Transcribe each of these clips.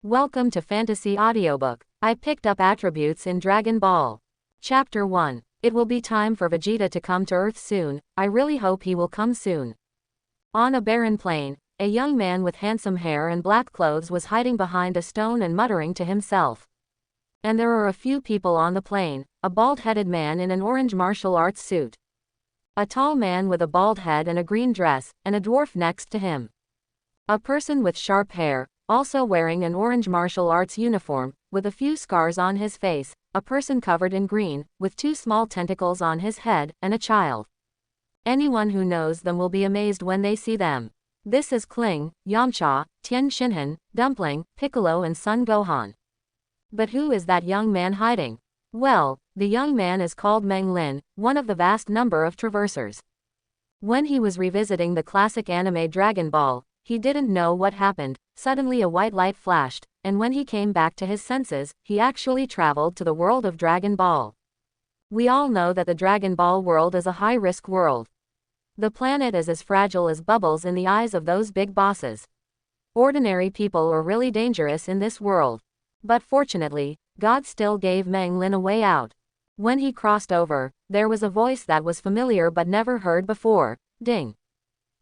Welcome to Fantasy Audiobook. I picked up attributes in Dragon Ball. Chapter 1. It will be time for Vegeta to come to Earth soon. I really hope he will come soon. On a barren plain, a young man with handsome hair and black clothes was hiding behind a stone and muttering to himself. And there are a few people on the plain, a bald-headed man in an orange martial arts suit, a tall man with a bald head and a green dress, and a dwarf next to him. A person with sharp hair, also wearing an orange martial arts uniform, with a few scars on his face, a person covered in green, with two small tentacles on his head, and a child. Anyone who knows them will be amazed when they see them. This is Kling, Yamcha, Tien Shinhan, Dumpling, Piccolo and Son Gohan. But who is that young man hiding? Well, the young man is called Meng Lin, one of the vast number of traversers. When he was revisiting the classic anime Dragon Ball, he didn't know what happened. Suddenly a white light flashed, and when he came back to his senses, he actually traveled to the world of Dragon Ball. We all know that the Dragon Ball world is a high-risk world. The planet is as fragile as bubbles in the eyes of those big bosses. Ordinary people are really dangerous in this world. But fortunately, God still gave Meng Lin a way out. When he crossed over, there was a voice that was familiar but never heard before. Ding.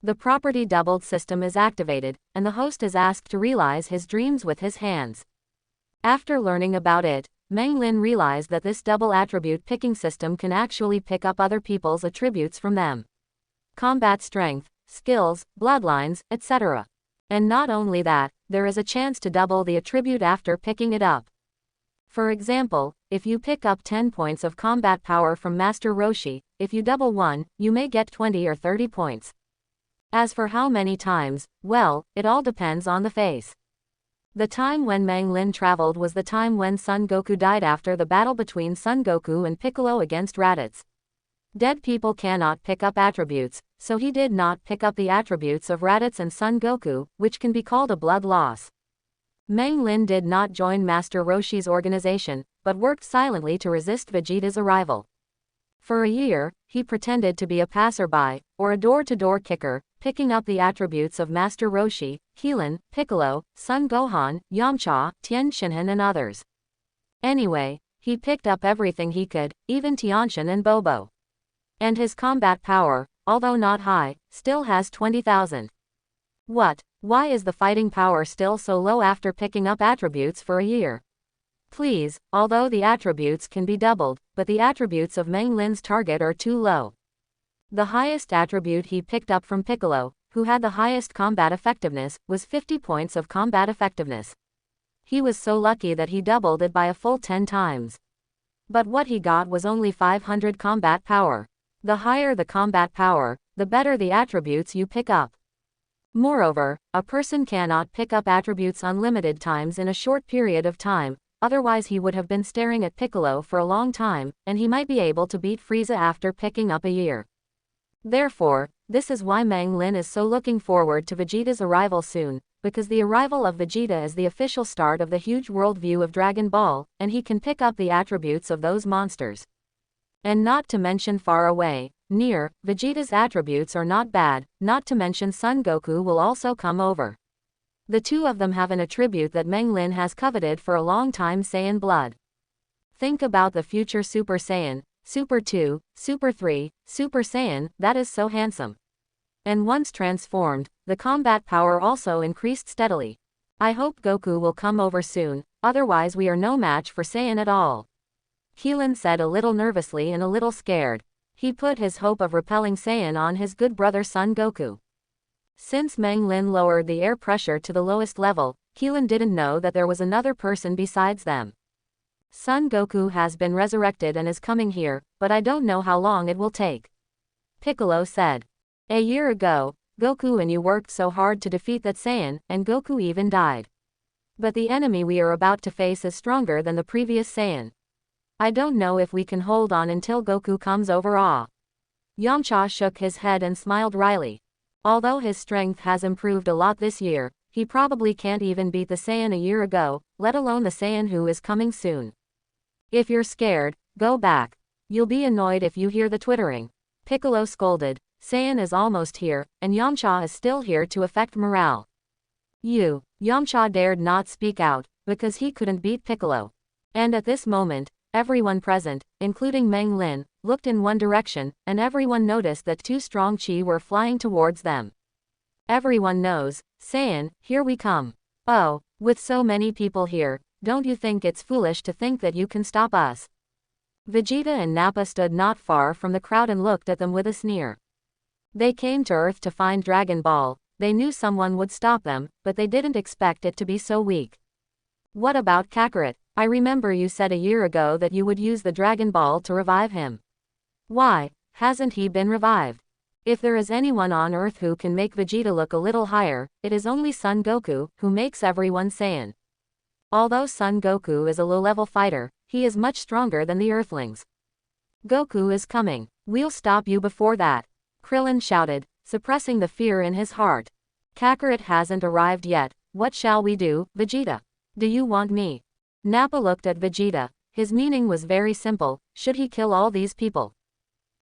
The property doubled system is activated, and the host is asked to realize his dreams with his hands. After learning about it, Meng Lin realized that this double attribute picking system can actually pick up other people's attributes from them. Combat strength, skills, bloodlines, etc. And not only that, there is a chance to double the attribute after picking it up. For example, if you pick up 10 points of combat power from Master Roshi, if you double one, you may get 20 or 30 points. As for how many times, well, it all depends on the face. The time when Meng Lin traveled was the time when Son Goku died after the battle between Son Goku and Piccolo against Raditz. Dead people cannot pick up attributes, so he did not pick up the attributes of Raditz and Son Goku, which can be called a blood loss. Meng Lin did not join Master Roshi's organization, but worked silently to resist Vegeta's arrival. For a year, he pretended to be a passerby, or a door-to-door kicker, picking up the attributes of Master Roshi, Keelan, Piccolo, Son Gohan, Yamcha, Tien Shinhan and others. Anyway, he picked up everything he could, even Tianshan and Bobo. And his combat power, although not high, still has 20,000. What? Why is the fighting power still so low after picking up attributes for a year? Please, although the attributes can be doubled, but the attributes of Meng Lin's target are too low. The highest attribute he picked up from Piccolo, who had the highest combat effectiveness, was 50 points of combat effectiveness. He was so lucky that he doubled it by a full 10 times. But what he got was only 500 combat power. The higher the combat power, the better the attributes you pick up. Moreover, a person cannot pick up attributes unlimited times in a short period of time, otherwise he would have been staring at Piccolo for a long time, and he might be able to beat Frieza after picking up a year. Therefore, this is why Meng Lin is so looking forward to Vegeta's arrival soon, because the arrival of Vegeta is the official start of the huge worldview of Dragon Ball, and he can pick up the attributes of those monsters. And not to mention far away, near, Vegeta's attributes are not bad, not to mention Son Goku will also come over. The two of them have an attribute that Meng Lin has coveted for a long time: Saiyan blood. Think about the future Super Saiyan, Super 2, Super 3, Super Saiyan, that is so handsome. And once transformed, the combat power also increased steadily. I hope Goku will come over soon, otherwise we are no match for Saiyan at all. Keelan said a little nervously and a little scared. He put his hope of repelling Saiyan on his good brother Son Goku. Since Meng Lin lowered the air pressure to the lowest level, Keelan didn't know that there was another person besides them. Son Goku has been resurrected and is coming here, but I don't know how long it will take. Piccolo said. A year ago, Goku and you worked so hard to defeat that Saiyan, and Goku even died. But the enemy we are about to face is stronger than the previous Saiyan. I don't know if we can hold on until Goku comes over. Yamcha shook his head and smiled wryly. Although his strength has improved a lot this year, he probably can't even beat the Saiyan a year ago, let alone the Saiyan who is coming soon. If you're scared, go back. You'll be annoyed if you hear the twittering. Piccolo scolded. Saiyan is almost here, and Yamcha is still here to affect morale. You Yamcha dared not speak out, because he couldn't beat Piccolo. And at this moment, everyone present, including Meng Lin, looked in one direction, and everyone noticed that two strong chi were flying towards them. Everyone knows, Saiyan, here we come. Oh, with so many people here, don't you think it's foolish to think that you can stop us? Vegeta and Nappa stood not far from the crowd and looked at them with a sneer. They came to Earth to find Dragon Ball. They knew someone would stop them, but they didn't expect it to be so weak. What about Kakarot? I remember you said a year ago that you would use the Dragon Ball to revive him. Why, hasn't he been revived? If there is anyone on Earth who can make Vegeta look a little higher, it is only Son Goku, who makes everyone Saiyan. Although Son Goku is a low-level fighter, he is much stronger than the Earthlings. Goku is coming. We'll stop you before that. Krillin shouted, suppressing the fear in his heart. Kakarot hasn't arrived yet. What shall we do, Vegeta? Do you want me? Nappa looked at Vegeta. His meaning was very simple. Should he kill all these people?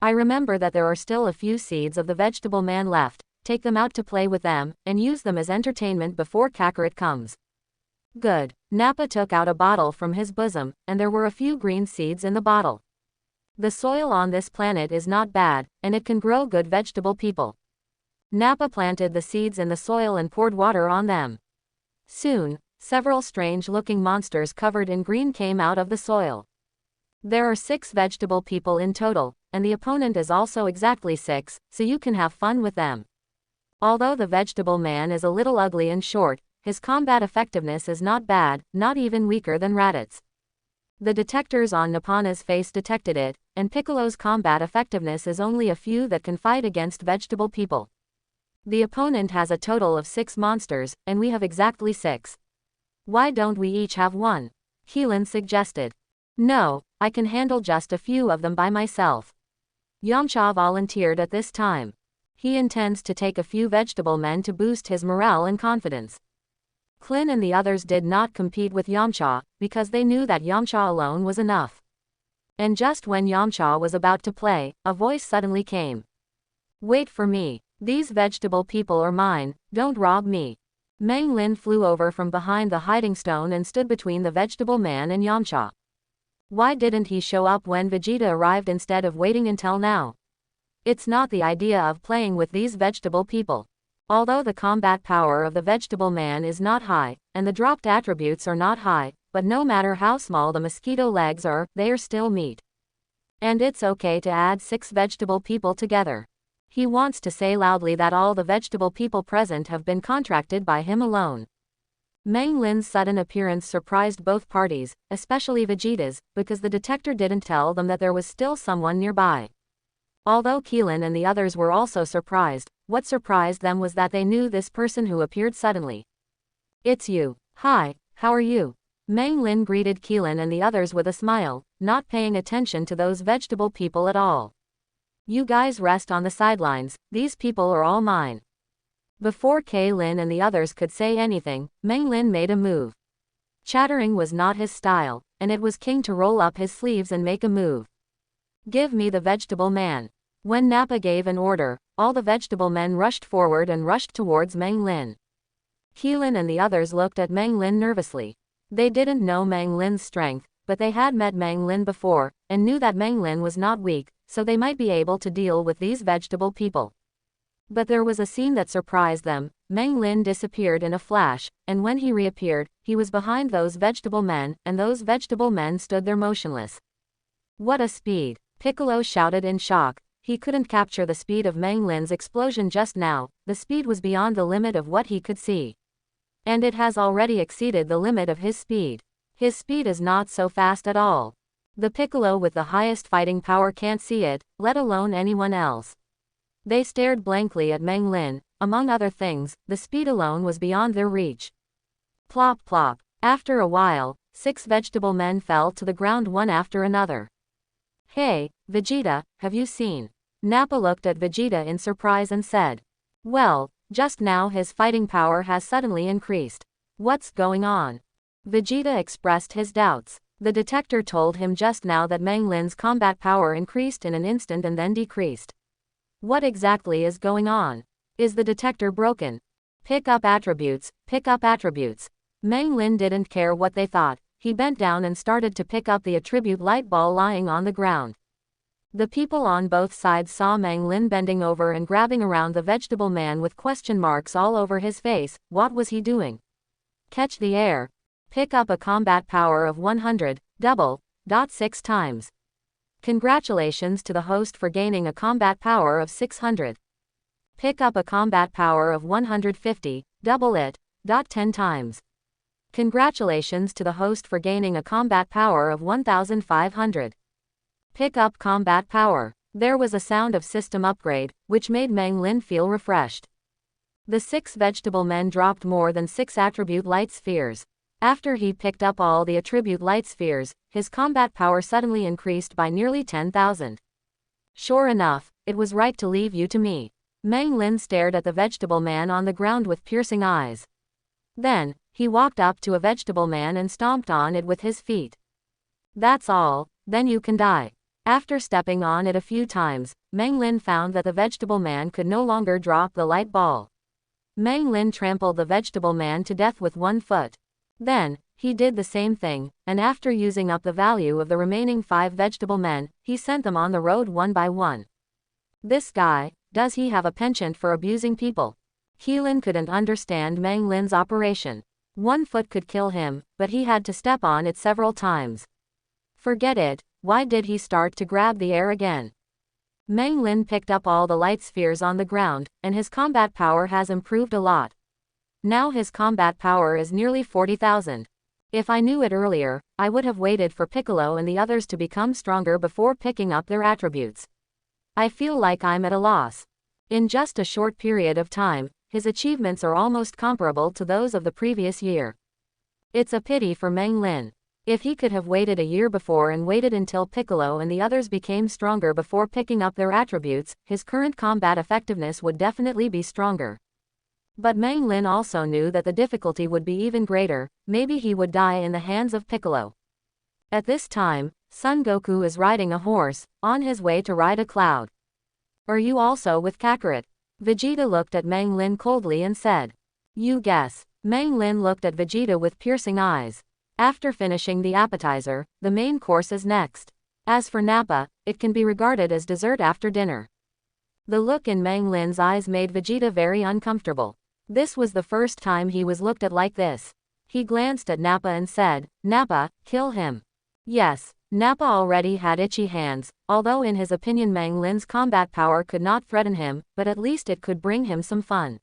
I remember that there are still a few seeds of the vegetable man left. Take them out to play with them, and use them as entertainment before Kakarot comes. Good. Nappa took out a bottle from his bosom, and there were a few green seeds in the bottle. The soil on this planet is not bad, and it can grow good vegetable people. Nappa planted the seeds in the soil and poured water on them. Soon, several strange-looking monsters covered in green came out of the soil. There are 6 vegetable people in total, and the opponent is also exactly 6, so you can have fun with them. Although the vegetable man is a little ugly and short, his combat effectiveness is not bad, not even weaker than Raditz. The detectors on Nippana's face detected it, and Piccolo's combat effectiveness is only a few that can fight against vegetable people. The opponent has a total of 6 monsters, and we have exactly 6. Why don't we each have one? Keelan suggested. No, I can handle just a few of them by myself. Yamcha volunteered at this time. He intends to take a few vegetable men to boost his morale and confidence. Klin and the others did not compete with Yamcha, because they knew that Yamcha alone was enough. And just when Yamcha was about to play, a voice suddenly came. Wait for me. These vegetable people are mine, don't rob me. Meng Lin flew over from behind the hiding stone and stood between the vegetable man and Yamcha. Why didn't he show up when Vegeta arrived instead of waiting until now? It's not the idea of playing with these vegetable people. Although the combat power of the vegetable man is not high, and the dropped attributes are not high, but no matter how small the mosquito legs are, they are still meat. And it's okay to add 6 vegetable people together. He wants to say loudly that all the vegetable people present have been contracted by him alone. Meng Lin's sudden appearance surprised both parties, especially Vegeta's, because the detector didn't tell them that there was still someone nearby. Although Keelan and the others were also surprised, what surprised them was that they knew this person who appeared suddenly. It's you. Hi, how are you? Meng Lin greeted Keelan and the others with a smile, not paying attention to those vegetable people at all. You guys rest on the sidelines, these people are all mine. Before Lin and the others could say anything, Meng Lin made a move. Chattering was not his style, and it was king to roll up his sleeves and make a move. Give me the vegetable man. When Nappa gave an order, all the vegetable men rushed forward and rushed towards Meng Lin. Keelan and the others looked at Meng Lin nervously. They didn't know Meng Lin's strength, but they had met Meng Lin before, and knew that Meng Lin was not weak, so they might be able to deal with these vegetable people. But there was a scene that surprised them. Meng Lin disappeared in a flash, and when he reappeared, he was behind those vegetable men, and those vegetable men stood there motionless. What a speed! Piccolo shouted in shock. He couldn't capture the speed of Meng Lin's explosion just now. The speed was beyond the limit of what he could see. And it has already exceeded the limit of his speed. His speed is not so fast at all. The Piccolo with the highest fighting power can't see it, let alone anyone else. They stared blankly at Meng Lin. Among other things, the speed alone was beyond their reach. Plop plop. After a while, 6 vegetable men fell to the ground one after another. Hey, Vegeta, have you seen? Nappa looked at Vegeta in surprise and said. Well, just now his fighting power has suddenly increased. What's going on? Vegeta expressed his doubts. The detector told him just now that Meng Lin's combat power increased in an instant and then decreased. What exactly is going on? Is the detector broken? Pick up attributes, pick up attributes. Meng Lin didn't care what they thought. He bent down and started to pick up the attribute light ball lying on the ground. The people on both sides saw Meng Lin bending over and grabbing around the vegetable man with question marks all over his face. What was he doing? Catch the air. Pick up a combat power of 100, double, 6 times. Congratulations to the host for gaining a combat power of 600. Pick up a combat power of 150, double it, 10 times. Congratulations to the host for gaining a combat power of 1500. Pick up combat power. There was a sound of system upgrade, which made Meng Lin feel refreshed. The 6 vegetable men dropped more than 6 attribute light spheres. After he picked up all the attribute light spheres, his combat power suddenly increased by nearly 10,000. Sure enough, it was right to leave you to me. Meng Lin stared at the vegetable man on the ground with piercing eyes. Then, he walked up to a vegetable man and stomped on it with his feet. That's all, then you can die. After stepping on it a few times, Meng Lin found that the vegetable man could no longer drop the light ball. Meng Lin trampled the vegetable man to death with 1 foot. Then, he did the same thing, and after using up the value of the remaining 5 vegetable men, he sent them on the road one by one. This guy, does he have a penchant for abusing people? Keelan couldn't understand Meng Lin's operation. 1 foot could kill him, but he had to step on it several times. Forget it, why did he start to grab the air again? Meng Lin picked up all the light spheres on the ground, and his combat power has improved a lot. Now his combat power is nearly 40,000. If I knew it earlier, I would have waited for Piccolo and the others to become stronger before picking up their attributes. I feel like I'm at a loss. In just a short period of time, his achievements are almost comparable to those of the previous year. It's a pity for Meng Lin. If he could have waited a year before and waited until Piccolo and the others became stronger before picking up their attributes, his current combat effectiveness would definitely be stronger. But Meng Lin also knew that the difficulty would be even greater. Maybe he would die in the hands of Piccolo. At this time, Son Goku is riding a horse, on his way to ride a cloud. Are you also with Kakarot? Vegeta looked at Meng Lin coldly and said. You guess. Meng Lin looked at Vegeta with piercing eyes. After finishing the appetizer, the main course is next. As for Nappa, it can be regarded as dessert after dinner. The look in Meng Lin's eyes made Vegeta very uncomfortable. This was the first time he was looked at like this. He glanced at Nappa and said, Nappa, kill him. Yes, Nappa already had itchy hands, although in his opinion Meng Lin's combat power could not threaten him, but at least it could bring him some fun.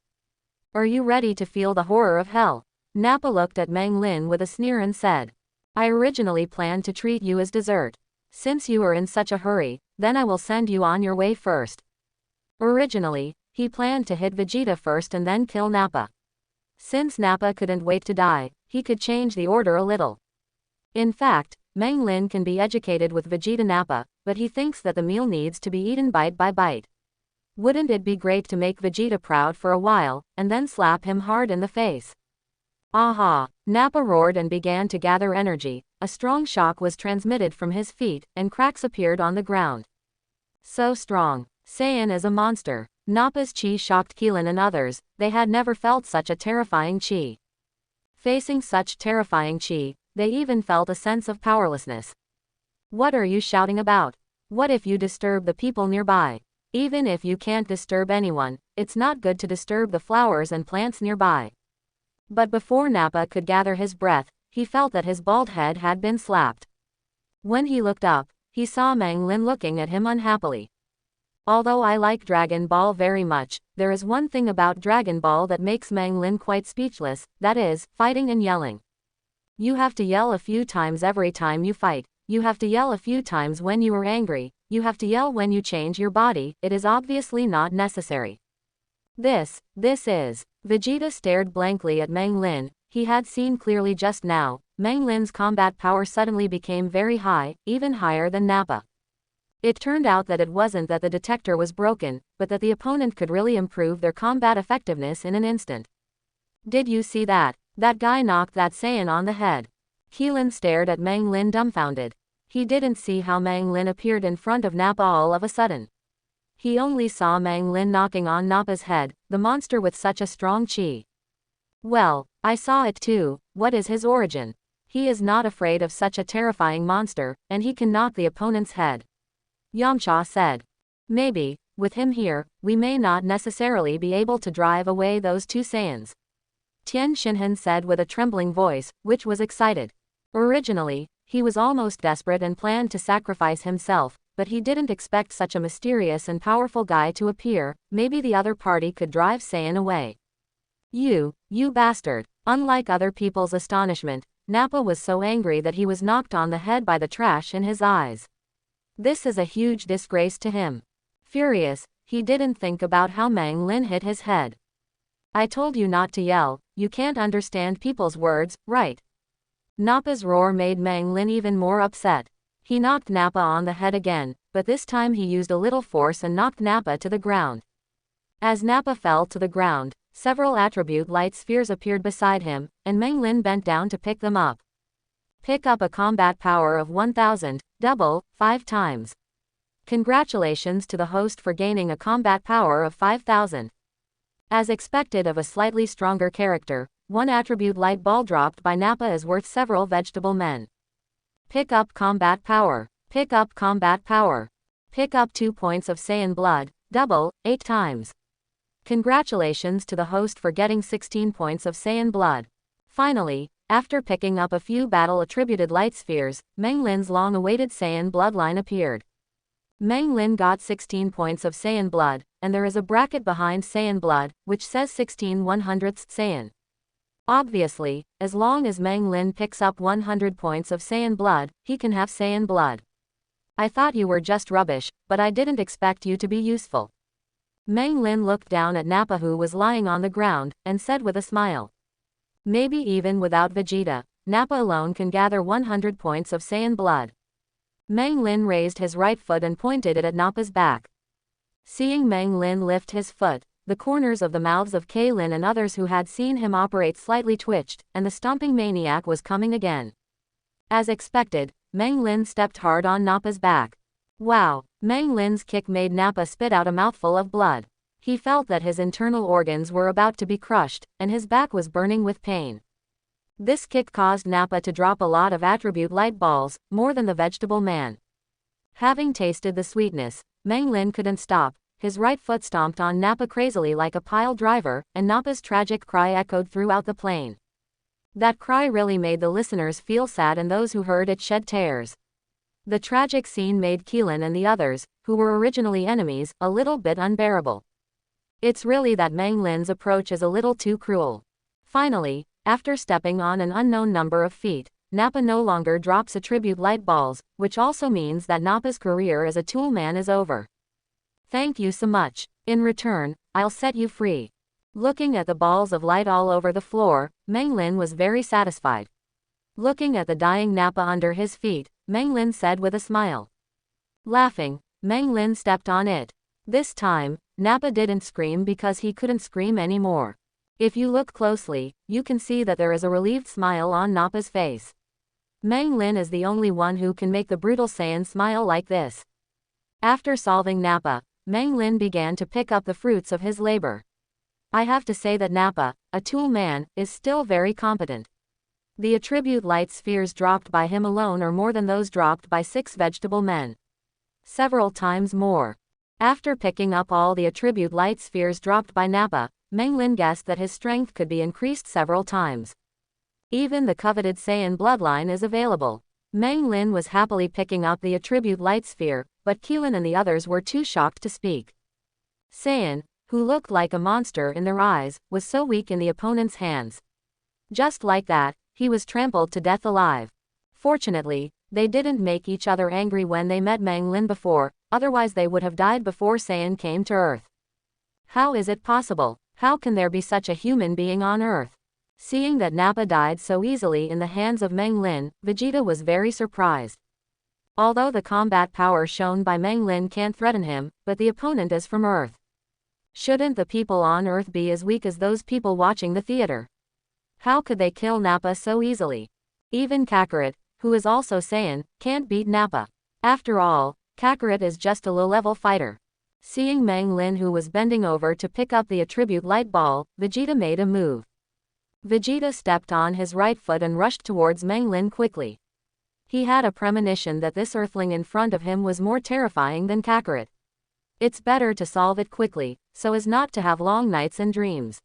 Are you ready to feel the horror of hell? Nappa looked at Meng Lin with a sneer and said. I originally planned to treat you as dessert. Since you are in such a hurry, then I will send you on your way first. Originally, he planned to hit Vegeta first and then kill Nappa. Since Nappa couldn't wait to die, he could change the order a little. In fact, Meng Lin can be educated with Vegeta Nappa, but he thinks that the meal needs to be eaten bite by bite. Wouldn't it be great to make Vegeta proud for a while, and then slap him hard in the face? Aha! Nappa roared and began to gather energy. A strong shock was transmitted from his feet, and cracks appeared on the ground. So strong. Saiyan is a monster. Nappa's chi shocked Keelan and others. They had never felt such a terrifying chi. Facing such terrifying chi, they even felt a sense of powerlessness. What are you shouting about? What if you disturb the people nearby? Even if you can't disturb anyone, it's not good to disturb the flowers and plants nearby. But before Nappa could gather his breath, he felt that his bald head had been slapped. When he looked up, he saw Meng Lin looking at him unhappily. Although I like Dragon Ball very much, there is one thing about Dragon Ball that makes Meng Lin quite speechless, that is, fighting and yelling. You have to yell a few times every time you fight. You have to yell a few times when you are angry. You have to yell when you change your body. It is obviously not necessary. This is. Vegeta stared blankly at Meng Lin. He had seen clearly just now. Meng Lin's combat power suddenly became very high, even higher than Nappa. It turned out that it wasn't that the detector was broken, but that the opponent could really improve their combat effectiveness in an instant. Did you see that? That guy knocked that Saiyan on the head. Keelan stared at Meng Lin dumbfounded. He didn't see how Meng Lin appeared in front of Nappa all of a sudden. He only saw Meng Lin knocking on Nappa's head, the monster with such a strong chi. Well, I saw it too. What is his origin? He is not afraid of such a terrifying monster, and he can knock the opponent's head. Yamcha said. Maybe, with him here, we may not necessarily be able to drive away those two Saiyans. Tien Shinhan said with a trembling voice, which was excited. Originally, he was almost desperate and planned to sacrifice himself, but he didn't expect such a mysterious and powerful guy to appear. Maybe the other party could drive Saiyan away. You bastard. Unlike other people's astonishment, Nappa was so angry that he was knocked on the head by the trash in his eyes. This is a huge disgrace to him. Furious, he didn't think about how Mang Lin hit his head. I told you not to yell, you can't understand people's words, right? Nappa's roar made Mang Lin even more upset. He knocked Nappa on the head again, but this time he used a little force and knocked Nappa to the ground. As Nappa fell to the ground, several attribute light spheres appeared beside him, and Mang Lin bent down to pick them up. Pick up a combat power of 1000, double, 5 times. Congratulations to the host for gaining a combat power of 5000. As expected of a slightly stronger character, one attribute light ball dropped by Nappa is worth several vegetable men. Pick up combat power. Pick up combat power. Pick up 2 points of Saiyan blood, double, 8 times. Congratulations to the host for getting 16 points of Saiyan blood. Finally, after picking up a few battle-attributed light spheres, Mang Lin's long-awaited Saiyan bloodline appeared. Mang Lin got 16 points of Saiyan blood, and there is a bracket behind Saiyan blood, which says 16 100ths Saiyan. Obviously, as long as Mang Lin picks up 100 points of Saiyan blood, he can have Saiyan blood. I thought you were just rubbish, but I didn't expect you to be useful. Mang Lin looked down at Nappa who was lying on the ground, and said with a smile. Maybe even without Vegeta, Nappa alone can gather 100 points of Saiyan blood. Mang Lin raised his right foot and pointed it at Nappa's back. Seeing Mang Lin lift his foot, the corners of the mouths of Kaylin and others who had seen him operate slightly twitched, and the stomping maniac was coming again. As expected, Mang Lin stepped hard on Nappa's back. Wow! Mang Lin's kick made Nappa spit out a mouthful of blood. He felt that his internal organs were about to be crushed, and his back was burning with pain. This kick caused Nappa to drop a lot of attribute light balls, more than the vegetable man. Having tasted the sweetness, Mang Lin couldn't stop. His right foot stomped on Nappa crazily like a pile driver, and Nappa's tragic cry echoed throughout the plain. That cry really made the listeners feel sad and those who heard it shed tears. The tragic scene made Keelan and the others, who were originally enemies, a little bit unbearable. It's really that Mang Lin's approach is a little too cruel. Finally, after stepping on an unknown number of feet, Nappa no longer drops attribute light balls, which also means that Nappa's career as a tool man is over. Thank you so much. In return, I'll set you free. Looking at the balls of light all over the floor, Mang Lin was very satisfied. Looking at the dying Nappa under his feet, Mang Lin said with a smile. Laughing, Mang Lin stepped on it. This time, Nappa didn't scream because he couldn't scream anymore. If you look closely, you can see that there is a relieved smile on Nappa's face. Mang Lin is the only one who can make the brutal Saiyan smile like this. After solving Nappa, Mang Lin began to pick up the fruits of his labor. I have to say that Nappa, a tool man, is still very competent. The attribute light spheres dropped by him alone are more than those dropped by 6 vegetable men. Several times more. After picking up all the attribute light spheres dropped by Nappa, Mang Lin guessed that his strength could be increased several times. Even the coveted Saiyan bloodline is available. Mang Lin was happily picking up the attribute light sphere, but Keelan and the others were too shocked to speak. Saiyan, who looked like a monster in their eyes, was so weak in the opponent's hands. Just like that, he was trampled to death alive. Fortunately, they didn't make each other angry when they met Mang Lin before, otherwise they would have died before Saiyan came to Earth. How is it possible? How can there be such a human being on Earth? Seeing that Nappa died so easily in the hands of Mang Lin, Vegeta was very surprised. Although the combat power shown by Mang Lin can't threaten him, but the opponent is from Earth. Shouldn't the people on Earth be as weak as those people watching the theater? How could they kill Nappa so easily? Even Kakarot, who is also Saiyan, can't beat Nappa. After all, Kakarot is just a low-level fighter. Seeing Mang Lin who was bending over to pick up the attribute light ball, Vegeta made a move. Vegeta stepped on his right foot and rushed towards Meng Lin quickly. He had a premonition that this earthling in front of him was more terrifying than Kakarot. It's better to solve it quickly, so as not to have long nights and dreams.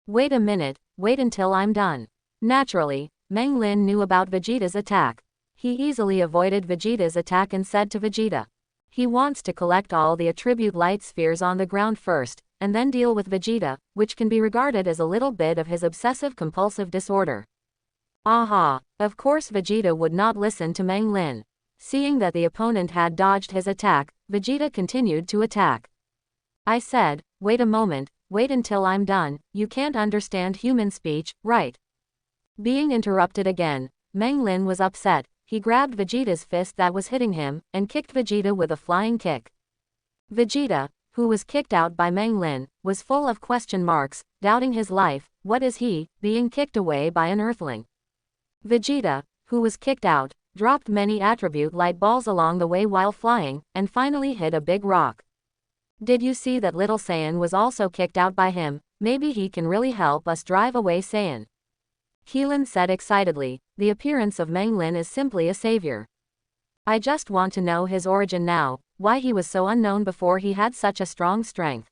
Wait a minute, wait until I'm done. Naturally, Meng Lin knew about Vegeta's attack. He easily avoided Vegeta's attack and said to Vegeta. He wants to collect all the attribute light spheres on the ground first, and then deal with Vegeta, which can be regarded as a little bit of his obsessive-compulsive disorder. Aha! Of course Vegeta would not listen to Meng Lin. Seeing that the opponent had dodged his attack, Vegeta continued to attack. I said, wait a moment, wait until I'm done, you can't understand human speech, right? Being interrupted again, Meng Lin was upset. He grabbed Vegeta's fist that was hitting him, and kicked Vegeta with a flying kick. Vegeta, who was kicked out by Meng Lin, was full of question marks, doubting his life. What is he, being kicked away by an earthling? Vegeta, who was kicked out, dropped many attribute light balls along the way while flying, and finally hit a big rock. Did you see that little Saiyan was also kicked out by him? Maybe he can really help us drive away Saiyan. Keelan said excitedly. The appearance of Meng Lin is simply a savior. I just want to know his origin now, why he was so unknown before he had such a strong strength.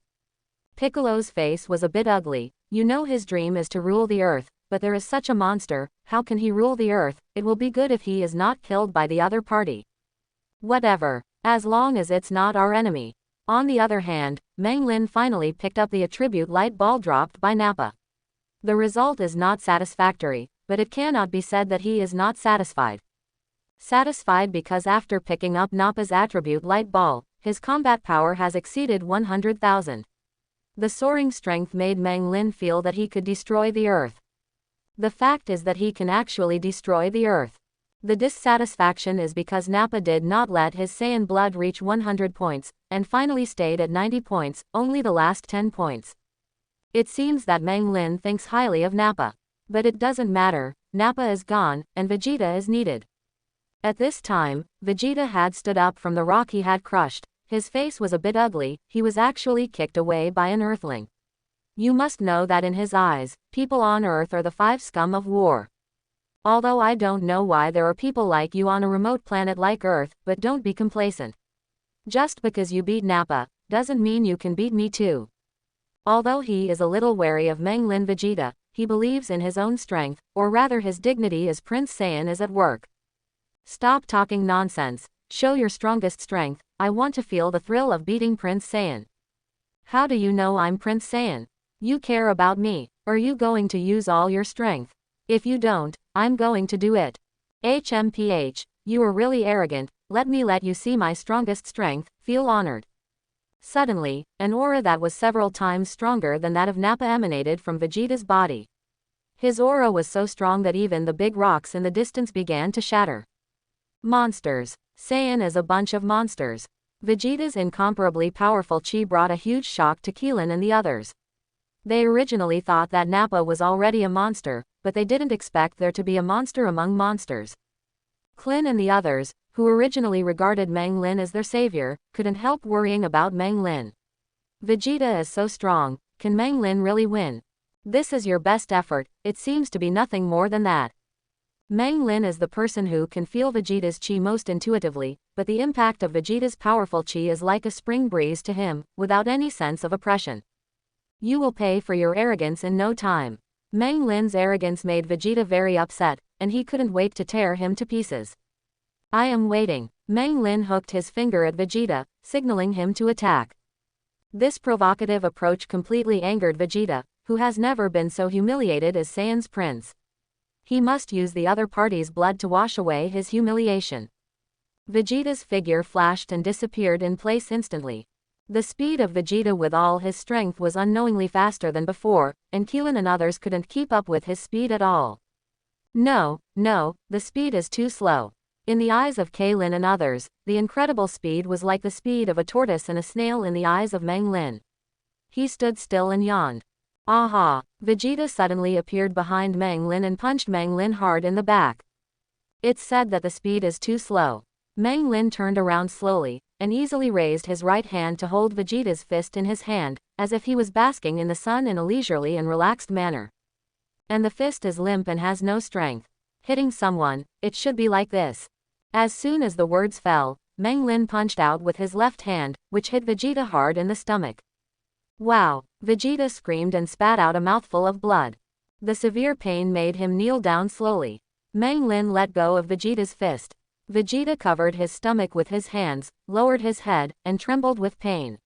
Piccolo's face was a bit ugly. You know his dream is to rule the earth, but there is such a monster, how can he rule the earth? It will be good if he is not killed by the other party. Whatever, as long as it's not our enemy. On the other hand, Meng Lin finally picked up the attribute light ball dropped by Nappa. The result is not satisfactory, but it cannot be said that he is not satisfied. Satisfied because after picking up Nappa's attribute light ball, his combat power has exceeded 100,000. The soaring strength made Meng Lin feel that he could destroy the earth. The fact is that he can actually destroy the earth. The dissatisfaction is because Nappa did not let his Saiyan blood reach 100 points, and finally stayed at 90 points, only the last 10 points. It seems that Meng Lin thinks highly of Nappa. But it doesn't matter, Nappa is gone, and Vegeta is needed. At this time, Vegeta had stood up from the rock he had crushed. His face was a bit ugly, he was actually kicked away by an earthling. You must know that in his eyes, people on Earth are the five scum of war. Although I don't know why there are people like you on a remote planet like Earth, but don't be complacent. Just because you beat Nappa, doesn't mean you can beat me too. Although he is a little wary of Meng Lin Vegeta, he believes in his own strength, or rather his dignity as Prince Saiyan is at work. Stop talking nonsense, show your strongest strength, I want to feel the thrill of beating Prince Saiyan. How do you know I'm Prince Saiyan? You care about me, are you going to use all your strength? If you don't, I'm going to do it. HMPH, you are really arrogant, let me let you see my strongest strength, feel honored. Suddenly, an aura that was several times stronger than that of Nappa emanated from Vegeta's body. His aura was so strong that even the big rocks in the distance began to shatter. Monsters. Saiyan is a bunch of monsters. Vegeta's incomparably powerful chi brought a huge shock to Keelan and the others. They originally thought that Nappa was already a monster, but they didn't expect there to be a monster among monsters. Klin and the others, who originally regarded Meng Lin as their savior, couldn't help worrying about Meng Lin. Vegeta is so strong, can Meng Lin really win? This is your best effort, it seems to be nothing more than that. Meng Lin is the person who can feel Vegeta's chi most intuitively, but the impact of Vegeta's powerful chi is like a spring breeze to him, without any sense of oppression. You will pay for your arrogance in no time. Meng Lin's arrogance made Vegeta very upset, and he couldn't wait to tear him to pieces. I am waiting. Meng Lin hooked his finger at Vegeta, signaling him to attack. This provocative approach completely angered Vegeta, who has never been so humiliated as Saiyan's prince. He must use the other party's blood to wash away his humiliation. Vegeta's figure flashed and disappeared in place instantly. The speed of Vegeta with all his strength was unknowingly faster than before, and Keelan and others couldn't keep up with his speed at all. No, the speed is too slow. In the eyes of Keelan and others, the incredible speed was like the speed of a tortoise and a snail in the eyes of Meng Lin. He stood still and yawned. Aha! Vegeta suddenly appeared behind Meng Lin and punched Meng Lin hard in the back. It's said that the speed is too slow. Meng Lin turned around slowly, and easily raised his right hand to hold Vegeta's fist in his hand, as if he was basking in the sun in a leisurely and relaxed manner. And the fist is limp and has no strength. Hitting someone, it should be like this. As soon as the words fell, Meng Lin punched out with his left hand, which hit Vegeta hard in the stomach. Wow! Vegeta screamed and spat out a mouthful of blood. The severe pain made him kneel down slowly. Meng Lin let go of Vegeta's fist. Vegeta covered his stomach with his hands, lowered his head, and trembled with pain.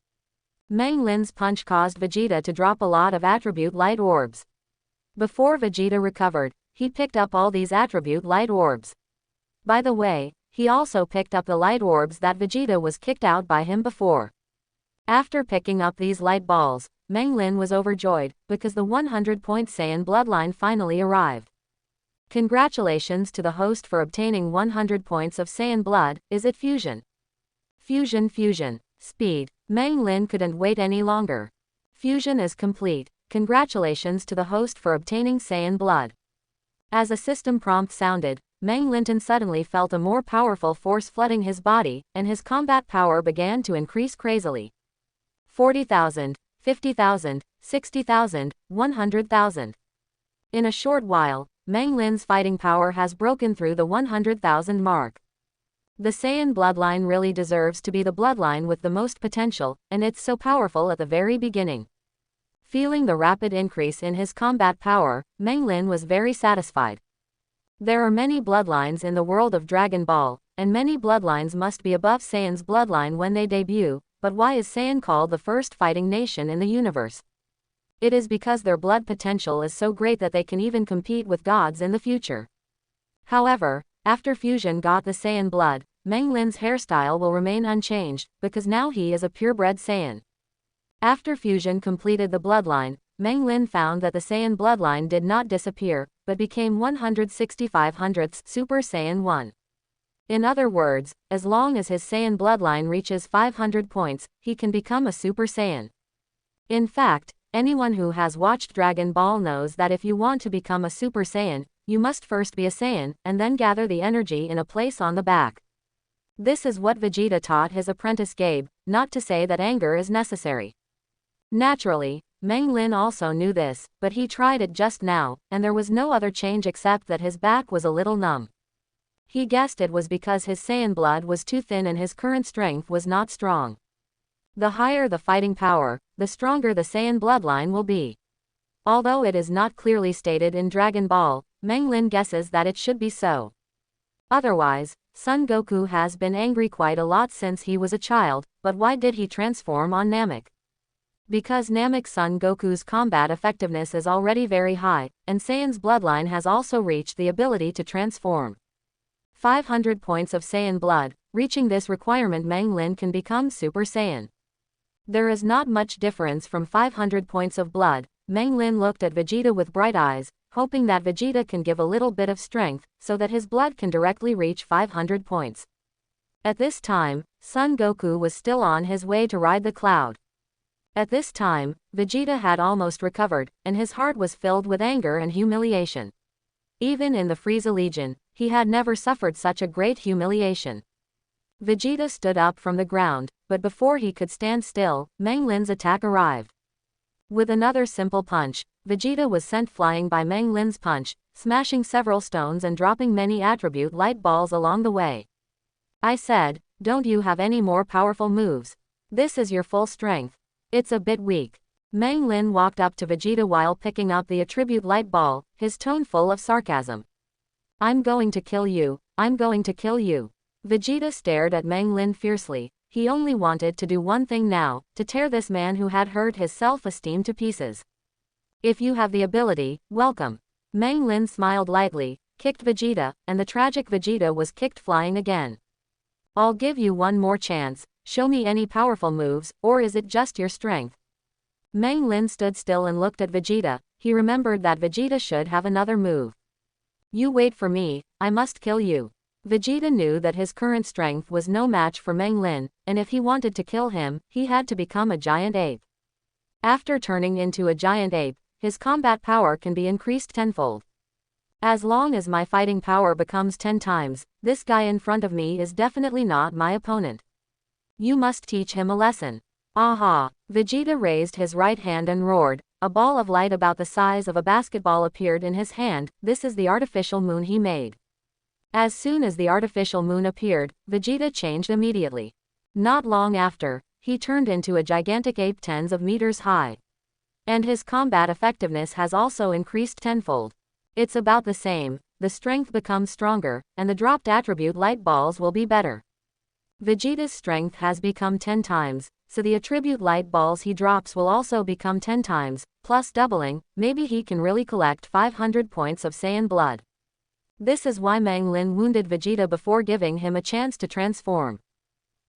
Meng Lin's punch caused Vegeta to drop a lot of attribute light orbs. Before Vegeta recovered, he picked up all these attribute light orbs. By the way, he also picked up the light orbs that Vegeta was kicked out by him before. After picking up these light balls, Meng Lin was overjoyed, because the 100-point Saiyan bloodline finally arrived. Congratulations to the host for obtaining 100 points of Saiyan blood. Is it fusion? Fusion. Speed. Meng Lin couldn't wait any longer. Fusion is complete. Congratulations to the host for obtaining Saiyan blood. As a system prompt sounded, Meng Lin suddenly felt a more powerful force flooding his body, and his combat power began to increase crazily. 40,000, 50,000, 60,000, 100,000. In a short while, Meng Lin's fighting power has broken through the 100,000 mark. The Saiyan bloodline really deserves to be the bloodline with the most potential, and it's so powerful at the very beginning. Feeling the rapid increase in his combat power, Meng Lin was very satisfied. There are many bloodlines in the world of Dragon Ball, and many bloodlines must be above Saiyan's bloodline when they debut, but why is Saiyan called the first fighting nation in the universe? It is because their blood potential is so great that they can even compete with gods in the future. However, after fusion got the Saiyan blood, Meng Lin's hairstyle will remain unchanged, because now he is a purebred Saiyan. After fusion completed the bloodline, Meng Lin found that the Saiyan bloodline did not disappear, but became 165/100ths Super Saiyan 1. In other words, as long as his Saiyan bloodline reaches 500 points, he can become a Super Saiyan. In fact, anyone who has watched Dragon Ball knows that if you want to become a Super Saiyan, you must first be a Saiyan, and then gather the energy in a place on the back. This is what Vegeta taught his apprentice Gabe, not to say that anger is necessary. Naturally, Meng Lin also knew this, but he tried it just now, and there was no other change except that his back was a little numb. He guessed it was because his Saiyan blood was too thin and his current strength was not strong. The higher the fighting power, the stronger the Saiyan bloodline will be. Although it is not clearly stated in Dragon Ball, Meng Lin guesses that it should be so. Otherwise, Son Goku has been angry quite a lot since he was a child, but why did he transform on Namek? Because Namek's Son Goku's combat effectiveness is already very high, and Saiyan's bloodline has also reached the ability to transform. 500 points of Saiyan blood, reaching this requirement Meng Lin can become Super Saiyan. There is not much difference from 500 points of blood. Meng Lin looked at Vegeta with bright eyes, hoping that Vegeta can give a little bit of strength, so that his blood can directly reach 500 points. At this time, Son Goku was still on his way to ride the cloud. At this time, Vegeta had almost recovered, and his heart was filled with anger and humiliation. Even in the Frieza Legion, he had never suffered such a great humiliation. Vegeta stood up from the ground, but before he could stand still, Meng Lin's attack arrived. With another simple punch, Vegeta was sent flying by Meng Lin's punch, smashing several stones and dropping many attribute light balls along the way. I said, don't you have any more powerful moves? This is your full strength. It's a bit weak. Meng Lin walked up to Vegeta while picking up the attribute light ball, his tone full of sarcasm. I'm going to kill you, I'm going to kill you. Vegeta stared at Meng Lin fiercely. He only wanted to do one thing now, to tear this man who had hurt his self-esteem to pieces. If you have the ability, welcome. Meng Lin smiled lightly, kicked Vegeta, and the tragic Vegeta was kicked flying again. I'll give you one more chance, show me any powerful moves, or is it just your strength? Meng Lin stood still and looked at Vegeta. He remembered that Vegeta should have another move. You wait for me, I must kill you. Vegeta knew that his current strength was no match for Meng Lin, and if he wanted to kill him, he had to become a giant ape. After turning into a giant ape, his combat power can be increased tenfold. As long as my fighting power becomes 10 times, this guy in front of me is definitely not my opponent. You must teach him a lesson. Aha! Vegeta raised his right hand and roared, a ball of light about the size of a basketball appeared in his hand. This is the artificial moon he made. As soon as the artificial moon appeared, Vegeta changed immediately. Not long after, he turned into a gigantic ape tens of meters high. And his combat effectiveness has also increased tenfold. It's about the same, the strength becomes stronger, and the dropped attribute light balls will be better. Vegeta's strength has become 10 times, so the attribute light balls he drops will also become 10 times, plus doubling. Maybe he can really collect 500 points of Saiyan blood. This is why Meng Lin wounded Vegeta before giving him a chance to transform.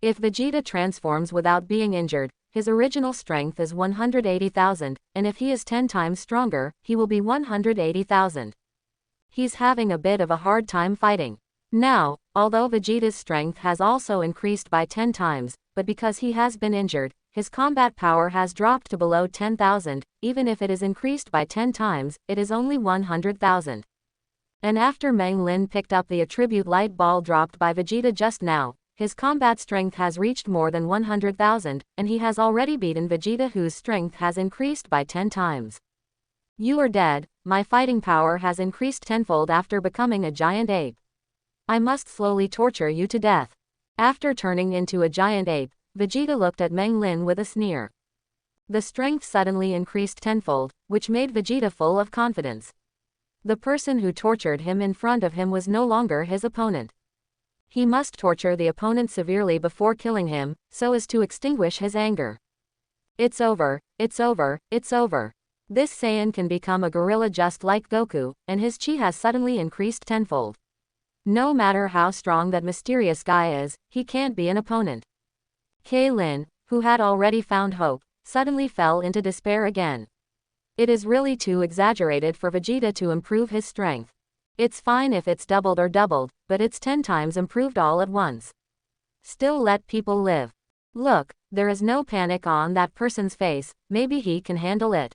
If Vegeta transforms without being injured, his original strength is 180,000, and if he is 10 times stronger, he will be 180,000. He's having a bit of a hard time fighting. Now, although Vegeta's strength has also increased by 10 times, but because he has been injured, his combat power has dropped to below 10,000, even if it is increased by 10 times, it is only 100,000. And after Meng Lin picked up the attribute light ball dropped by Vegeta just now, his combat strength has reached more than 100,000, and he has already beaten Vegeta, whose strength has increased by 10 times. You are dead. My fighting power has increased tenfold after becoming a giant ape. I must slowly torture you to death. After turning into a giant ape, Vegeta looked at Meng Lin with a sneer. The strength suddenly increased tenfold, which made Vegeta full of confidence. The person who tortured him in front of him was no longer his opponent. He must torture the opponent severely before killing him, so as to extinguish his anger. It's over, it's over, it's over. This Saiyan can become a gorilla just like Goku, and his chi has suddenly increased tenfold. No matter how strong that mysterious guy is, he can't be an opponent. Lin, who had already found hope, suddenly fell into despair again. It is really too exaggerated for Vegeta to improve his strength. It's fine if it's doubled or doubled, but it's 10 times improved all at once. Still let people live. Look, there is no panic on that person's face, maybe he can handle it.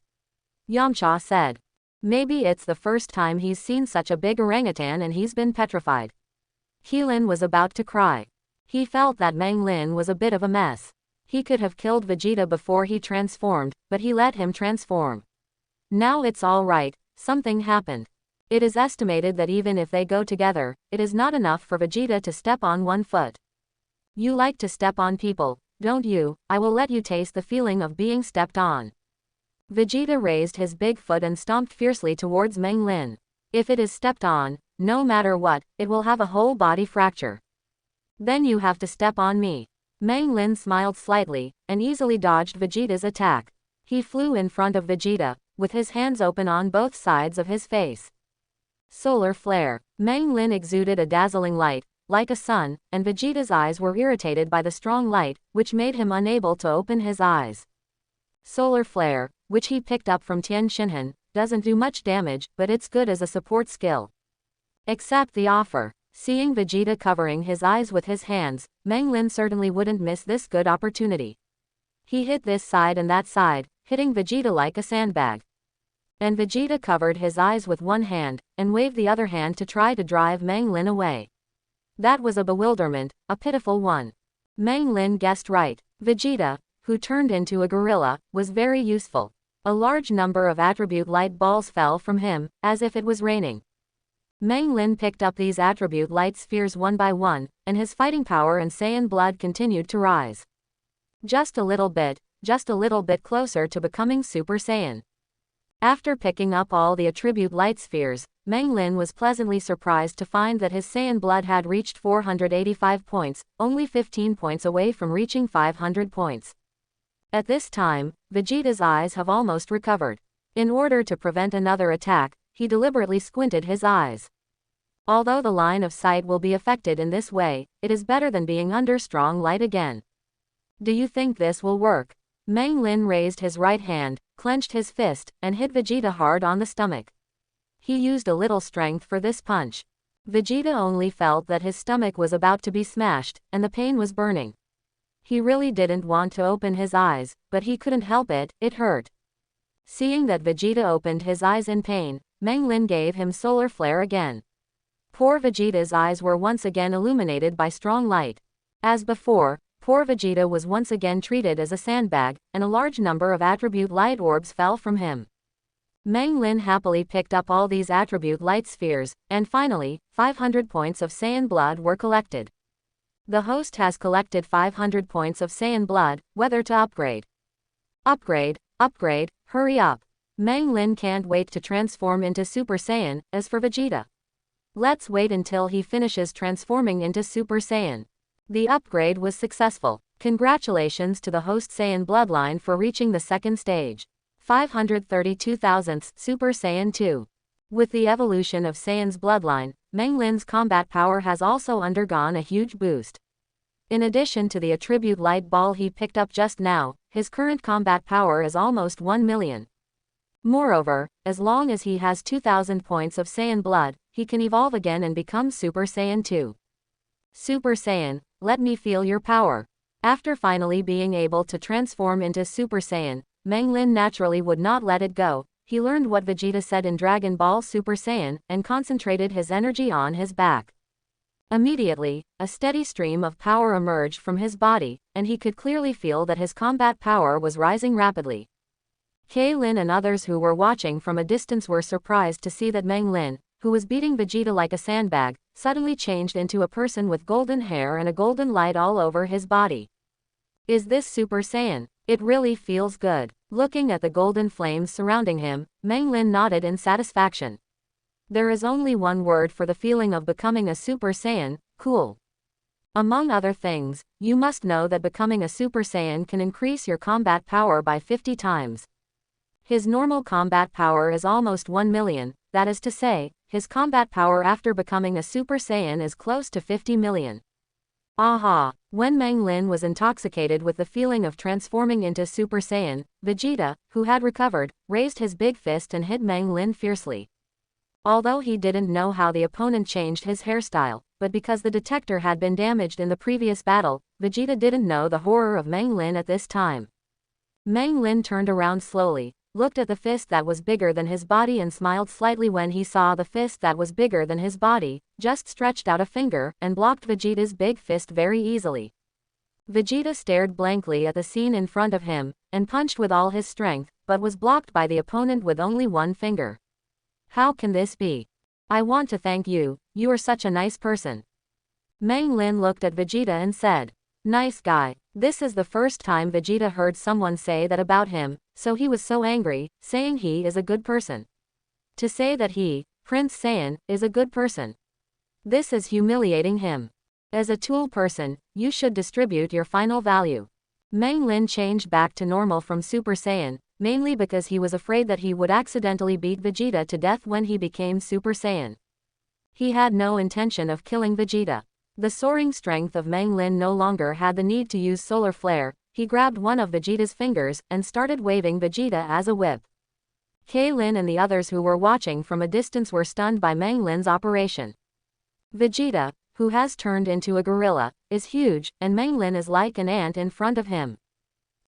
Yamcha said. Maybe it's the first time he's seen such a big orangutan and he's been petrified. Lin was about to cry. He felt that Meng Lin was a bit of a mess. He could have killed Vegeta before he transformed, but he let him transform. Now it's all right, something happened. It is estimated that even if they go together, it is not enough for Vegeta to step on one foot. You like to step on people, don't you? I will let you taste the feeling of being stepped on. Vegeta raised his big foot and stomped fiercely towards Meng Lin. If it is stepped on, no matter what, it will have a whole body fracture. Then you have to step on me. Meng Lin smiled slightly, and easily dodged Vegeta's attack. He flew in front of Vegeta, with his hands open on both sides of his face. Solar flare. Meng Lin exuded a dazzling light, like a sun, and Vegeta's eyes were irritated by the strong light, which made him unable to open his eyes. Solar flare, which he picked up from Tien Shinhan, doesn't do much damage, but it's good as a support skill. Accept the offer. Seeing Vegeta covering his eyes with his hands, Meng Lin certainly wouldn't miss this good opportunity. He hit this side and that side, hitting Vegeta like a sandbag. And Vegeta covered his eyes with one hand, and waved the other hand to try to drive Meng Lin away. That was a bewilderment, a pitiful one. Meng Lin guessed right. Vegeta, who turned into a gorilla, was very useful. A large number of attribute light balls fell from him, as if it was raining. Meng Lin picked up these attribute light spheres one by one, and his fighting power and Saiyan blood continued to rise. Just a little bit closer to becoming Super Saiyan. After picking up all the attribute light spheres, Meng Lin was pleasantly surprised to find that his Saiyan blood had reached 485 points, only 15 points away from reaching 500 points. At this time, Vegeta's eyes have almost recovered. In order to prevent another attack, he deliberately squinted his eyes. Although the line of sight will be affected in this way, it is better than being under strong light again. Do you think this will work? Meng Lin raised his right hand, clenched his fist, and hit Vegeta hard on the stomach. He used a little strength for this punch. Vegeta only felt that his stomach was about to be smashed, and the pain was burning. He really didn't want to open his eyes, but he couldn't help it, it hurt. Seeing that Vegeta opened his eyes in pain, Meng Lin gave him solar flare again. Poor Vegeta's eyes were once again illuminated by strong light. As before, poor Vegeta was once again treated as a sandbag, and a large number of attribute light orbs fell from him. Meng Lin happily picked up all these attribute light spheres, and finally, 500 points of Saiyan blood were collected. The host has collected 500 points of Saiyan blood, whether to upgrade. Upgrade, upgrade, hurry up. Meng Lin can't wait to transform into Super Saiyan. As for Vegeta, let's wait until he finishes transforming into Super Saiyan. The upgrade was successful. Congratulations to the host Saiyan bloodline for reaching the second stage. 532,000th Super Saiyan 2. With the evolution of Saiyan's bloodline, Meng Lin's combat power has also undergone a huge boost. In addition to the attribute light ball he picked up just now, his current combat power is almost 1 million. Moreover, as long as he has 2,000 points of Saiyan blood, he can evolve again and become Super Saiyan 2. Super Saiyan, let me feel your power. After finally being able to transform into Super Saiyan, Meng Lin naturally would not let it go. He learned what Vegeta said in Dragon Ball Super Saiyan, and concentrated his energy on his back. Immediately, a steady stream of power emerged from his body, and he could clearly feel that his combat power was rising rapidly. Lin and others who were watching from a distance were surprised to see that Meng Lin, who was beating Vegeta like a sandbag, suddenly changed into a person with golden hair and a golden light all over his body. Is this Super Saiyan? It really feels good. Looking at the golden flames surrounding him, Meng Lin nodded in satisfaction. There is only one word for the feeling of becoming a Super Saiyan: cool. Among other things, you must know that becoming a Super Saiyan can increase your combat power by 50 times. His normal combat power is almost 1 million, that is to say, his combat power after becoming a Super Saiyan is close to 50 million. Aha! When Meng Lin was intoxicated with the feeling of transforming into Super Saiyan, Vegeta, who had recovered, raised his big fist and hit Meng Lin fiercely. Although he didn't know how the opponent changed his hairstyle, but because the detector had been damaged in the previous battle, Vegeta didn't know the horror of Meng Lin at this time. Meng Lin turned around slowly, looked at the fist that was bigger than his body and smiled slightly when he saw the fist that was bigger than his body, just stretched out a finger, and blocked Vegeta's big fist very easily. Vegeta stared blankly at the scene in front of him, and punched with all his strength, but was blocked by the opponent with only one finger. How can this be? I want to thank you, you are such a nice person. Meng Lin looked at Vegeta and said, nice guy. This is the first time Vegeta heard someone say that about him, so he was so angry, saying he is a good person. To say that he, Prince Saiyan, is a good person. This is humiliating him. As a tool person, you should distribute your final value. Meng Lin changed back to normal from Super Saiyan, mainly because he was afraid that he would accidentally beat Vegeta to death when he became Super Saiyan. He had no intention of killing Vegeta. The soaring strength of Meng Lin no longer had the need to use solar flare. He grabbed one of Vegeta's fingers and started waving Vegeta as a whip. Lin and the others who were watching from a distance were stunned by Meng Lin's operation. Vegeta, who has turned into a gorilla, is huge, and Meng Lin is like an ant in front of him.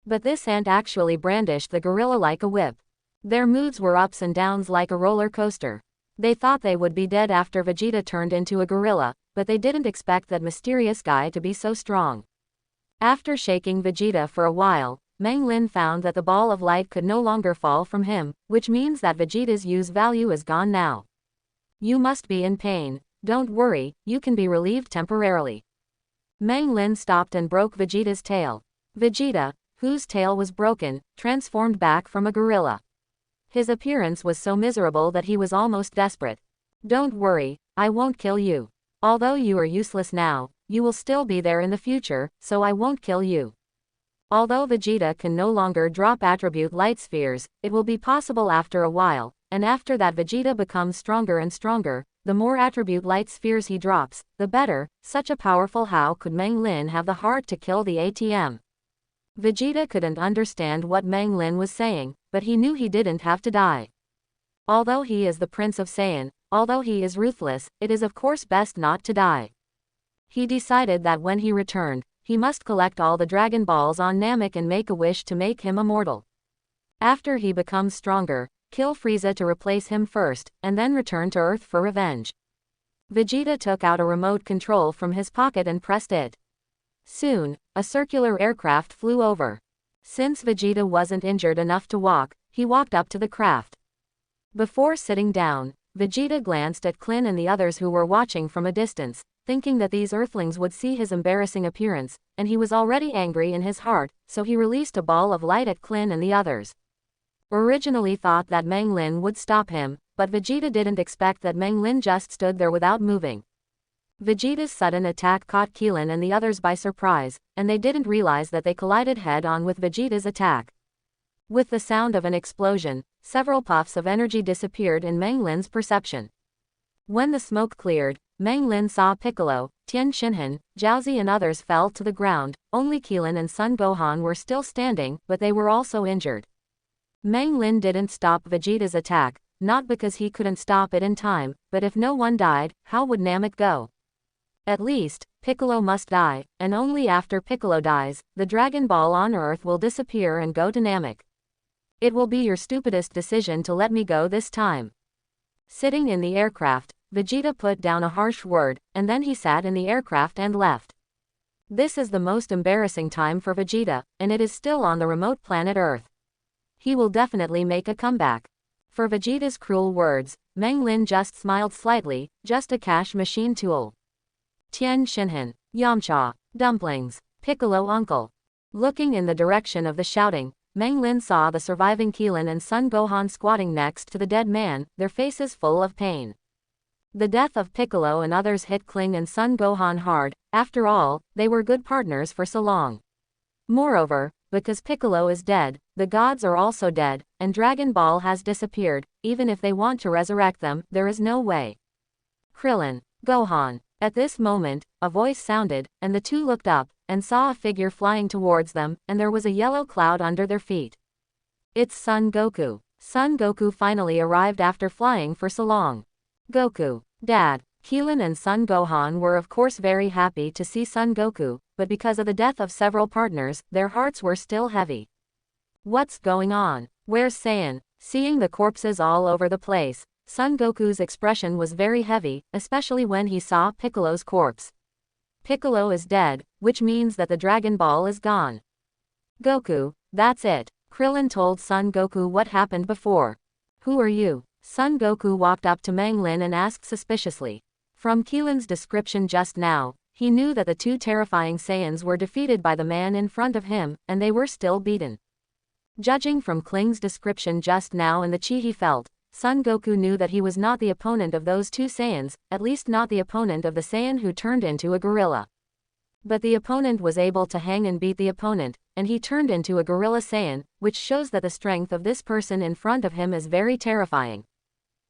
But this ant actually brandished the gorilla like a whip. Their moods were ups and downs like a roller coaster. They thought they would be dead after Vegeta turned into a gorilla, but they didn't expect that mysterious guy to be so strong. After shaking Vegeta for a while, Meng Lin found that the ball of light could no longer fall from him, which means that Vegeta's use value is gone now. You must be in pain. Don't worry, you can be relieved temporarily. Meng Lin stopped and broke Vegeta's tail. Vegeta, whose tail was broken, transformed back from a gorilla. His appearance was so miserable that he was almost desperate. Don't worry, I won't kill you. Although you are useless now, you will still be there in the future, so I won't kill you. Although Vegeta can no longer drop attribute light spheres, it will be possible after a while, and after that Vegeta becomes stronger and stronger. The more attribute light spheres he drops, the better. Such a powerful, how could Meng Lin have the heart to kill the ATM? Vegeta couldn't understand what Meng Lin was saying, but he knew he didn't have to die. Although he is the Prince of Saiyan, although he is ruthless, it is of course best not to die. He decided that when he returned, he must collect all the Dragon Balls on Namek and make a wish to make him immortal. After he becomes stronger, kill Frieza to replace him first, and then return to Earth for revenge. Vegeta took out a remote control from his pocket and pressed it. Soon, a circular aircraft flew over. Since Vegeta wasn't injured enough to walk, he walked up to the craft. Before sitting down, Vegeta glanced at Klin and the others who were watching from a distance, thinking that these Earthlings would see his embarrassing appearance, and he was already angry in his heart, so he released a ball of light at Klin and the others. Originally thought that Meng Lin would stop him, but Vegeta didn't expect that Meng Lin just stood there without moving. Vegeta's sudden attack caught Keelan and the others by surprise, and they didn't realize that they collided head-on with Vegeta's attack. With the sound of an explosion, several puffs of energy disappeared in Meng Lin's perception. When the smoke cleared, Meng Lin saw Piccolo, Tien Shinhan, Jiaozi and others fell to the ground. Only Keelan and Son Gohan were still standing, but they were also injured. Meng Lin didn't stop Vegeta's attack, not because he couldn't stop it in time, but if no one died, how would Namek go? At least, Piccolo must die, and only after Piccolo dies, the Dragon Ball on Earth will disappear and go to Namek. It will be your stupidest decision to let me go this time. Sitting in the aircraft, Vegeta put down a harsh word, and then he sat in the aircraft and left. This is the most embarrassing time for Vegeta, and it is still on the remote planet Earth. He will definitely make a comeback. For Vegeta's cruel words, Meng Lin just smiled slightly, just a cash machine tool. Tien Shinhan, Yamcha, dumplings, Piccolo uncle. Looking in the direction of the shouting, Meng Lin saw the surviving Keelan and Son Gohan squatting next to the dead man, their faces full of pain. The death of Piccolo and others hit Kling and Son Gohan hard. After all, they were good partners for so long. Moreover, because Piccolo is dead, the gods are also dead, and Dragon Ball has disappeared. Even if they want to resurrect them, there is no way. Krillin, Gohan. At this moment, a voice sounded, and the two looked up, and saw a figure flying towards them, and there was a yellow cloud under their feet. It's Son Goku. Son Goku finally arrived after flying for so long. Goku, Dad. Keelan and Son Gohan were of course very happy to see Son Goku, but because of the death of several partners, their hearts were still heavy. What's going on? Where's Saiyan? Seeing the corpses all over the place, Son Goku's expression was very heavy, especially when he saw Piccolo's corpse. Piccolo is dead, which means that the Dragon Ball is gone. Goku, that's it. Krillin told Son Goku what happened before. Who are you? Son Goku walked up to Meng Lin and asked suspiciously. From Keelan's description just now, he knew that the two terrifying Saiyans were defeated by the man in front of him, and they were still beaten. Judging from Kling's description just now and the chi he felt, Son Goku knew that he was not the opponent of those two Saiyans, at least not the opponent of the Saiyan who turned into a gorilla. But the opponent was able to hang and beat the opponent, and he turned into a gorilla Saiyan, which shows that the strength of this person in front of him is very terrifying.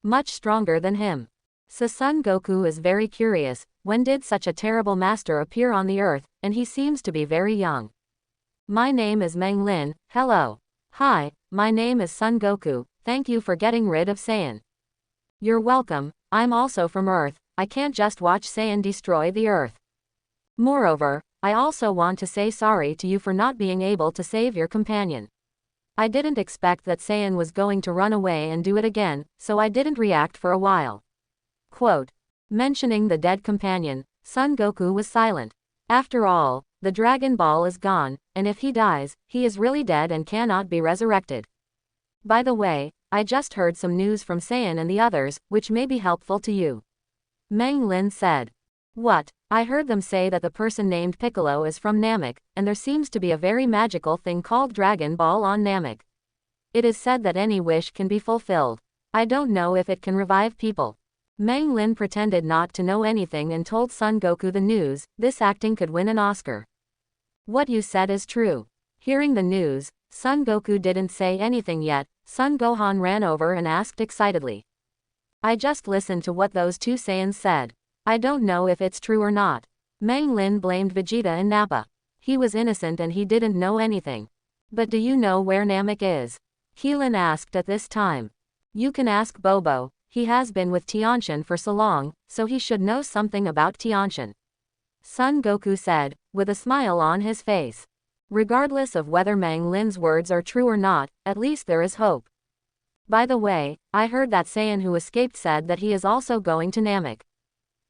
Much stronger than him. So Son Goku is very curious, when did such a terrible master appear on the earth, and he seems to be very young. My name is Meng Lin, hello. Hi, my name is Son Goku, thank you for getting rid of Saiyan. You're welcome, I'm also from Earth, I can't just watch Saiyan destroy the Earth. Moreover, I also want to say sorry to you for not being able to save your companion. I didn't expect that Saiyan was going to run away and do it again, so I didn't react for a while. Quote. Mentioning the dead companion, Son Goku was silent. After all, the Dragon Ball is gone, and if he dies, he is really dead and cannot be resurrected. By the way, I just heard some news from Saiyan and the others, which may be helpful to you. Meng Lin said. What? I heard them say that the person named Piccolo is from Namek, and there seems to be a very magical thing called Dragon Ball on Namek. It is said that any wish can be fulfilled. I don't know if it can revive people. Meng Lin pretended not to know anything and told Son Goku the news. This acting could win an Oscar. What you said is true. Hearing the news, Son Goku didn't say anything yet. Son Gohan ran over and asked excitedly. I just listened to what those two Saiyans said. I don't know if it's true or not. Meng Lin blamed Vegeta and Nappa. He was innocent and he didn't know anything. But do you know where Namek is? Keelan asked at this time. You can ask Bobo. He has been with Tianshan for so long, so he should know something about Tianshan. Son Goku said, with a smile on his face. Regardless of whether Meng Lin's words are true or not, at least there is hope. By the way, I heard that Saiyan who escaped said that he is also going to Namek.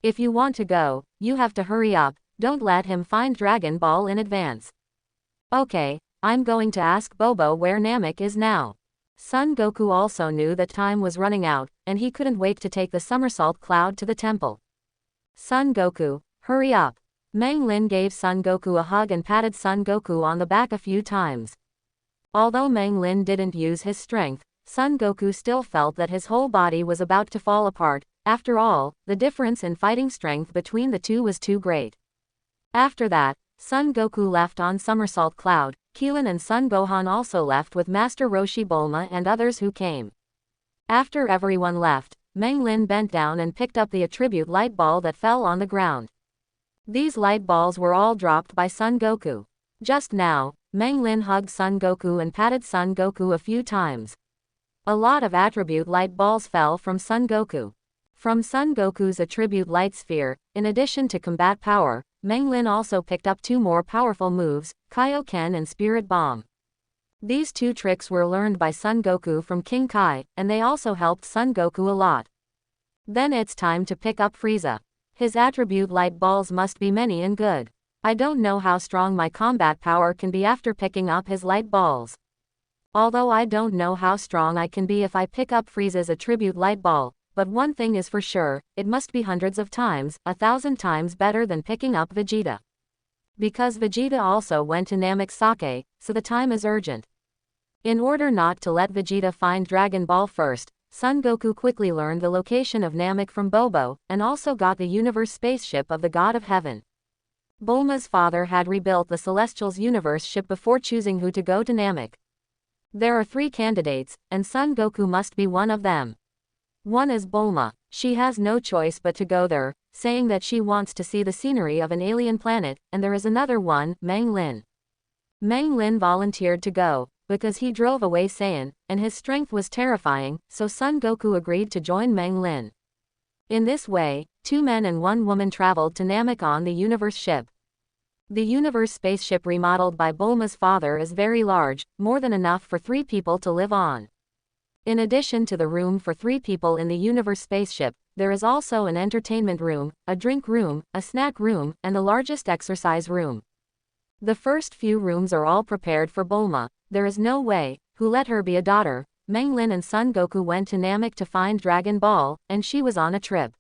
If you want to go, you have to hurry up, don't let him find Dragon Ball in advance. Okay, I'm going to ask Bobo where Namek is now. Son Goku also knew that time was running out, and he couldn't wait to take the somersault cloud to the temple. Son Goku, hurry up. Meng Lin gave Son Goku a hug and patted Son Goku on the back a few times. Although Meng Lin didn't use his strength, Son Goku still felt that his whole body was about to fall apart. After all, the difference in fighting strength between the two was too great. After that, Son Goku left on Somersault Cloud. Keelan and Son Gohan also left with Master Roshi Bulma and others who came. After everyone left, Meng Lin bent down and picked up the attribute light ball that fell on the ground. These light balls were all dropped by Son Goku. Just now, Meng Lin hugged Son Goku and patted Son Goku a few times. A lot of attribute light balls fell from Son Goku. From Son Goku's attribute light sphere, in addition to combat power, Meng Lin also picked up two more powerful moves, Kaioken and Spirit Bomb. These two tricks were learned by Son Goku from King Kai, and they also helped Son Goku a lot. Then it's time to pick up Frieza. His attribute light balls must be many and good. I don't know how strong my combat power can be after picking up his light balls. Although I don't know how strong I can be if I pick up Frieza's attribute light ball, but one thing is for sure, it must be hundreds of times, 1,000 times better than picking up Vegeta. Because Vegeta also went to Namek Sake, so the time is urgent. In order not to let Vegeta find Dragon Ball first, Son Goku quickly learned the location of Namek from Bobo, and also got the universe spaceship of the God of Heaven. Bulma's father had rebuilt the Celestial's universe ship before choosing who to go to Namek. There are 3 candidates, and Son Goku must be one of them. One is Bulma. She has no choice but to go there, saying that she wants to see the scenery of an alien planet, and there is another one, Meng Lin. Meng Lin volunteered to go, because he drove away Saiyan, and his strength was terrifying, so Son Goku agreed to join Meng Lin. In this way, 2 men and 1 woman traveled to Namek on the universe ship. The universe spaceship remodeled by Bulma's father is very large, more than enough for 3 people to live on. In addition to the room for 3 people in the universe spaceship, there is also an entertainment room, a drink room, a snack room, and the largest exercise room. The first few rooms are all prepared for Bulma. There is no way, who let her be a daughter. Meng Lin and Son Goku went to Namek to find Dragon Ball, and she was on a trip.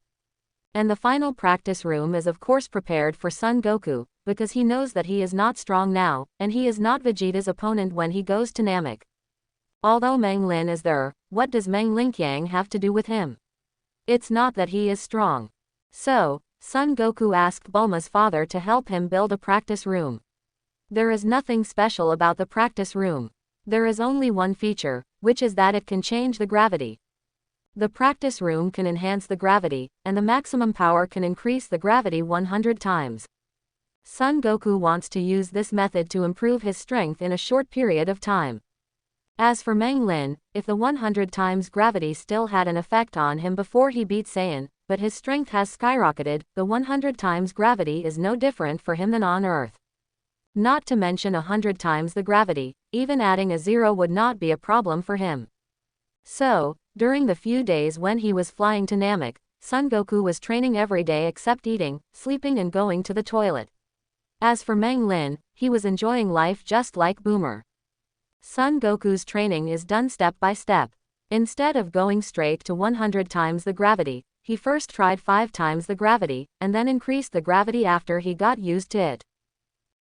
And the final practice room is of course prepared for Son Goku, because he knows that he is not strong now, and he is not Vegeta's opponent when he goes to Namek. Although Meng Lin is there, what does Meng Linkyang have to do with him? It's not that he is strong. So, Son Goku asked Bulma's father to help him build a practice room. There is nothing special about the practice room. There is only one feature, which is that it can change the gravity. The practice room can enhance the gravity, and the maximum power can increase the gravity 100 times. Son Goku wants to use this method to improve his strength in a short period of time. As for Meng Lin, if the 100 times gravity still had an effect on him before he beat Saiyan, but his strength has skyrocketed, the 100 times gravity is no different for him than on Earth. Not to mention 100 times the gravity, even adding a 0 would not be a problem for him. So, during the few days when he was flying to Namek, Son Goku was training every day except eating, sleeping and going to the toilet. As for Meng Lin, he was enjoying life just like Boomer. Son Goku's training is done step by step. Instead of going straight to 100 times the gravity, he first tried 5 times the gravity, and then increased the gravity after he got used to it.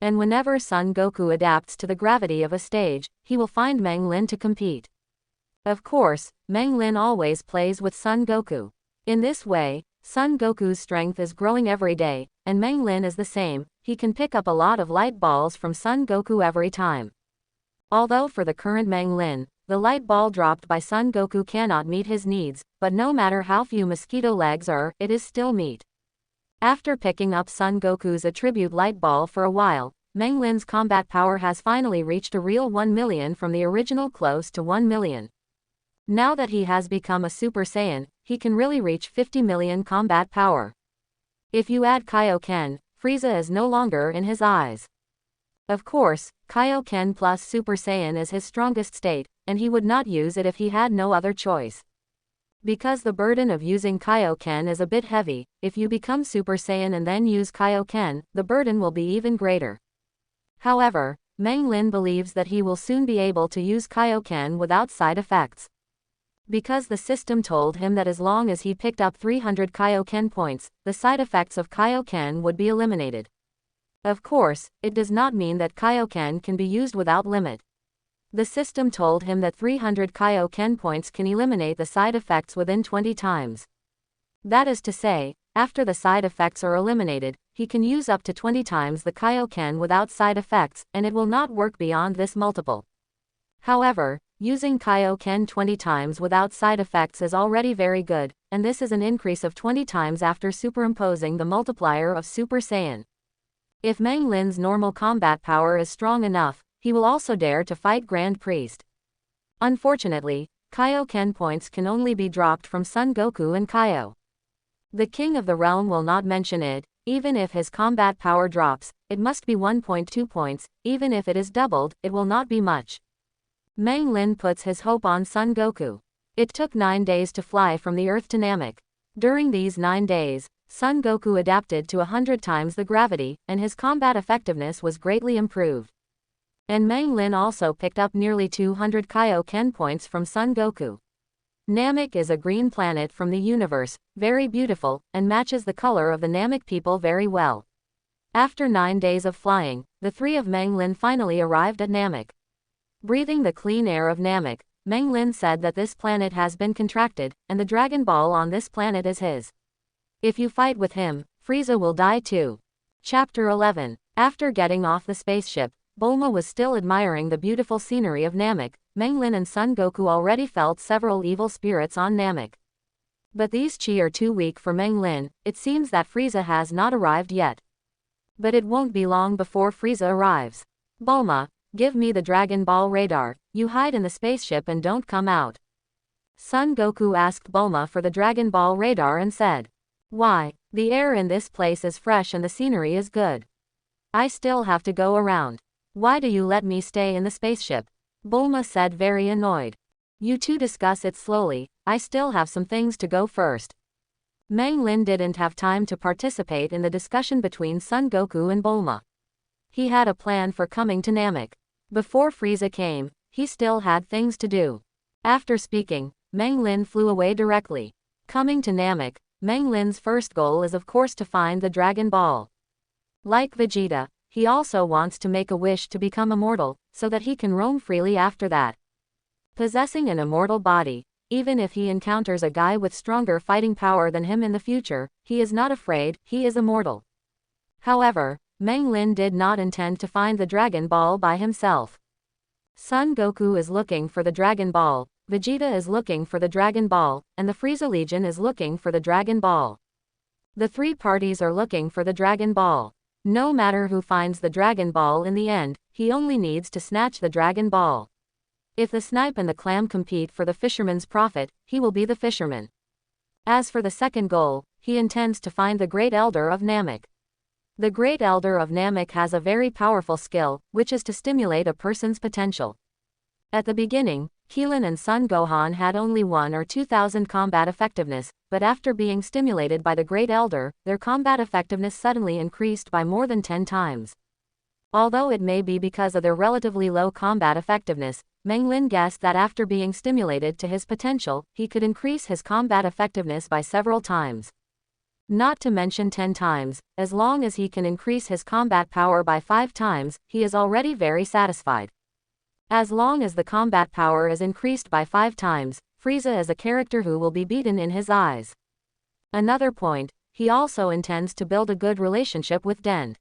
And whenever Son Goku adapts to the gravity of a stage, he will find Meng Lin to compete. Of course, Meng Lin always plays with Son Goku. In this way, Son Goku's strength is growing every day, and Meng Lin is the same. He can pick up a lot of light balls from Son Goku every time. Although for the current Meng Lin, the light ball dropped by Son Goku cannot meet his needs, but no matter how few mosquito legs are, it is still meet. After picking up Son Goku's attribute light ball for a while, Meng Lin's combat power has finally reached a real 1 million from the original close to 1 million. Now that he has become a Super Saiyan, he can really reach 50 million combat power. If you add Kaioken, Frieza is no longer in his eyes. Of course, Kaioken plus Super Saiyan is his strongest state, and he would not use it if he had no other choice. Because the burden of using Kaioken is a bit heavy, if you become Super Saiyan and then use Kaioken, the burden will be even greater. However, Meng Lin believes that he will soon be able to use Kaioken without side effects. Because the system told him that as long as he picked up 300 Kaioken points, the side effects of Kaioken would be eliminated. Of course, it does not mean that Kaioken can be used without limit. The system told him that 300 Kaioken points can eliminate the side effects within 20 times. That is to say, after the side effects are eliminated, he can use up to 20 times the Kaioken without side effects, and it will not work beyond this multiple. However, using Kaioken 20 times without side effects is already very good, and this is an increase of 20 times after superimposing the multiplier of Super Saiyan. If Meng Lin's normal combat power is strong enough, he will also dare to fight Grand Priest. Unfortunately, Kaioken points can only be dropped from Son Goku and Kaio. The King of the Realm will not mention it. Even if his combat power drops, it must be 1.2 points, even if it is doubled, it will not be much. Meng Lin puts his hope on Son Goku. It took 9 days to fly from the Earth to Namek. During these 9 days, Son Goku adapted to 100 times the gravity, and his combat effectiveness was greatly improved. And Meng Lin also picked up nearly 200 Kaioken points from Son Goku. Namek is a green planet from the universe, very beautiful, and matches the color of the Namek people very well. After 9 days of flying, the three of Meng Lin finally arrived at Namek. Breathing the clean air of Namek, Meng Lin said that this planet has been contracted, and the Dragon Ball on this planet is his. If you fight with him, Frieza will die too. Chapter 11. After getting off the spaceship, Bulma was still admiring the beautiful scenery of Namek. Meng Lin and Son Goku already felt several evil spirits on Namek. But these chi are too weak for Meng Lin. It seems that Frieza has not arrived yet. But it won't be long before Frieza arrives. Bulma, give me the Dragon Ball radar. You hide in the spaceship and don't come out. Son Goku asked Bulma for the Dragon Ball radar and said, "Why? The air in this place is fresh and the scenery is good. I still have to go around. Why do you let me stay in the spaceship?" Bulma said, very annoyed. "You two discuss it slowly, I still have some things to go first." Meng Lin didn't have time to participate in the discussion between Son Goku and Bulma. He had a plan for coming to Namek. Before Frieza came, he still had things to do. After speaking, Meng Lin flew away directly. Coming to Namek, Meng Lin's first goal is of course to find the Dragon Ball. Like Vegeta, he also wants to make a wish to become immortal, so that he can roam freely after that. Possessing an immortal body, even if he encounters a guy with stronger fighting power than him in the future, he is not afraid, he is immortal. However, Meng Lin did not intend to find the Dragon Ball by himself. Son Goku is looking for the Dragon Ball, Vegeta is looking for the Dragon Ball, and the Frieza Legion is looking for the Dragon Ball. The three parties are looking for the Dragon Ball. No matter who finds the Dragon Ball in the end, he only needs to snatch the Dragon Ball. If the Snipe and the Clam compete for the fisherman's profit, he will be the fisherman. As for the second goal, he intends to find the Great Elder of Namek. The Great Elder of Namek has a very powerful skill, which is to stimulate a person's potential. At the beginning, Keelan and Son Gohan had only 1 or 2,000 combat effectiveness, but after being stimulated by the Great Elder, their combat effectiveness suddenly increased by more than 10 times. Although it may be because of their relatively low combat effectiveness, Meng Lin guessed that after being stimulated to his potential, he could increase his combat effectiveness by several times. Not to mention 10 times, as long as he can increase his combat power by 5 times, he is already very satisfied. As long as the combat power is increased by 5 times, Frieza is a character who will be beaten in his eyes. Another point, he also intends to build a good relationship with Den.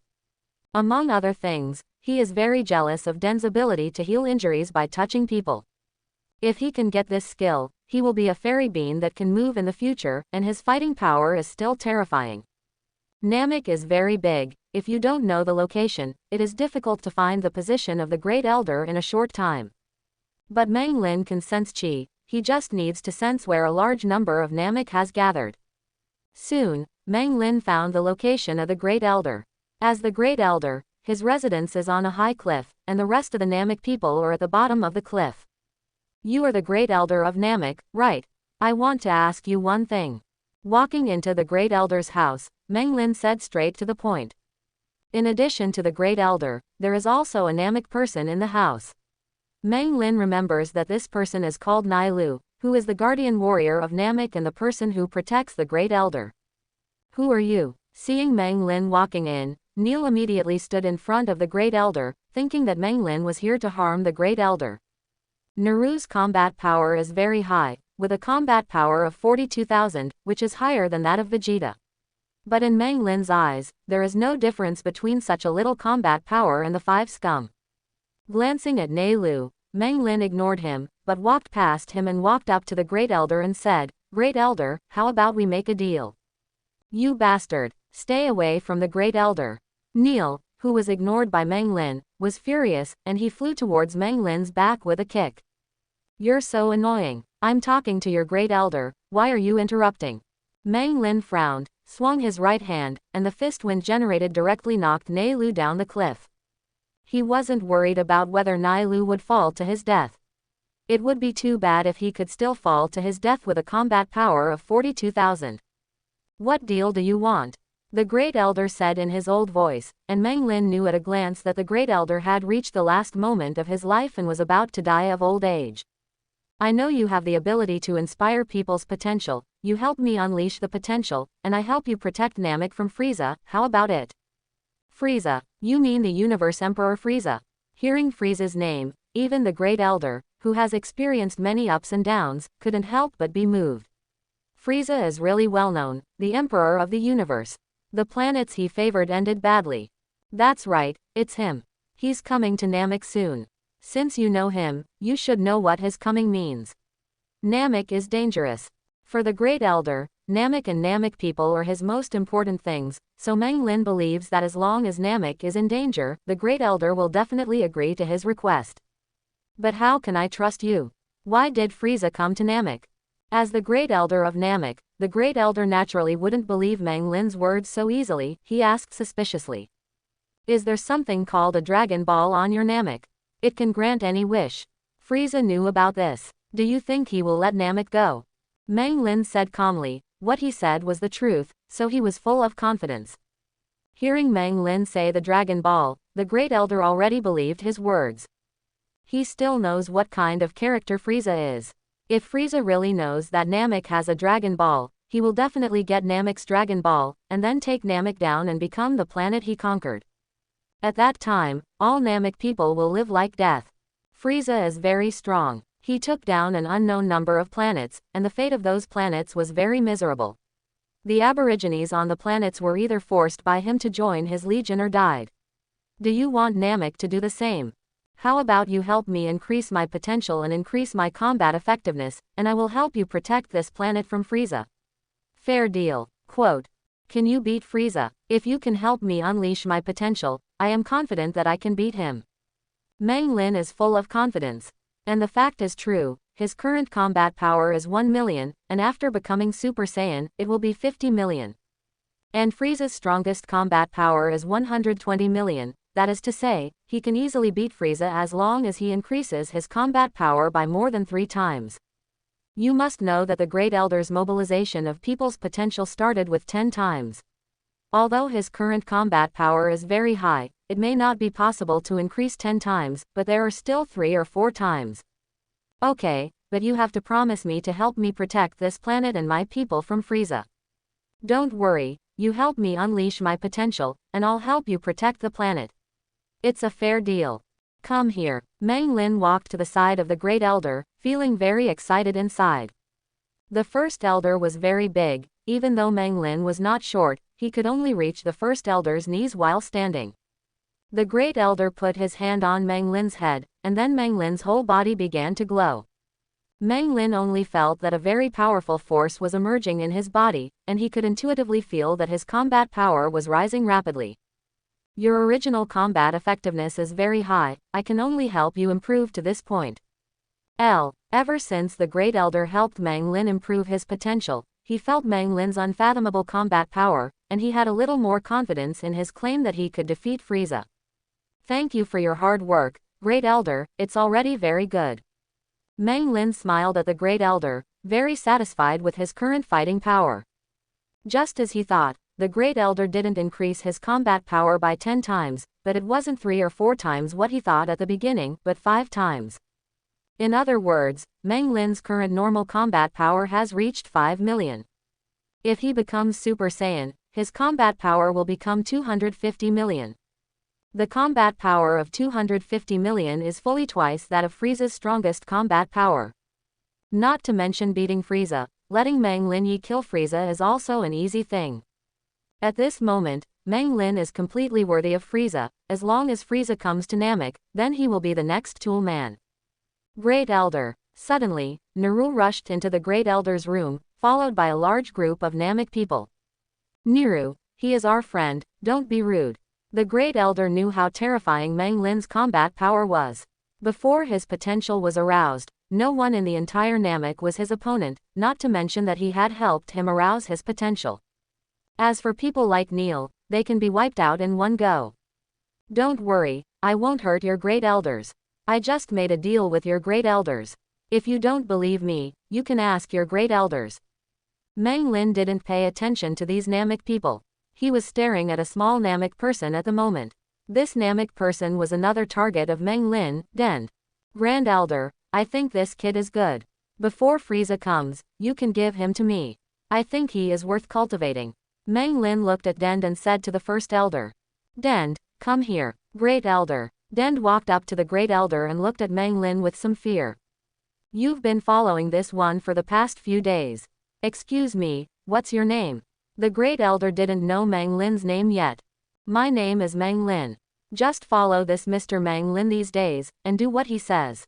Among other things, he is very jealous of Den's ability to heal injuries by touching people. If he can get this skill, he will be a fairy bean that can move in the future, and his fighting power is still terrifying. Namek is very big. If you don't know the location, it is difficult to find the position of the Great Elder in a short time. But Meng Lin can sense chi, he just needs to sense where a large number of Namek has gathered. Soon, Meng Lin found the location of the Great Elder. As the Great Elder, his residence is on a high cliff, and the rest of the Namek people are at the bottom of the cliff. "You are the Great Elder of Namek, right? I want to ask you one thing." Walking into the Great Elder's house, Meng Lin said straight to the point. In addition to the Great Elder, there is also a Namek person in the house. Meng Lin remembers that this person is called Nilu, who is the guardian warrior of Namek and the person who protects the Great Elder. Who are you? Seeing Meng Lin walking in, Neil immediately stood in front of the Great Elder, thinking that Meng Lin was here to harm the Great Elder. Naru's combat power is very high, with a combat power of 42,000, which is higher than that of Vegeta. But in Meng Lin's eyes, there is no difference between such a little combat power and the five scum. Glancing at Neilu, Meng Lin ignored him, but walked past him and walked up to the Great Elder and said, "Great Elder, how about we make a deal?" "You bastard, stay away from the Great Elder." Neil, who was ignored by Meng Lin, was furious, and he flew towards Meng Lin's back with a kick. "You're so annoying. I'm talking to your Great Elder, why are you interrupting?" Meng Lin frowned, swung his right hand, and the fist wind generated directly knocked Neilu down the cliff. He wasn't worried about whether Neilu would fall to his death. It would be too bad if he could still fall to his death with a combat power of 42,000. "What deal do you want?" the Great Elder said in his old voice, and Meng Lin knew at a glance that the Great Elder had reached the last moment of his life and was about to die of old age. "I know you have the ability to inspire people's potential, you help me unleash the potential, and I help you protect Namek from Frieza, how about it?" "Frieza? You mean the Universe Emperor Frieza?" Hearing Frieza's name, even the Great Elder, who has experienced many ups and downs, couldn't help but be moved. Frieza is really well known, the Emperor of the Universe. The planets he favored ended badly. That's right, it's him. He's coming to Namek soon. Since you know him, you should know what his coming means. Namek is dangerous. For the Great Elder, Namek and Namek people are his most important things, so Meng Lin believes that as long as Namek is in danger, the Great Elder will definitely agree to his request. "But how can I trust you? Why did Frieza come to Namek?" As the Great Elder of Namek, the Great Elder naturally wouldn't believe Meng Lin's words so easily, he asked suspiciously. "Is there something called a Dragon Ball on your Namek? It can grant any wish." Frieza knew about this. "Do you think he will let Namek go?" Meng Lin said calmly. What he said was the truth, so he was full of confidence. Hearing Meng Lin say the Dragon Ball, the Great Elder already believed his words. He still knows what kind of character Frieza is. If Frieza really knows that Namek has a Dragon Ball, he will definitely get Namek's Dragon Ball, and then take Namek down and become the planet he conquered. At that time, all Namek people will live like death. Frieza is very strong. He took down an unknown number of planets, and the fate of those planets was very miserable. The Aborigines on the planets were either forced by him to join his legion or died. Do you want Namek to do the same? How about you help me increase my potential and increase my combat effectiveness, and I will help you protect this planet from Frieza. Fair deal. Quote. Can you beat Frieza? If you can help me unleash my potential, I am confident that I can beat him. Meng Lin is full of confidence. And the fact is true, his current combat power is 1 million, and after becoming Super Saiyan, it will be 50 million. And Frieza's strongest combat power is 120 million, that is to say, he can easily beat Frieza as long as he increases his combat power by more than 3 times. You must know that the Great Elder's mobilization of people's potential started with 10 times. Although his current combat power is very high, it may not be possible to increase 10 times, but there are still 3 or 4 times. Okay, but you have to promise me to help me protect this planet and my people from Frieza. Don't worry, you help me unleash my potential, and I'll help you protect the planet. It's a fair deal. Come here. Meng Lin walked to the side of the Great Elder, feeling very excited inside. The First Elder was very big. Even though Meng Lin was not short, he could only reach the First Elder's knees while standing. The Great Elder put his hand on Meng Lin's head, and then Meng Lin's whole body began to glow. Meng Lin only felt that a very powerful force was emerging in his body, and he could intuitively feel that his combat power was rising rapidly. Your original combat effectiveness is very high, I can only help you improve to this point. Ever since the Great Elder helped Meng Lin improve his potential, he felt Meng Lin's unfathomable combat power, and he had a little more confidence in his claim that he could defeat Frieza. Thank you for your hard work, Great Elder, it's already very good. Meng Lin smiled at the Great Elder, very satisfied with his current fighting power. Just as he thought, the Great Elder didn't increase his combat power by 10 times, but it wasn't 3 or 4 times what he thought at the beginning, but 5 times. In other words, Meng Lin's current normal combat power has reached 5 million. If he becomes Super Saiyan, his combat power will become 250 million. The combat power of 250 million is fully twice that of Frieza's strongest combat power. Not to mention beating Frieza, letting Meng Lin Yi kill Frieza is also an easy thing. At this moment, Meng Lin is completely worthy of Frieza. As long as Frieza comes to Namek, then he will be the next Tool Man. Great Elder. Suddenly, Naru rushed into the Great Elder's room, followed by a large group of Namek people. Naru, he is our friend, don't be rude. The Great Elder knew how terrifying Meng Lin's combat power was. Before his potential was aroused, no one in the entire Namek was his opponent, not to mention that he had helped him arouse his potential. As for people like Neil, they can be wiped out in one go. Don't worry, I won't hurt your Great Elders. I just made a deal with your Great Elders. If you don't believe me, you can ask your Great Elders. Meng Lin didn't pay attention to these Namek people. He was staring at a small Namek person at the moment. This Namek person was another target of Meng Lin, Dend. Grand Elder, I think this kid is good. Before Frieza comes, you can give him to me. I think he is worth cultivating. Meng Lin looked at Dend and said to the first elder. Dend, come here. Great Elder. Dend walked up to the Great Elder and looked at Meng Lin with some fear. You've been following this one for the past few days. Excuse me, what's your name? The Great Elder didn't know Meng Lin's name yet. My name is Meng Lin. Just follow this Mr. Meng Lin these days, and do what he says.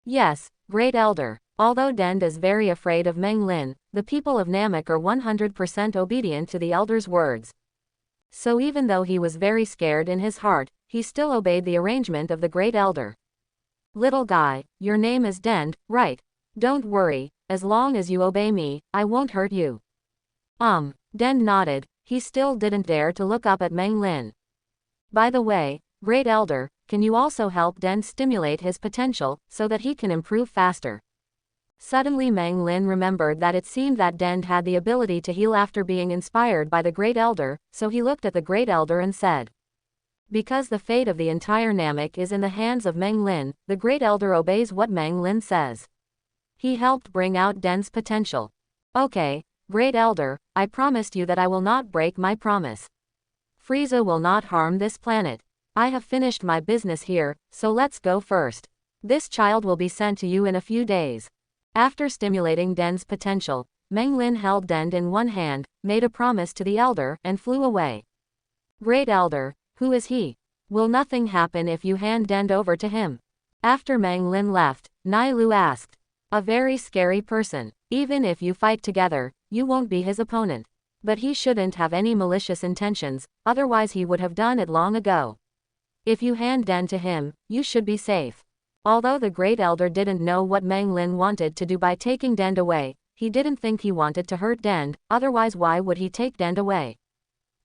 Yes, Great Elder. Although Dend is very afraid of Meng Lin, the people of Namek are 100% obedient to the Elder's words. So even though he was very scared in his heart, he still obeyed the arrangement of the Great Elder. Little guy, your name is Dend, right? Don't worry, as long as you obey me, I won't hurt you. Dend nodded. He still didn't dare to look up at Meng Lin. By the way, Great Elder, can you also help Dend stimulate his potential, so that he can improve faster? Suddenly Meng Lin remembered that it seemed that Dend had the ability to heal after being inspired by the Great Elder, so he looked at the Great Elder and said. Because the fate of the entire Namek is in the hands of Meng Lin, the Great Elder obeys what Meng Lin says. He helped bring out Dend's potential. Okay, Great Elder, I promised you that I will not break my promise. Frieza will not harm this planet. I have finished my business here, so let's go first. This child will be sent to you in a few days. After stimulating Dend's potential, Meng Lin held Dend in one hand, made a promise to the Elder, and flew away. Great Elder, who is he? Will nothing happen if you hand Dend over to him? After Meng Lin left, Nai Lu asked. A very scary person. Even if you fight together, you won't be his opponent. But he shouldn't have any malicious intentions, otherwise he would have done it long ago. If you hand Dend to him, you should be safe. Although the Great Elder didn't know what Meng Lin wanted to do by taking Dend away, he didn't think he wanted to hurt Dend, otherwise why would he take Dend away?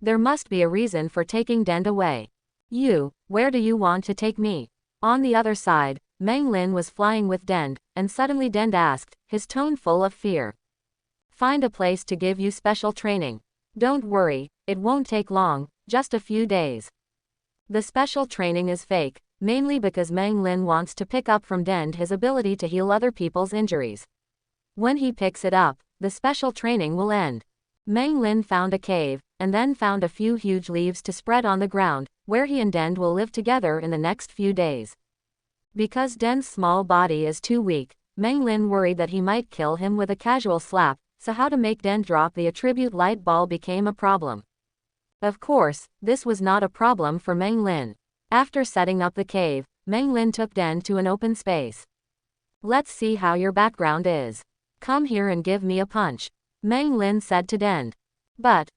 There must be a reason for taking Dend away. You, where do you want to take me? On the other side, Meng Lin was flying with Dend, and suddenly Dend asked, his tone full of fear. Find a place to give you special training. Don't worry, it won't take long, just a few days. The special training is fake, mainly because Meng Lin wants to pick up from Dend his ability to heal other people's injuries. When he picks it up, the special training will end. Meng Lin found a cave, and then found a few huge leaves to spread on the ground, where he and Dend will live together in the next few days. Because Dend's small body is too weak, Meng Lin worried that he might kill him with a casual slap, so how to make Dend drop the attribute light ball became a problem. Of course, this was not a problem for Meng Lin. After setting up the cave, Meng Lin took Dend to an open space. Let's see how your background is. Come here and give me a punch. Meng Lin said to Dend. But,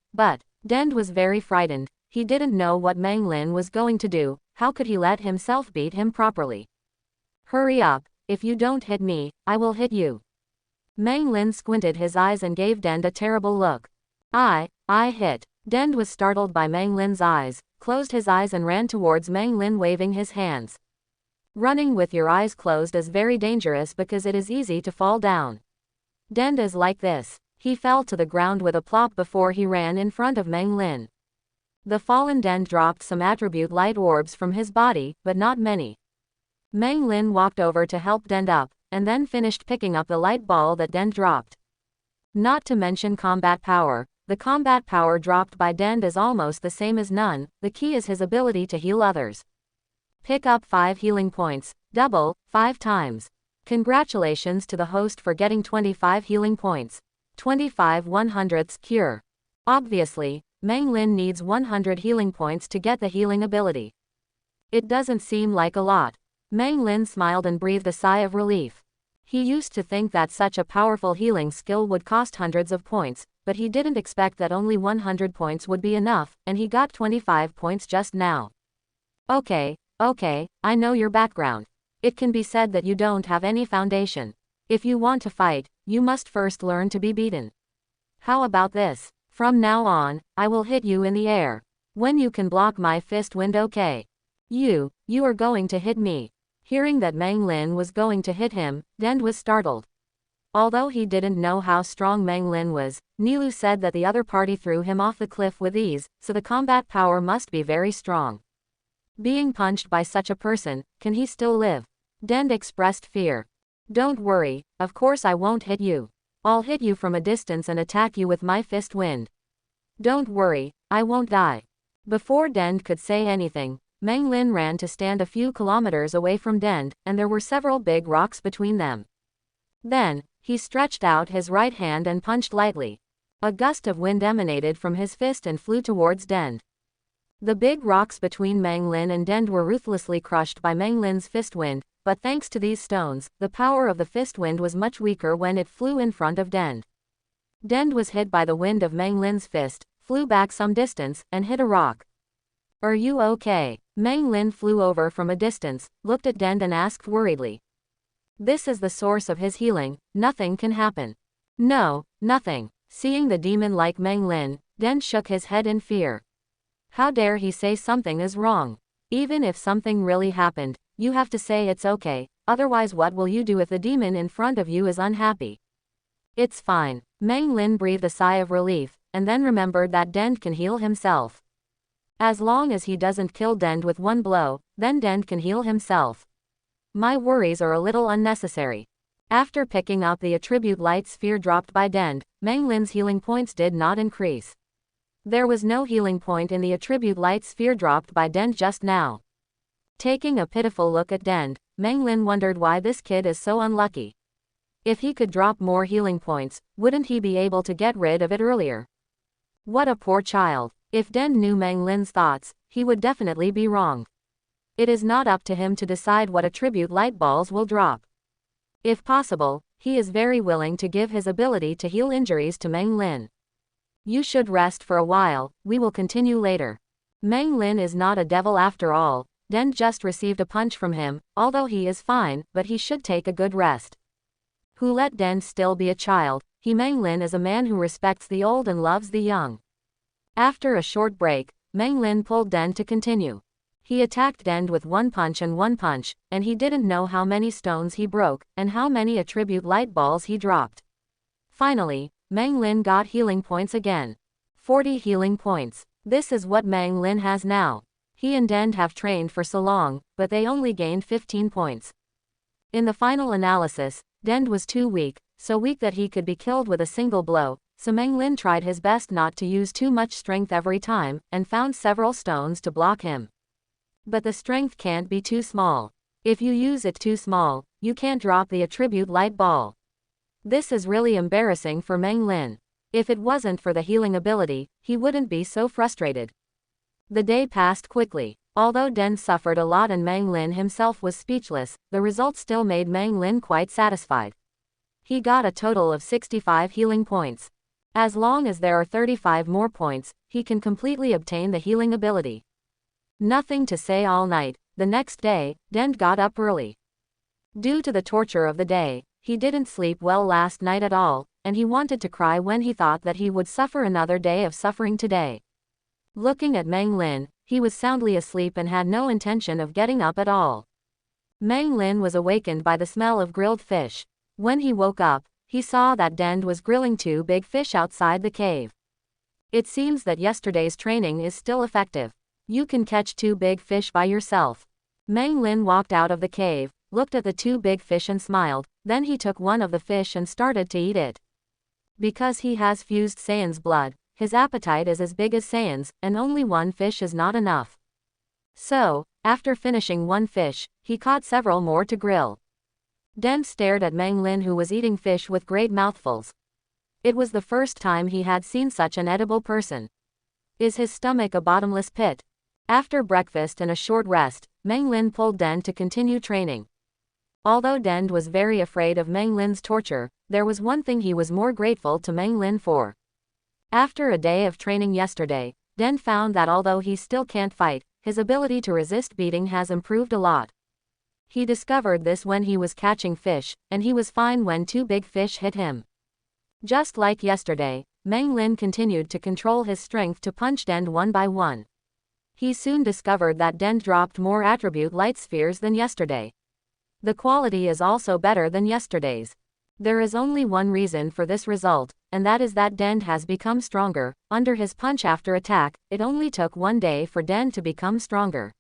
Dend was very frightened. He didn't know what Meng Lin was going to do. How could he let himself beat him properly? Hurry up, if you don't hit me, I will hit you. Meng Lin squinted his eyes and gave Dend a terrible look. I hit. Dend was startled by Meng Lin's eyes, closed his eyes and ran towards Meng Lin waving his hands. Running with your eyes closed is very dangerous because it is easy to fall down. Dend is like this. He fell to the ground with a plop before he ran in front of Meng Lin. The fallen Dend dropped some attribute light orbs from his body, but not many. Meng Lin walked over to help Dend up, and then finished picking up the light ball that Dend dropped. Not to mention combat power. The combat power dropped by Dend is almost the same as none, the key is his ability to heal others. Pick up 5 healing points, double, 5 times. Congratulations to the host for getting 25 healing points. 25 100ths cure. Obviously, Meng Lin needs 100 healing points to get the healing ability. It doesn't seem like a lot. Meng Lin smiled and breathed a sigh of relief. He used to think that such a powerful healing skill would cost hundreds of points, but he didn't expect that only 100 points would be enough, and he got 25 points just now. Okay, I know your background. It can be said that you don't have any foundation. If you want to fight, you must first learn to be beaten. How about this? From now on, I will hit you in the air. When you can block my fist wind, okay? You are going to hit me. Hearing that Meng Lin was going to hit him, Dend was startled. Although he didn't know how strong Meng Lin was, Nilu said that the other party threw him off the cliff with ease, so the combat power must be very strong. Being punched by such a person, can he still live? Dend expressed fear. Don't worry, of course I won't hit you. I'll hit you from a distance and attack you with my fist wind. Don't worry, I won't die. Before Dend could say anything, Meng Lin ran to stand a few kilometers away from Dend, and there were several big rocks between them. Then, he stretched out his right hand and punched lightly. A gust of wind emanated from his fist and flew towards Dend. The big rocks between Meng Lin and Dend were ruthlessly crushed by Meng Lin's fist wind, but thanks to these stones, the power of the fist wind was much weaker when it flew in front of Dend. Dend was hit by the wind of Meng Lin's fist, flew back some distance, and hit a rock. Are you okay? Meng Lin flew over from a distance, looked at Dend and asked worriedly. This is the source of his healing, nothing can happen. No, nothing. Seeing the demon like Meng Lin, Dend shook his head in fear. How dare he say something is wrong? Even if something really happened, you have to say it's okay, otherwise what will you do if the demon in front of you is unhappy? It's fine. Meng Lin breathed a sigh of relief, and then remembered that Dend can heal himself. As long as he doesn't kill Dend with one blow, then Dend can heal himself. My worries are a little unnecessary. After picking up the attribute light sphere dropped by Dend, Meng Lin's healing points did not increase. There was no healing point in the attribute light sphere dropped by Dend just now. Taking a pitiful look at Dend, Meng Lin wondered why this kid is so unlucky. If he could drop more healing points, wouldn't he be able to get rid of it earlier? What a poor child. If Dend knew Meng Lin's thoughts, he would definitely be wrong. It is not up to him to decide what attribute light balls will drop. If possible, he is very willing to give his ability to heal injuries to Meng Lin. You should rest for a while, we will continue later. Meng Lin is not a devil after all. Dend just received a punch from him, although he is fine, but he should take a good rest. Who let Dend still be a child? Meng Lin is a man who respects the old and loves the young. After a short break, Meng Lin pulled Dend to continue. He attacked Dend with one punch, and he didn't know how many stones he broke, and how many attribute light balls he dropped. Finally, Meng Lin got healing points again. 40 healing points. This is what Meng Lin has now. He and Dend have trained for so long, but they only gained 15 points. In the final analysis, Dend was too weak, so weak that he could be killed with a single blow, so Meng Lin tried his best not to use too much strength every time, and found several stones to block him. But the strength can't be too small. If you use it too small, you can't drop the attribute light ball. This is really embarrassing for Meng Lin. If it wasn't for the healing ability, he wouldn't be so frustrated. The day passed quickly. Although Dend suffered a lot and Meng Lin himself was speechless, the result still made Meng Lin quite satisfied. He got a total of 65 healing points. As long as there are 35 more points, he can completely obtain the healing ability. Nothing to say all night. The next day, Dend got up early. Due to the torture of the day, he didn't sleep well last night at all, and he wanted to cry when he thought that he would suffer another day of suffering today. Looking at Meng Lin, he was soundly asleep and had no intention of getting up at all. Meng Lin was awakened by the smell of grilled fish. When he woke up, he saw that Dend was grilling 2 big fish outside the cave. It seems that yesterday's training is still effective. You can catch 2 big fish by yourself. Meng Lin walked out of the cave, looked at the 2 big fish and smiled, then he took one of the fish and started to eat it. Because he has fused Saiyan's blood, his appetite is as big as Saiyan's, and only 1 fish is not enough. So, after finishing 1 fish, he caught several more to grill. Dend stared at Meng Lin, who was eating fish with great mouthfuls. It was the first time he had seen such an edible person. Is his stomach a bottomless pit? After breakfast and a short rest, Meng Lin pulled Dend to continue training. Although Dend was very afraid of Meng Lin's torture, there was one thing he was more grateful to Meng Lin for. After a day of training yesterday, Dend found that although he still can't fight, his ability to resist beating has improved a lot. He discovered this when he was catching fish, and he was fine when 2 big fish hit him. Just like yesterday, Meng Lin continued to control his strength to punch Dend one by one. He soon discovered that Dend dropped more attribute light spheres than yesterday. The quality is also better than yesterday's. There is only one reason for this result, and that is that Dend has become stronger. Under his punch after attack, it only took 1 day for Dend to become stronger.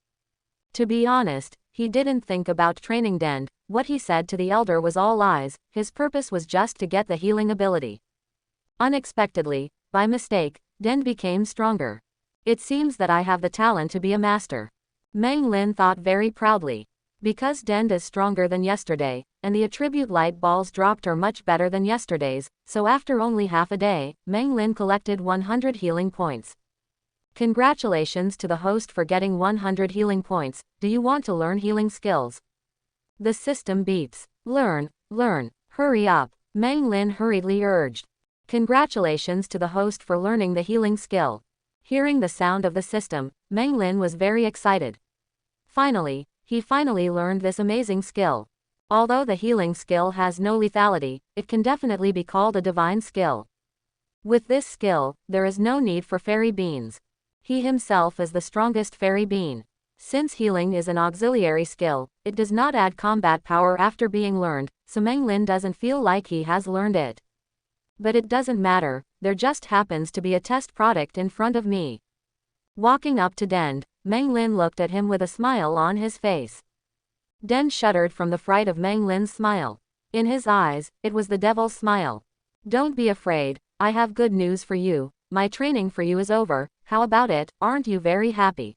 To be honest, he didn't think about training Dend. What he said to the elder was all lies. His purpose was just to get the healing ability. Unexpectedly, by mistake, Dend became stronger. It seems that I have the talent to be a master. Meng Lin thought very proudly. Because Dend is stronger than yesterday, and the attribute light balls dropped are much better than yesterday's, so after only half a day, Meng Lin collected 100 healing points. Congratulations to the host for getting 100 healing points. Do you want to learn healing skills? The system beeps. Learn, hurry up, Meng Lin hurriedly urged. Congratulations to the host for learning the healing skill. Hearing the sound of the system, Meng Lin was very excited. He finally learned this amazing skill. Although the healing skill has no lethality, it can definitely be called a divine skill. With this skill, there is no need for fairy beans. He himself is the strongest fairy bean. Since healing is an auxiliary skill, it does not add combat power after being learned, so Meng Lin doesn't feel like he has learned it. But it doesn't matter, there just happens to be a test product in front of me. Walking up to Dend, Meng Lin looked at him with a smile on his face. Dend shuddered from the fright of Meng Lin's smile. In his eyes, it was the devil's smile. Don't be afraid, I have good news for you. My training for you is over. How about it? Aren't you very happy?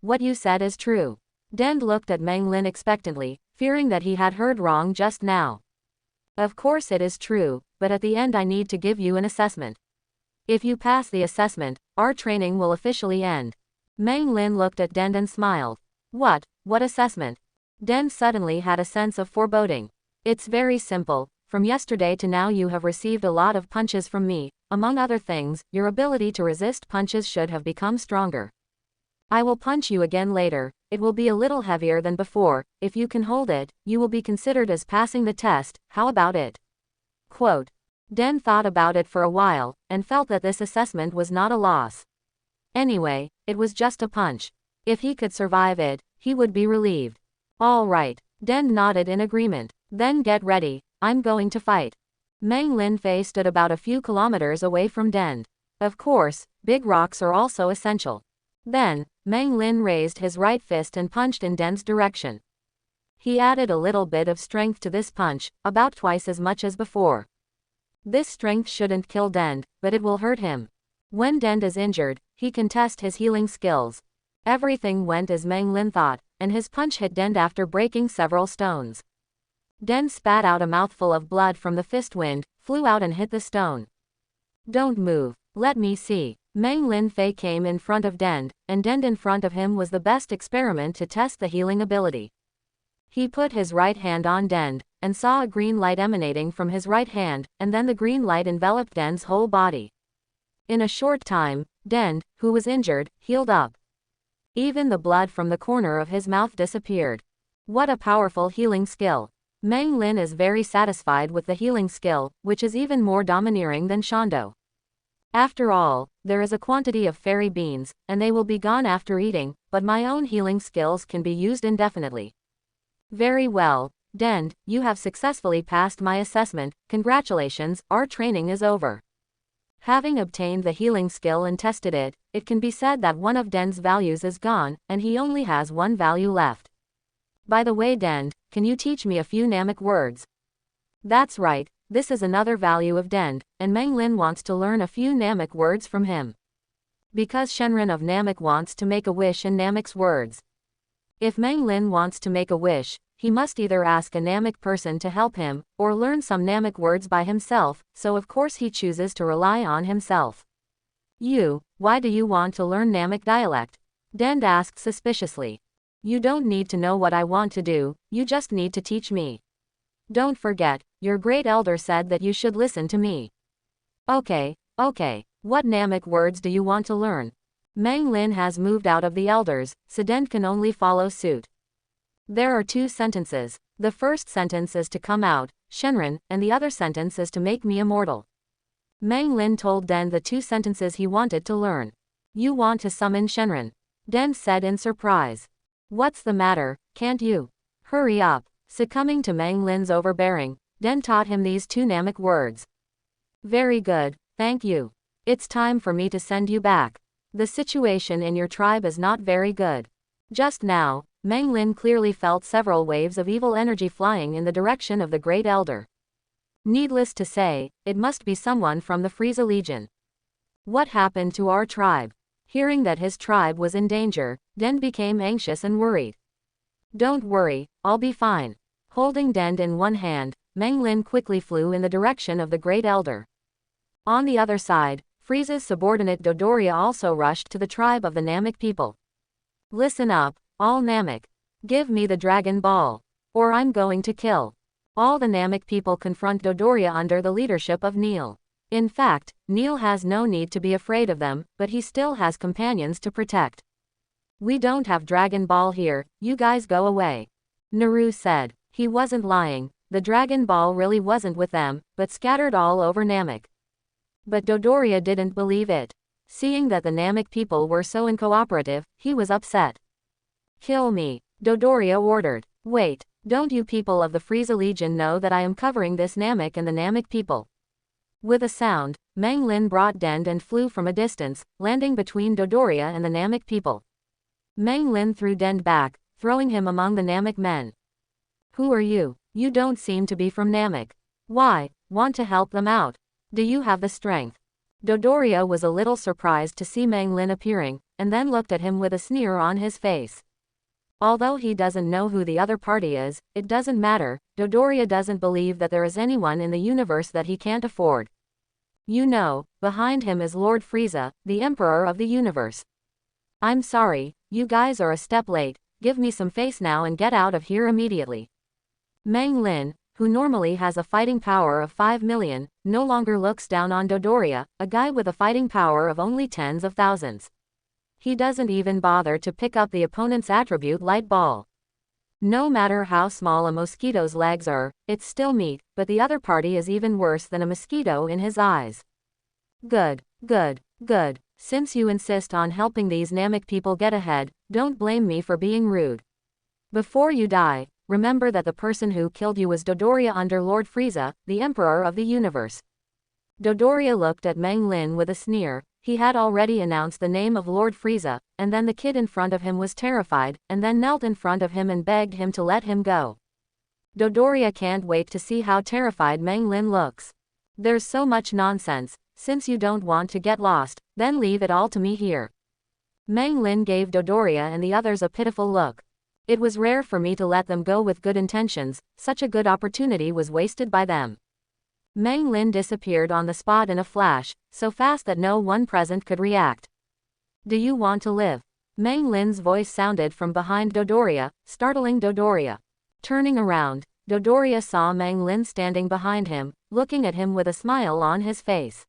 What you said is true. Dend looked at Meng Lin expectantly, fearing that he had heard wrong just now. Of course it is true, but at the end I need to give you an assessment. If you pass the assessment, our training will officially end. Meng Lin looked at Dend and smiled. What assessment? Dend suddenly had a sense of foreboding. It's very simple. From yesterday to now you have received a lot of punches from me. Among other things, your ability to resist punches should have become stronger. I will punch you again later. It will be a little heavier than before. If you can hold it, you will be considered as passing the test. How about it? Quote. Dend thought about it for a while, and felt that this assessment was not a loss. Anyway, it was just a punch. If he could survive it, he would be relieved. All right. Dend nodded in agreement. Then get ready. I'm going to fight. Meng Lin Fei stood about a few kilometers away from Dend. Of course, big rocks are also essential. Then, Meng Lin raised his right fist and punched in Dend's direction. He added a little bit of strength to this punch, about twice as much as before. This strength shouldn't kill Dend, but it will hurt him. When Dend is injured, he can test his healing skills. Everything went as Meng Lin thought, and his punch hit Dend after breaking several stones. Dend spat out a mouthful of blood from the fist wind, flew out and hit the stone. Don't move. Let me see. Meng Lin Fei came in front of Dend, and Dend in front of him was the best experiment to test the healing ability. He put his right hand on Dend, and saw a green light emanating from his right hand, and then the green light enveloped Dend's whole body. In a short time, Dend, who was injured, healed up. Even the blood from the corner of his mouth disappeared. What a powerful healing skill. Meng Lin is very satisfied with the healing skill, which is even more domineering than Shando. After all, there is a quantity of fairy beans, and they will be gone after eating, but my own healing skills can be used indefinitely. Very well, "Dend, you have successfully passed my assessment, congratulations, our training is over." Having obtained the healing skill and tested it, it can be said that one of Dend's values is gone, and he only has one value left. "By the way Dend, can you teach me a few Namek words?" That's right, this is another value of Dend, and Meng Lin wants to learn a few Namek words from him. Because Shenron of Namek wants to make a wish in Namek's words. If Meng Lin wants to make a wish, he must either ask a Namek person to help him, or learn some Namek words by himself, so of course he chooses to rely on himself. Why do you want to learn Namek dialect?" Dend asked suspiciously. "You don't need to know what I want to do, you just need to teach me. Don't forget, your great elder said that you should listen to me." Okay. What Namek words do you want to learn?" Meng Lin has moved out of the elders, so Dend can only follow suit. There are 2 sentences. The first sentence is to come out, Shenron, and the other sentence is to make me immortal. Meng Lin told Dend the 2 sentences he wanted to learn. "You want to summon Shenron?" Dend said in surprise. "What's the matter, can't you? Hurry up." Succumbing to Meng Lin's overbearing, Dend taught him these 2 Namek words. "Very good, thank you. It's time for me to send you back. The situation in your tribe is not very good." Just now, Meng Lin clearly felt several waves of evil energy flying in the direction of the Great Elder. Needless to say, it must be someone from the Frieza Legion. What happened to our tribe? Hearing that his tribe was in danger, Dend became anxious and worried. "Don't worry, I'll be fine." Holding Dend in one hand, Meng Lin quickly flew in the direction of the Great Elder. On the other side, Frieza's subordinate Dodoria also rushed to the tribe of the Namek people. "Listen up, all Namek. Give me the Dragon Ball. Or I'm going to kill." All the Namek people confront Dodoria under the leadership of Neil. In fact, Neil has no need to be afraid of them, but he still has companions to protect. "We don't have Dragon Ball here, you guys go away," Naru said. He wasn't lying, the Dragon Ball really wasn't with them, but scattered all over Namek. But Dodoria didn't believe it. Seeing that the Namek people were so uncooperative, he was upset. "Kill me," Dodoria ordered. "Wait, don't you people of the Frieza Legion know that I am covering this Namek and the Namek people?" With a sound, Meng Lin brought Dend and flew from a distance, landing between Dodoria and the Namek people. Meng Lin threw Dend back, throwing him among the Namek men. "Who are you? You don't seem to be from Namek. Why, want to help them out? Do you have the strength?" Dodoria was a little surprised to see Meng Lin appearing, and then looked at him with a sneer on his face. Although he doesn't know who the other party is, it doesn't matter. Dodoria doesn't believe that there is anyone in the universe that he can't afford. Behind him is Lord Frieza, the Emperor of the universe. "I'm sorry, you guys are a step late, give me some face now and get out of here immediately." Meng Lin, who normally has a fighting power of 5 million, no longer looks down on Dodoria, a guy with a fighting power of only tens of thousands. He doesn't even bother to pick up the opponent's attribute light ball. No matter how small a mosquito's legs are, it's still meat, but the other party is even worse than a mosquito in his eyes. Good. Since you insist on helping these Namek people get ahead, don't blame me for being rude. Before you die, remember that the person who killed you was Dodoria under Lord Frieza, the Emperor of the universe. Dodoria looked at Meng Lin with a sneer. He had already announced the name of Lord Frieza, and then the kid in front of him was terrified, and then knelt in front of him and begged him to let him go. Dodoria can't wait to see how terrified Meng Lin looks. "There's so much nonsense. Since you don't want to get lost, then leave it all to me here." Meng Lin gave Dodoria and the others a pitiful look. It was rare for me to let them go with good intentions, such a good opportunity was wasted by them. Meng Lin disappeared on the spot in a flash, so fast that no one present could react. "Do you want to live?" Meng Lin's voice sounded from behind Dodoria, startling Dodoria. Turning around, Dodoria saw Meng Lin standing behind him, looking at him with a smile on his face.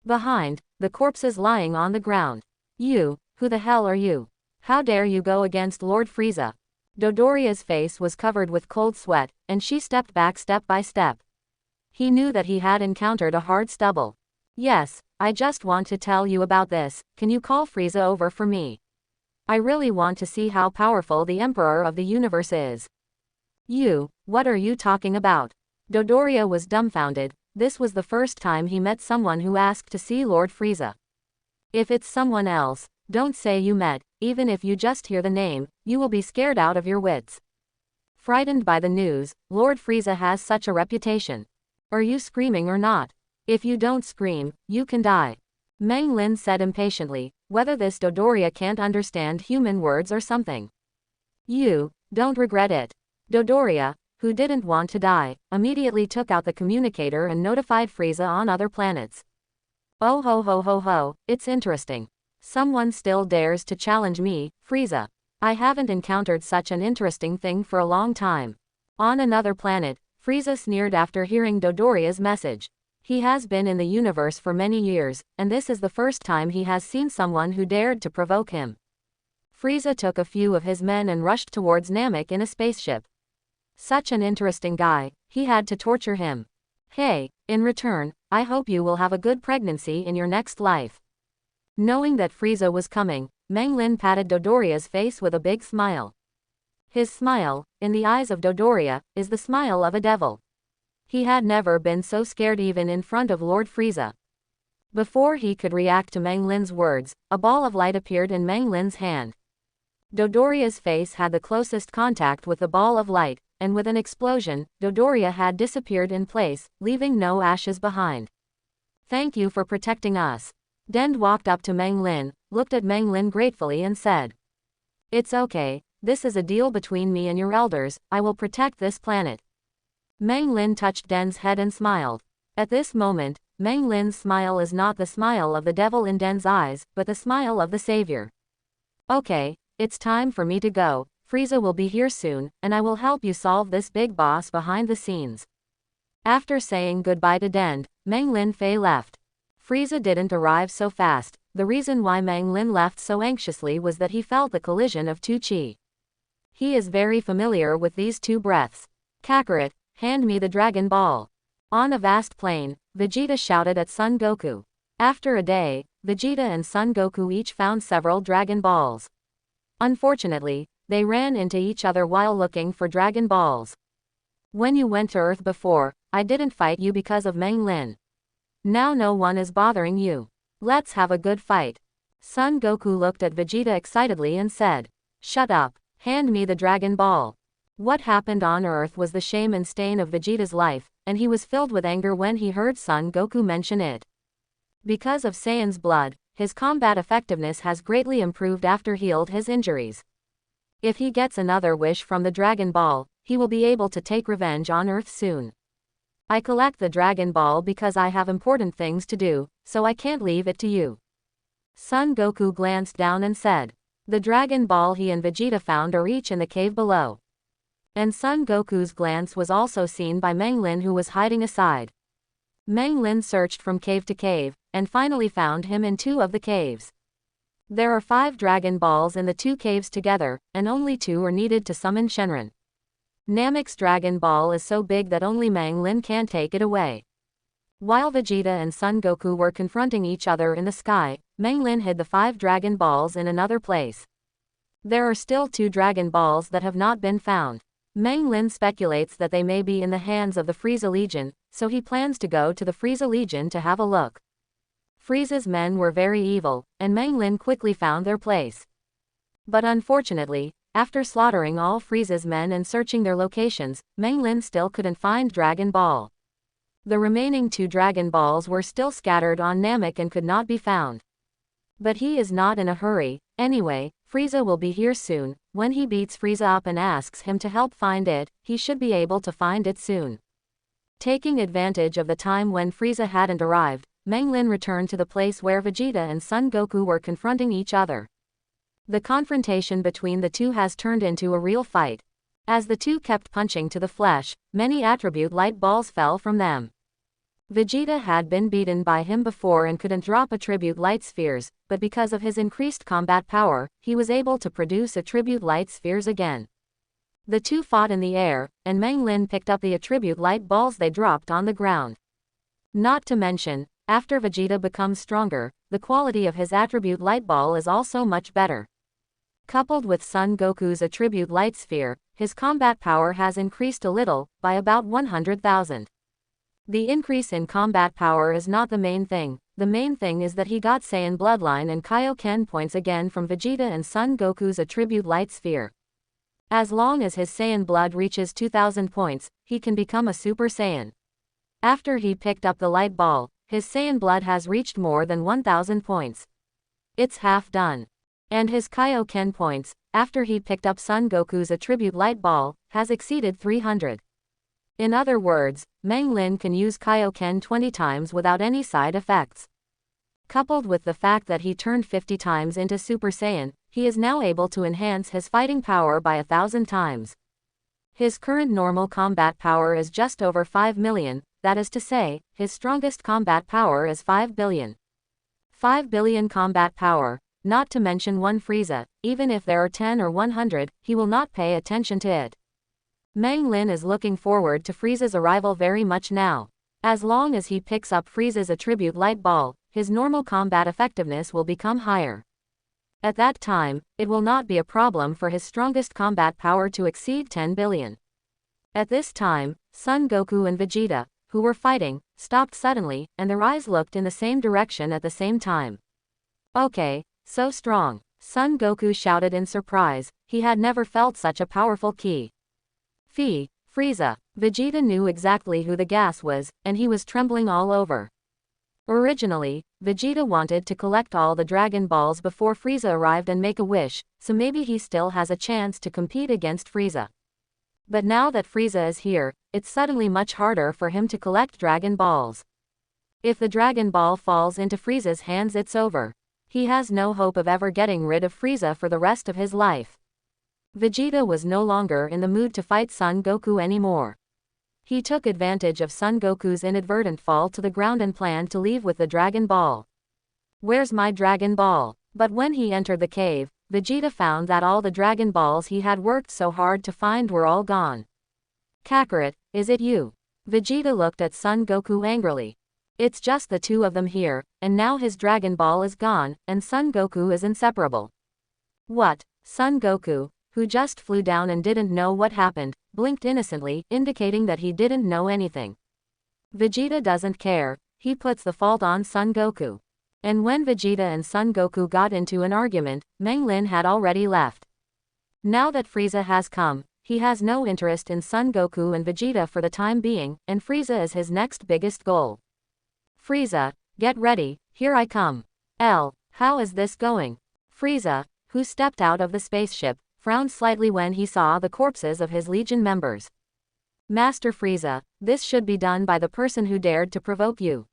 Behind, the corpses lying on the ground. "You, who the hell are you? How dare you go against Lord Frieza?" Dodoria's face was covered with cold sweat, and she stepped back step by step. He knew that he had encountered a hard stubble. "Yes, I just want to tell you about this, can you call Frieza over for me? I really want to see how powerful the Emperor of the universe is." What are you talking about? Dodoria was dumbfounded. This was the first time he met someone who asked to see Lord Frieza. If it's someone else, don't say you met, even if you just hear the name, you will be scared out of your wits. Frightened by the news, Lord Frieza has such a reputation. Are you screaming or not? If you don't scream, you can die. Meng Lin said impatiently, whether this Dodoria can't understand human words or something. You don't regret it. Dodoria, who didn't want to die, immediately took out the communicator and notified Frieza on other planets. Oh ho ho ho ho, it's interesting. Someone still dares to challenge me, Frieza. I haven't encountered such an interesting thing for a long time. On another planet, Frieza sneered after hearing Dodoria's message. He has been in the universe for many years, and this is the first time he has seen someone who dared to provoke him. Frieza took a few of his men and rushed towards Namek in a spaceship. Such an interesting guy, he had to torture him. Hey, in return, I hope you will have a good pregnancy in your next life. Knowing that Frieza was coming, Meng Lin patted Dodoria's face with a big smile. His smile, in the eyes of Dodoria, is the smile of a devil. He had never been so scared even in front of Lord Frieza. Before he could react to Meng Lin's words, a ball of light appeared in Meng Lin's hand. Dodoria's face had the closest contact with the ball of light, and with an explosion, Dodoria had disappeared in place, leaving no ashes behind. Thank you for protecting us. Dend walked up to Meng Lin, looked at Meng Lin gratefully and said. It's okay, this is a deal between me and your elders, I will protect this planet. Meng Lin touched Den's head and smiled. At this moment, Meng Lin's smile is not the smile of the devil in Den's eyes, but the smile of the savior. Okay, it's time for me to go. Frieza will be here soon, and I will help you solve this big boss behind the scenes. After saying goodbye to Dend, Meng Lin Fei left. Frieza didn't arrive so fast. The reason why Meng Lin left so anxiously was that he felt the collision of two chi. He is very familiar with these two breaths. Kakarot, hand me the Dragon Ball. On a vast plain, Vegeta shouted at Son Goku. After a day, Vegeta and Son Goku each found several Dragon Balls. Unfortunately, they ran into each other while looking for Dragon Balls. When you went to Earth before, I didn't fight you because of Meng Lin. Now no one is bothering you. Let's have a good fight. Son Goku looked at Vegeta excitedly and said, shut up, hand me the Dragon Ball. What happened on Earth was the shame and stain of Vegeta's life, and he was filled with anger when he heard Son Goku mention it. Because of Saiyan's blood, his combat effectiveness has greatly improved after healed his injuries. If he gets another wish from the Dragon Ball, he will be able to take revenge on Earth soon. I collect the Dragon Ball because I have important things to do, so I can't leave it to you. Son Goku glanced down and said. The Dragon Ball he and Vegeta found are each in the cave below. And Son Goku's glance was also seen by Meng Lin, who was hiding aside. Meng Lin searched from cave to cave, and finally found him in two of the caves. There are 5 Dragon Balls in the 2 caves together, and only 2 are needed to summon Shenron. Namek's Dragon Ball is so big that only Meng Lin can take it away. While Vegeta and Son Goku were confronting each other in the sky, Meng Lin hid the 5 Dragon Balls in another place. There are still 2 Dragon Balls that have not been found. Meng Lin speculates that they may be in the hands of the Frieza Legion, so he plans to go to the Frieza Legion to have a look. Frieza's men were very evil, and Meng Lin quickly found their place. But unfortunately, after slaughtering all Frieza's men and searching their locations, Meng Lin still couldn't find Dragon Ball. The remaining 2 Dragon Balls were still scattered on Namek and could not be found. But he is not in a hurry. Anyway, Frieza will be here soon. When he beats Frieza up and asks him to help find it, he should be able to find it soon. Taking advantage of the time when Frieza hadn't arrived, Meng Lin returned to the place where Vegeta and Son Goku were confronting each other. The confrontation between the two has turned into a real fight. As the two kept punching to the flesh, many attribute light balls fell from them. Vegeta had been beaten by him before and couldn't drop attribute light spheres, but because of his increased combat power, he was able to produce attribute light spheres again. The two fought in the air, and Meng Lin picked up the attribute light balls they dropped on the ground. Not to mention, after Vegeta becomes stronger, the quality of his attribute light ball is also much better. Coupled with Son Goku's attribute light sphere, his combat power has increased a little, by about 100,000. The increase in combat power is not the main thing. The main thing is that he got Saiyan bloodline and Kaioken points again from Vegeta and Son Goku's attribute light sphere. As long as his Saiyan blood reaches 2000 points, he can become a Super Saiyan. After he picked up the light ball, his Saiyan blood has reached more than 1000 points. It's half done. And his Kaioken points, after he picked up Son Goku's attribute light ball, has exceeded 300. In other words, Meng Lin can use Kaioken 20 times without any side effects. Coupled with the fact that he turned 50 times into Super Saiyan, he is now able to enhance his fighting power by 1000 times. His current normal combat power is just over 5 million, that is to say, his strongest combat power is 5 billion. 5 billion combat power, not to mention one Frieza, even if there are 10 or 100, he will not pay attention to it. Meng Lin is looking forward to Frieza's arrival very much now. As long as he picks up Frieza's attribute light ball, his normal combat effectiveness will become higher. At that time, it will not be a problem for his strongest combat power to exceed 10 billion. At this time, Son Goku and Vegeta, who were fighting, stopped suddenly, and their eyes looked in the same direction at the same time. Okay, so strong. Son Goku shouted in surprise, he had never felt such a powerful ki. Frieza. Vegeta knew exactly who the gas was, and he was trembling all over. Originally, Vegeta wanted to collect all the Dragon Balls before Frieza arrived and make a wish, so maybe he still has a chance to compete against Frieza. But now that Frieza is here, it's suddenly much harder for him to collect Dragon Balls. If the Dragon Ball falls into Frieza's hands, it's over. He has no hope of ever getting rid of Frieza for the rest of his life. Vegeta was no longer in the mood to fight Son Goku anymore. He took advantage of Son Goku's inadvertent fall to the ground and planned to leave with the Dragon Ball. Where's my Dragon Ball? But when he entered the cave, Vegeta found that all the Dragon Balls he had worked so hard to find were all gone. Kakarot, is it you? Vegeta looked at Son Goku angrily. It's just the two of them here, and now his Dragon Ball is gone, and Son Goku is inseparable. What? Son Goku, who just flew down and didn't know what happened, blinked innocently, indicating that he didn't know anything. Vegeta doesn't care, he puts the fault on Son Goku. And when Vegeta and Son Goku got into an argument, Meng Lin had already left. Now that Frieza has come, he has no interest in Son Goku and Vegeta for the time being, and Frieza is his next biggest goal. Frieza, get ready, here I come. How is this going? Frieza, who stepped out of the spaceship, frowned slightly when he saw the corpses of his Legion members. Master Frieza, this should be done by the person who dared to provoke you.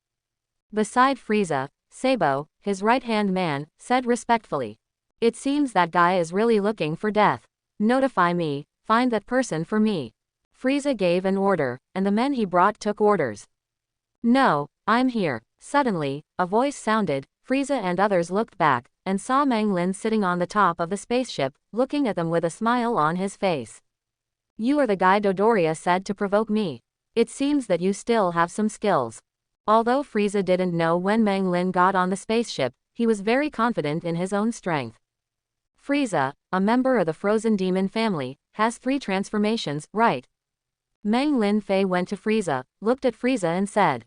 Beside Frieza, Sabo, his right-hand man, said respectfully. It seems that guy is really looking for death. Notify me, find that person for me. Frieza gave an order, and the men he brought took orders. No, I'm here. Suddenly, a voice sounded. Frieza and others looked back, and saw Meng Lin sitting on the top of the spaceship, looking at them with a smile on his face. You are the guy Dodoria said to provoke me. It seems that you still have some skills. Although Frieza didn't know when Meng Lin got on the spaceship, he was very confident in his own strength. Frieza, a member of the Frozen Demon family, has 3 transformations, right? Meng Lin Fei went to Frieza, looked at Frieza and said.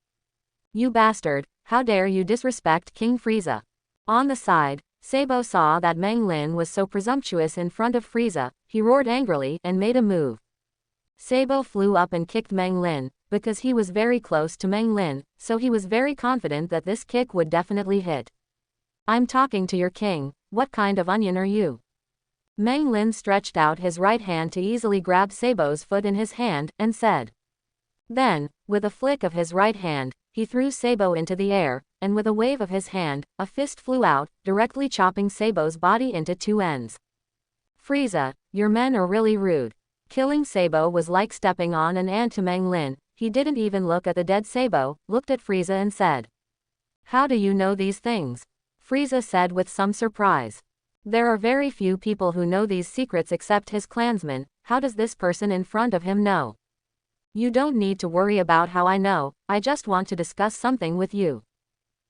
You bastard, how dare you disrespect King Frieza? On the side, Sabo saw that Meng Lin was so presumptuous in front of Frieza, he roared angrily and made a move. Sabo flew up and kicked Meng Lin, because he was very close to Meng Lin, so he was very confident that this kick would definitely hit. I'm talking to your king, what kind of onion are you? Meng Lin stretched out his right hand to easily grab Sabo's foot in his hand, and said. Then, with a flick of his right hand, he threw Sabo into the air, and with a wave of his hand, a fist flew out, directly chopping Sabo's body into 2 ends. Frieza, your men are really rude. Killing Sabo was like stepping on an ant to Meng Lin. He didn't even look at the dead Sabo, looked at Frieza and said. How do you know these things? Frieza said with some surprise. There are very few people who know these secrets except his clansmen. How does this person in front of him know? You don't need to worry about how I know, I just want to discuss something with you.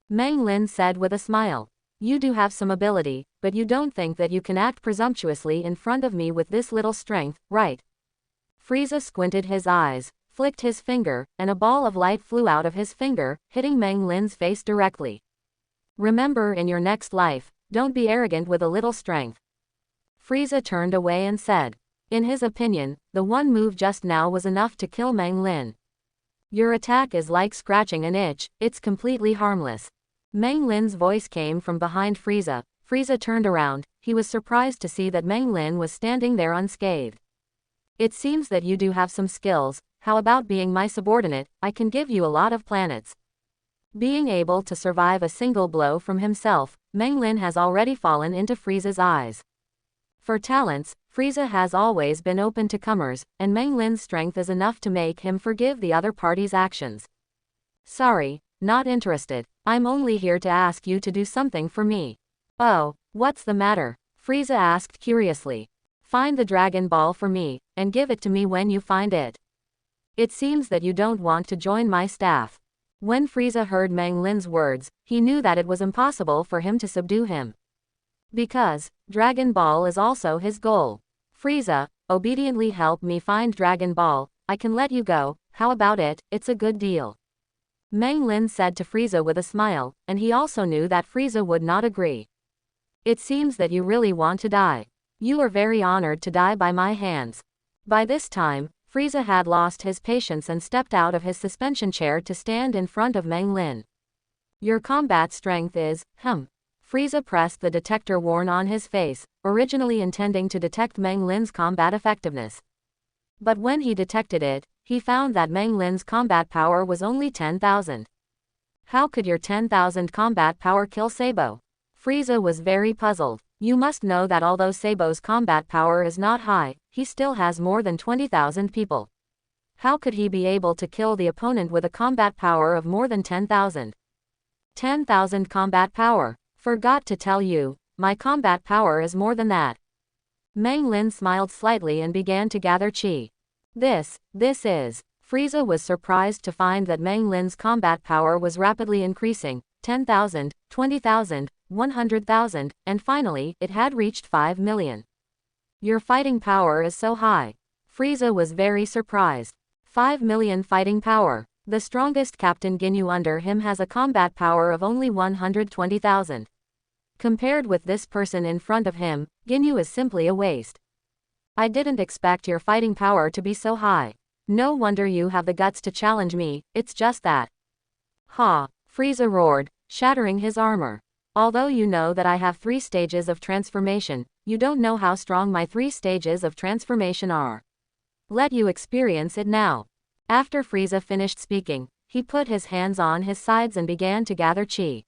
Meng Lin said with a smile. You do have some ability, but you don't think that you can act presumptuously in front of me with this little strength, right? Frieza squinted his eyes, flicked his finger, and a ball of light flew out of his finger, hitting Meng Lin's face directly. Remember, in your next life, don't be arrogant with a little strength. Frieza turned away and said. In his opinion, the one move just now was enough to kill Meng Lin. Your attack is like scratching an itch, it's completely harmless. Meng Lin's voice came from behind Frieza. Frieza turned around, he was surprised to see that Meng Lin was standing there unscathed. It seems that you do have some skills, how about being my subordinate, I can give you a lot of planets. Being able to survive a single blow from himself, Meng Lin has already fallen into Frieza's eyes. For talents, Frieza has always been open to comers, and Meng Lin's strength is enough to make him forgive the other party's actions. Sorry, not interested. I'm only here to ask you to do something for me. Oh, what's the matter? Frieza asked curiously. Find the Dragon Ball for me, and give it to me when you find it. It seems that you don't want to join my staff. When Frieza heard Meng Lin's words, he knew that it was impossible for him to subdue him. Because Dragon Ball is also his goal. Frieza, obediently help me find Dragon Ball, I can let you go, how about it, it's a good deal. Meng Lin said to Frieza with a smile, and he also knew that Frieza would not agree. It seems that you really want to die. You are very honored to die by my hands. By this time, Frieza had lost his patience and stepped out of his suspension chair to stand in front of Meng Lin. Your combat strength is, Frieza pressed the detector worn on his face, originally intending to detect Meng Lin's combat effectiveness. But when he detected it, he found that Meng Lin's combat power was only 10,000. How could your 10,000 combat power kill Sabo? Frieza was very puzzled. You must know that although Sabo's combat power is not high, he still has more than 20,000 people. How could he be able to kill the opponent with a combat power of more than 10,000? 10,000 combat power. Forgot to tell you, my combat power is more than that. Meng Lin smiled slightly and began to gather chi. This is. Frieza was surprised to find that Meng Lin's combat power was rapidly increasing, 10,000, 20,000, 100,000, and finally, it had reached 5 million. Your fighting power is so high. Frieza was very surprised. 5 million fighting power. The strongest Captain Ginyu under him has a combat power of only 120,000. Compared with this person in front of him, Ginyu is simply a waste. I didn't expect your fighting power to be so high. No wonder you have the guts to challenge me, it's just that. Ha! Frieza roared, shattering his armor. Although you know that I have 3 stages of transformation, you don't know how strong my 3 stages of transformation are. Let you experience it now. After Frieza finished speaking, he put his hands on his sides and began to gather chi.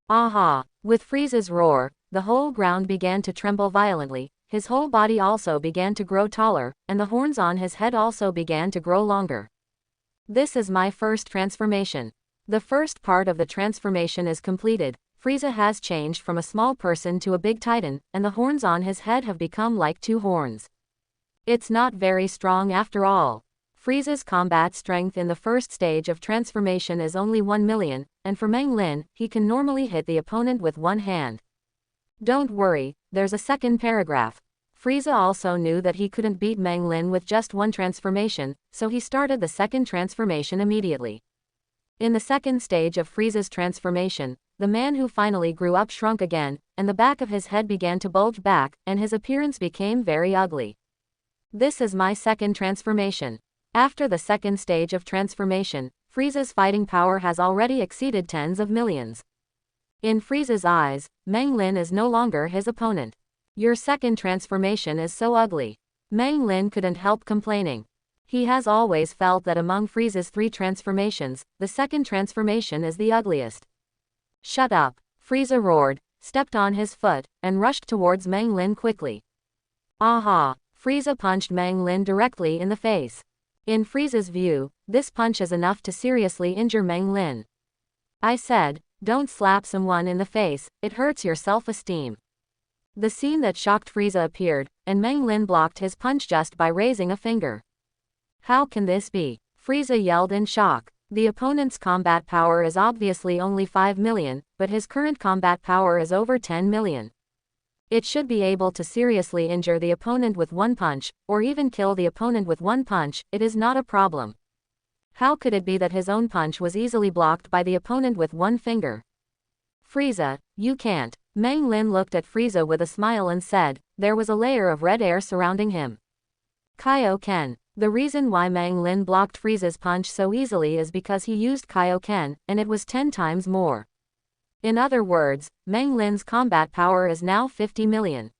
Aha! With Frieza's roar, the whole ground began to tremble violently, his whole body also began to grow taller, and the horns on his head also began to grow longer. This is my first transformation. The first part of the transformation is completed. Frieza has changed from a small person to a big titan, and the horns on his head have become like 2 horns. It's not very strong after all. Frieza's combat strength in the first stage of transformation is only 1 million, and for Meng Lin, he can normally hit the opponent with one hand. Don't worry, there's a second paragraph. Frieza also knew that he couldn't beat Meng Lin with just one transformation, so he started the second transformation immediately. In the second stage of Frieza's transformation, the man who finally grew up shrunk again, and the back of his head began to bulge back, and his appearance became very ugly. This is my second transformation. After the second stage of transformation, Frieza's fighting power has already exceeded tens of millions. In Frieza's eyes, Meng Lin is no longer his opponent. Your second transformation is so ugly. Meng Lin couldn't help complaining. He has always felt that among Frieza's 3 transformations, the second transformation is the ugliest. Shut up! Frieza roared, stepped on his foot, and rushed towards Meng Lin quickly. Aha! Frieza punched Meng Lin directly in the face. In Frieza's view, this punch is enough to seriously injure Meng Lin. I said, don't slap someone in the face, it hurts your self-esteem. The scene that shocked Frieza appeared, and Meng Lin blocked his punch just by raising a finger. How can this be? Frieza yelled in shock. The opponent's combat power is obviously only 5 million, but his current combat power is over 10 million. It should be able to seriously injure the opponent with one punch, or even kill the opponent with one punch. It is not a problem. How could it be that his own punch was easily blocked by the opponent with one finger? Frieza, you can't. Meng Lin looked at Frieza with a smile and said, there was a layer of red air surrounding him. Kaioken. The reason why Meng Lin blocked Frieza's punch so easily is because he used Kaioken, and it was 10 times more. In other words, Meng Lin's combat power is now 50 million.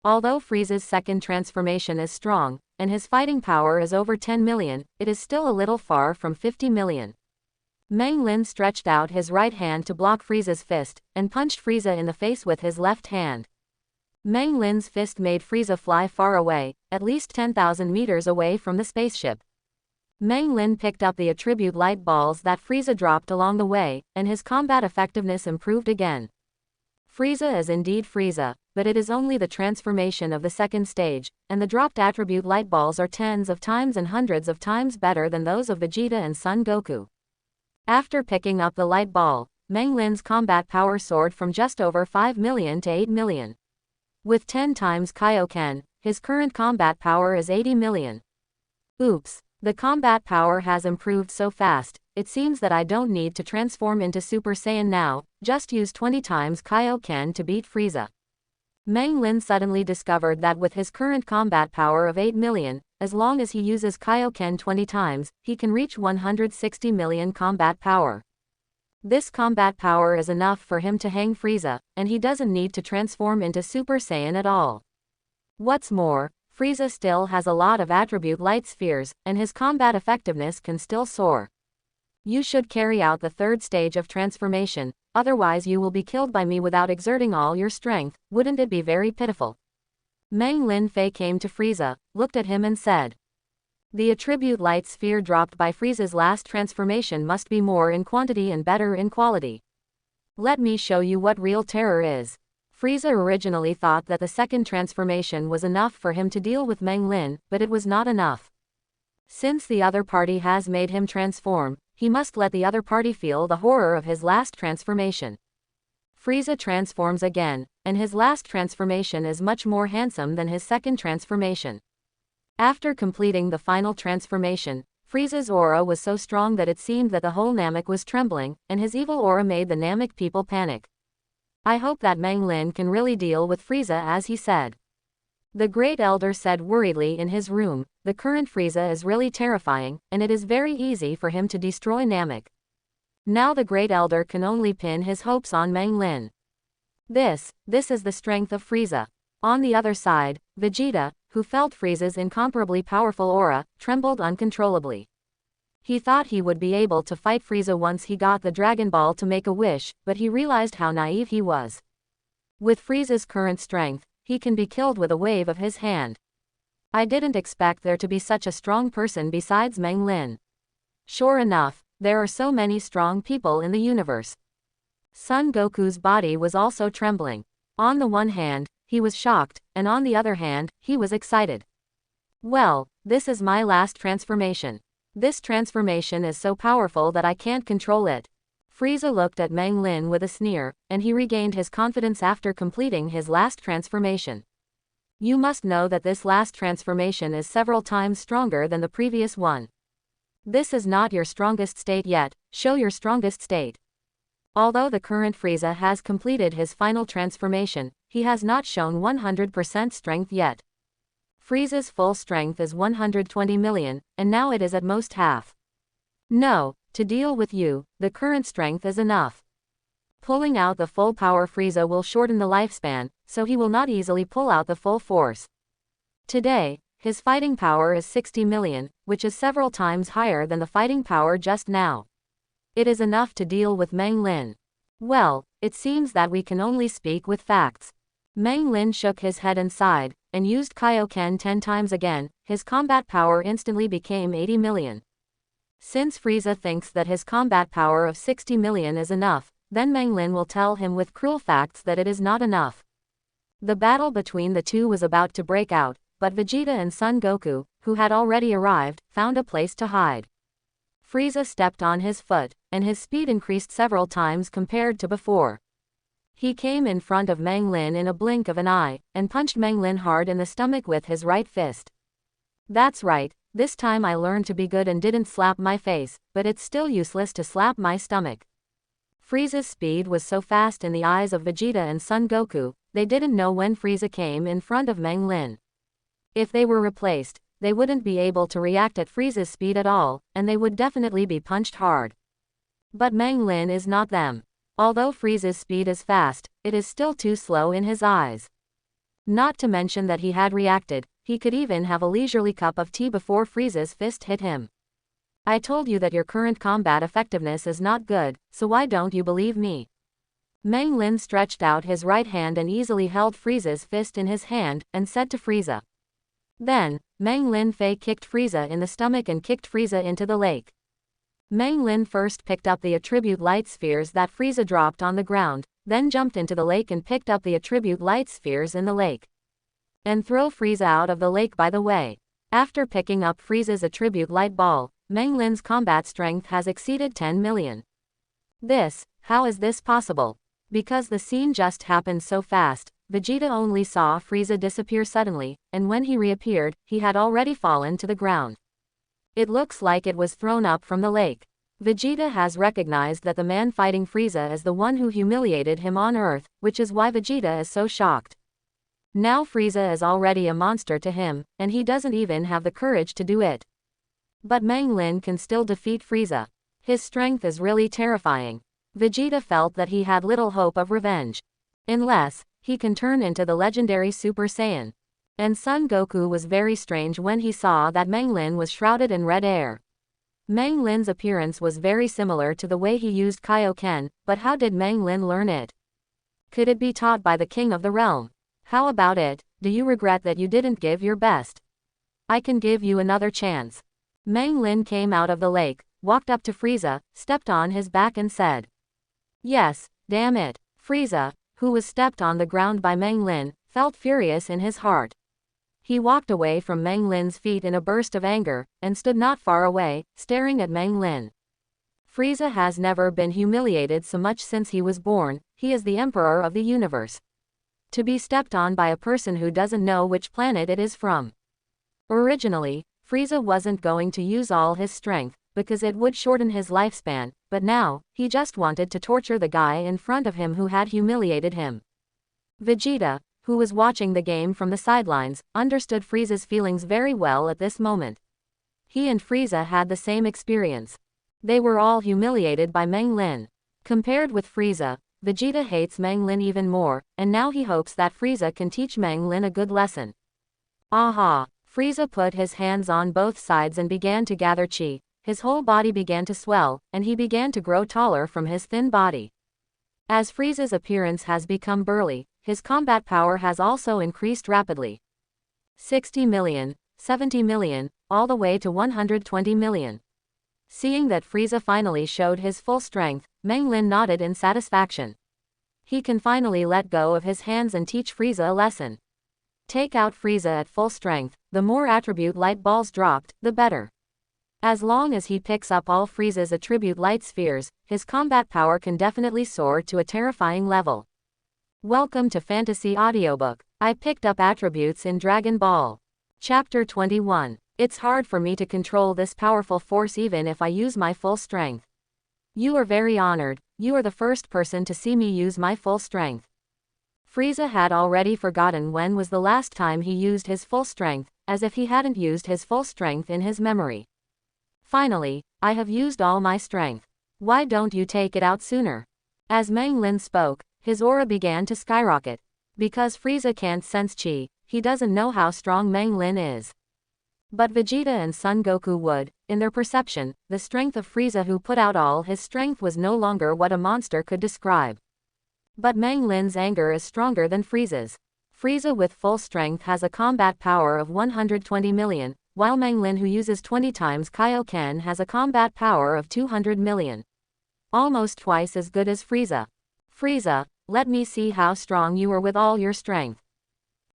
Although Frieza's second transformation is strong, and his fighting power is over 10 million, it is still a little far from 50 million. Meng Lin stretched out his right hand to block Frieza's fist, and punched Frieza in the face with his left hand. Meng Lin's fist made Frieza fly far away, at least 10,000 meters away from the spaceship. Meng Lin picked up the attribute light balls that Frieza dropped along the way, and his combat effectiveness improved again. Frieza is indeed Frieza, but it is only the transformation of the second stage, and the dropped attribute light balls are tens of times and hundreds of times better than those of Vegeta and Son Goku. After picking up the light ball, Meng Lin's combat power soared from just over 5 million to 8 million. With 10 times Kaioken, his current combat power is 80 million. Oops. The combat power has improved so fast, it seems that I don't need to transform into Super Saiyan now, just use 20 times Kaioken to beat Frieza. Meng Lin suddenly discovered that with his current combat power of 8 million, as long as he uses Kaioken 20 times, he can reach 160 million combat power. This combat power is enough for him to hang Frieza, and he doesn't need to transform into Super Saiyan at all. What's more, Frieza still has a lot of attribute light spheres, and his combat effectiveness can still soar. You should carry out the third stage of transformation, otherwise you will be killed by me without exerting all your strength. Wouldn't it be very pitiful? Meng Lin Fei came to Frieza, looked at him and said. The attribute light sphere dropped by Frieza's last transformation must be more in quantity and better in quality. Let me show you what real terror is. Frieza originally thought that the second transformation was enough for him to deal with Meng Lin, but it was not enough. Since the other party has made him transform, he must let the other party feel the horror of his last transformation. Frieza transforms again, and his last transformation is much more handsome than his second transformation. After completing the final transformation, Frieza's aura was so strong that it seemed that the whole Namek was trembling, and his evil aura made the Namek people panic. I hope that Meng Lin can really deal with Frieza as he said. The Great Elder said worriedly in his room, the current Frieza is really terrifying, and it is very easy for him to destroy Namek. Now the Great Elder can only pin his hopes on Meng Lin. This is the strength of Frieza. On the other side, Vegeta, who felt Frieza's incomparably powerful aura, trembled uncontrollably. He thought he would be able to fight Frieza once he got the Dragon Ball to make a wish, but he realized how naive he was. With Frieza's current strength, he can be killed with a wave of his hand. I didn't expect there to be such a strong person besides Meng Lin. Sure enough, there are so many strong people in the universe. Son Goku's body was also trembling. On the one hand, he was shocked, and on the other hand, he was excited. Well, this is my last transformation. This transformation is so powerful that I can't control it. Frieza looked at Meng Lin with a sneer, and he regained his confidence after completing his last transformation. You must know that this last transformation is several times stronger than the previous one. This is not your strongest state yet, show your strongest state. Although the current Frieza has completed his final transformation, he has not shown 100% strength yet. Frieza's full strength is 120 million, and now it is at most half. No, to deal with you, the current strength is enough. Pulling out the full power Frieza will shorten the lifespan, so he will not easily pull out the full force. Today, his fighting power is 60 million, which is several times higher than the fighting power just now. It is enough to deal with Meng Lin. Well, it seems that we can only speak with facts. Meng Lin shook his head and sighed, and used Kaioken 10 times again. His combat power instantly became 80 million. Since Frieza thinks that his combat power of 60 million is enough, then Meng Lin will tell him with cruel facts that it is not enough. The battle between the two was about to break out, but Vegeta and Son Goku, who had already arrived, found a place to hide. Frieza stepped on his foot, and his speed increased several times compared to before. He came in front of Meng Lin in a blink of an eye, and punched Meng Lin hard in the stomach with his right fist. That's right, this time I learned to be good and didn't slap my face, but it's still useless to slap my stomach. Frieza's speed was so fast in the eyes of Vegeta and Son Goku, they didn't know when Frieza came in front of Meng Lin. If they were replaced, they wouldn't be able to react at Frieza's speed at all, and they would definitely be punched hard. But Meng Lin is not them. Although Frieza's speed is fast, it is still too slow in his eyes. Not to mention that he had reacted, he could even have a leisurely cup of tea before Frieza's fist hit him. I told you that your current combat effectiveness is not good, so why don't you believe me? Meng Lin stretched out his right hand and easily held Frieza's fist in his hand, and said to Frieza. Then, Meng Lin Fei kicked Frieza in the stomach and kicked Frieza into the lake. Meng Lin first picked up the attribute light spheres that Frieza dropped on the ground, then jumped into the lake and picked up the attribute light spheres in the lake. And throw Frieza out of the lake by the way. After picking up Frieza's attribute light ball, Meng Lin's combat strength has exceeded 10 million. How is this possible? Because the scene just happened so fast, Vegeta only saw Frieza disappear suddenly, and when he reappeared, he had already fallen to the ground. It looks like it was thrown up from the lake. Vegeta has recognized that the man fighting Frieza is the one who humiliated him on Earth, which is why Vegeta is so shocked. Now Frieza is already a monster to him, and he doesn't even have the courage to do it. But Meng Lin can still defeat Frieza. His strength is really terrifying. Vegeta felt that he had little hope of revenge. Unless he can turn into the legendary Super Saiyan. And Son Goku was very strange when he saw that Meng Lin was shrouded in red air. Meng Lin's appearance was very similar to the way he used Kaioken, but how did Meng Lin learn it? Could it be taught by the king of the realm? How about it? Do you regret that you didn't give your best? I can give you another chance. Meng Lin came out of the lake, walked up to Frieza, stepped on his back and said. Yes, damn it. Frieza, who was stepped on the ground by Meng Lin, felt furious in his heart. He walked away from Meng Lin's feet in a burst of anger, and stood not far away, staring at Meng Lin. Frieza has never been humiliated so much since he was born, he is the emperor of the universe. To be stepped on by a person who doesn't know which planet it is from. Originally, Frieza wasn't going to use all his strength, because it would shorten his lifespan, but now, he just wanted to torture the guy in front of him who had humiliated him. Vegeta, who was watching the game from the sidelines, understood Frieza's feelings very well at this moment. He and Frieza had the same experience. They were all humiliated by Meng Lin. Compared with Frieza, Vegeta hates Meng Lin even more, and now he hopes that Frieza can teach Meng Lin a good lesson. Aha! Frieza put his hands on both sides and began to gather chi. His whole body began to swell, and he began to grow taller from his thin body. As Frieza's appearance has become burly, his combat power has also increased rapidly. 60 million, 70 million, all the way to 120 million. Seeing that Frieza finally showed his full strength, Meng Lin nodded in satisfaction. He can finally let go of his hands and teach Frieza a lesson. Take out Frieza at full strength, the more attribute light balls dropped, the better. As long as he picks up all Frieza's attribute light spheres, his combat power can definitely soar to a terrifying level. Welcome to Fantasy Audiobook. I picked up attributes in Dragon Ball. Chapter 21. It's hard for me to control this powerful force even if I use my full strength. You are very honored, you are the first person to see me use my full strength. Frieza had already forgotten when was the last time he used his full strength, as if he hadn't used his full strength in his memory. Finally, I have used all my strength. Why don't you take it out sooner? As Meng Lin spoke, his aura began to skyrocket. Because Frieza can't sense chi, he doesn't know how strong Meng Lin is. But Vegeta and Son Goku would, in their perception, the strength of Frieza who put out all his strength was no longer what a monster could describe. But Meng Lin's anger is stronger than Frieza's. Frieza with full strength has a combat power of 120 million, while Meng Lin who uses 20 times Kaioken has a combat power of 200 million. Almost twice as good as Frieza. Frieza, let me see how strong you are with all your strength.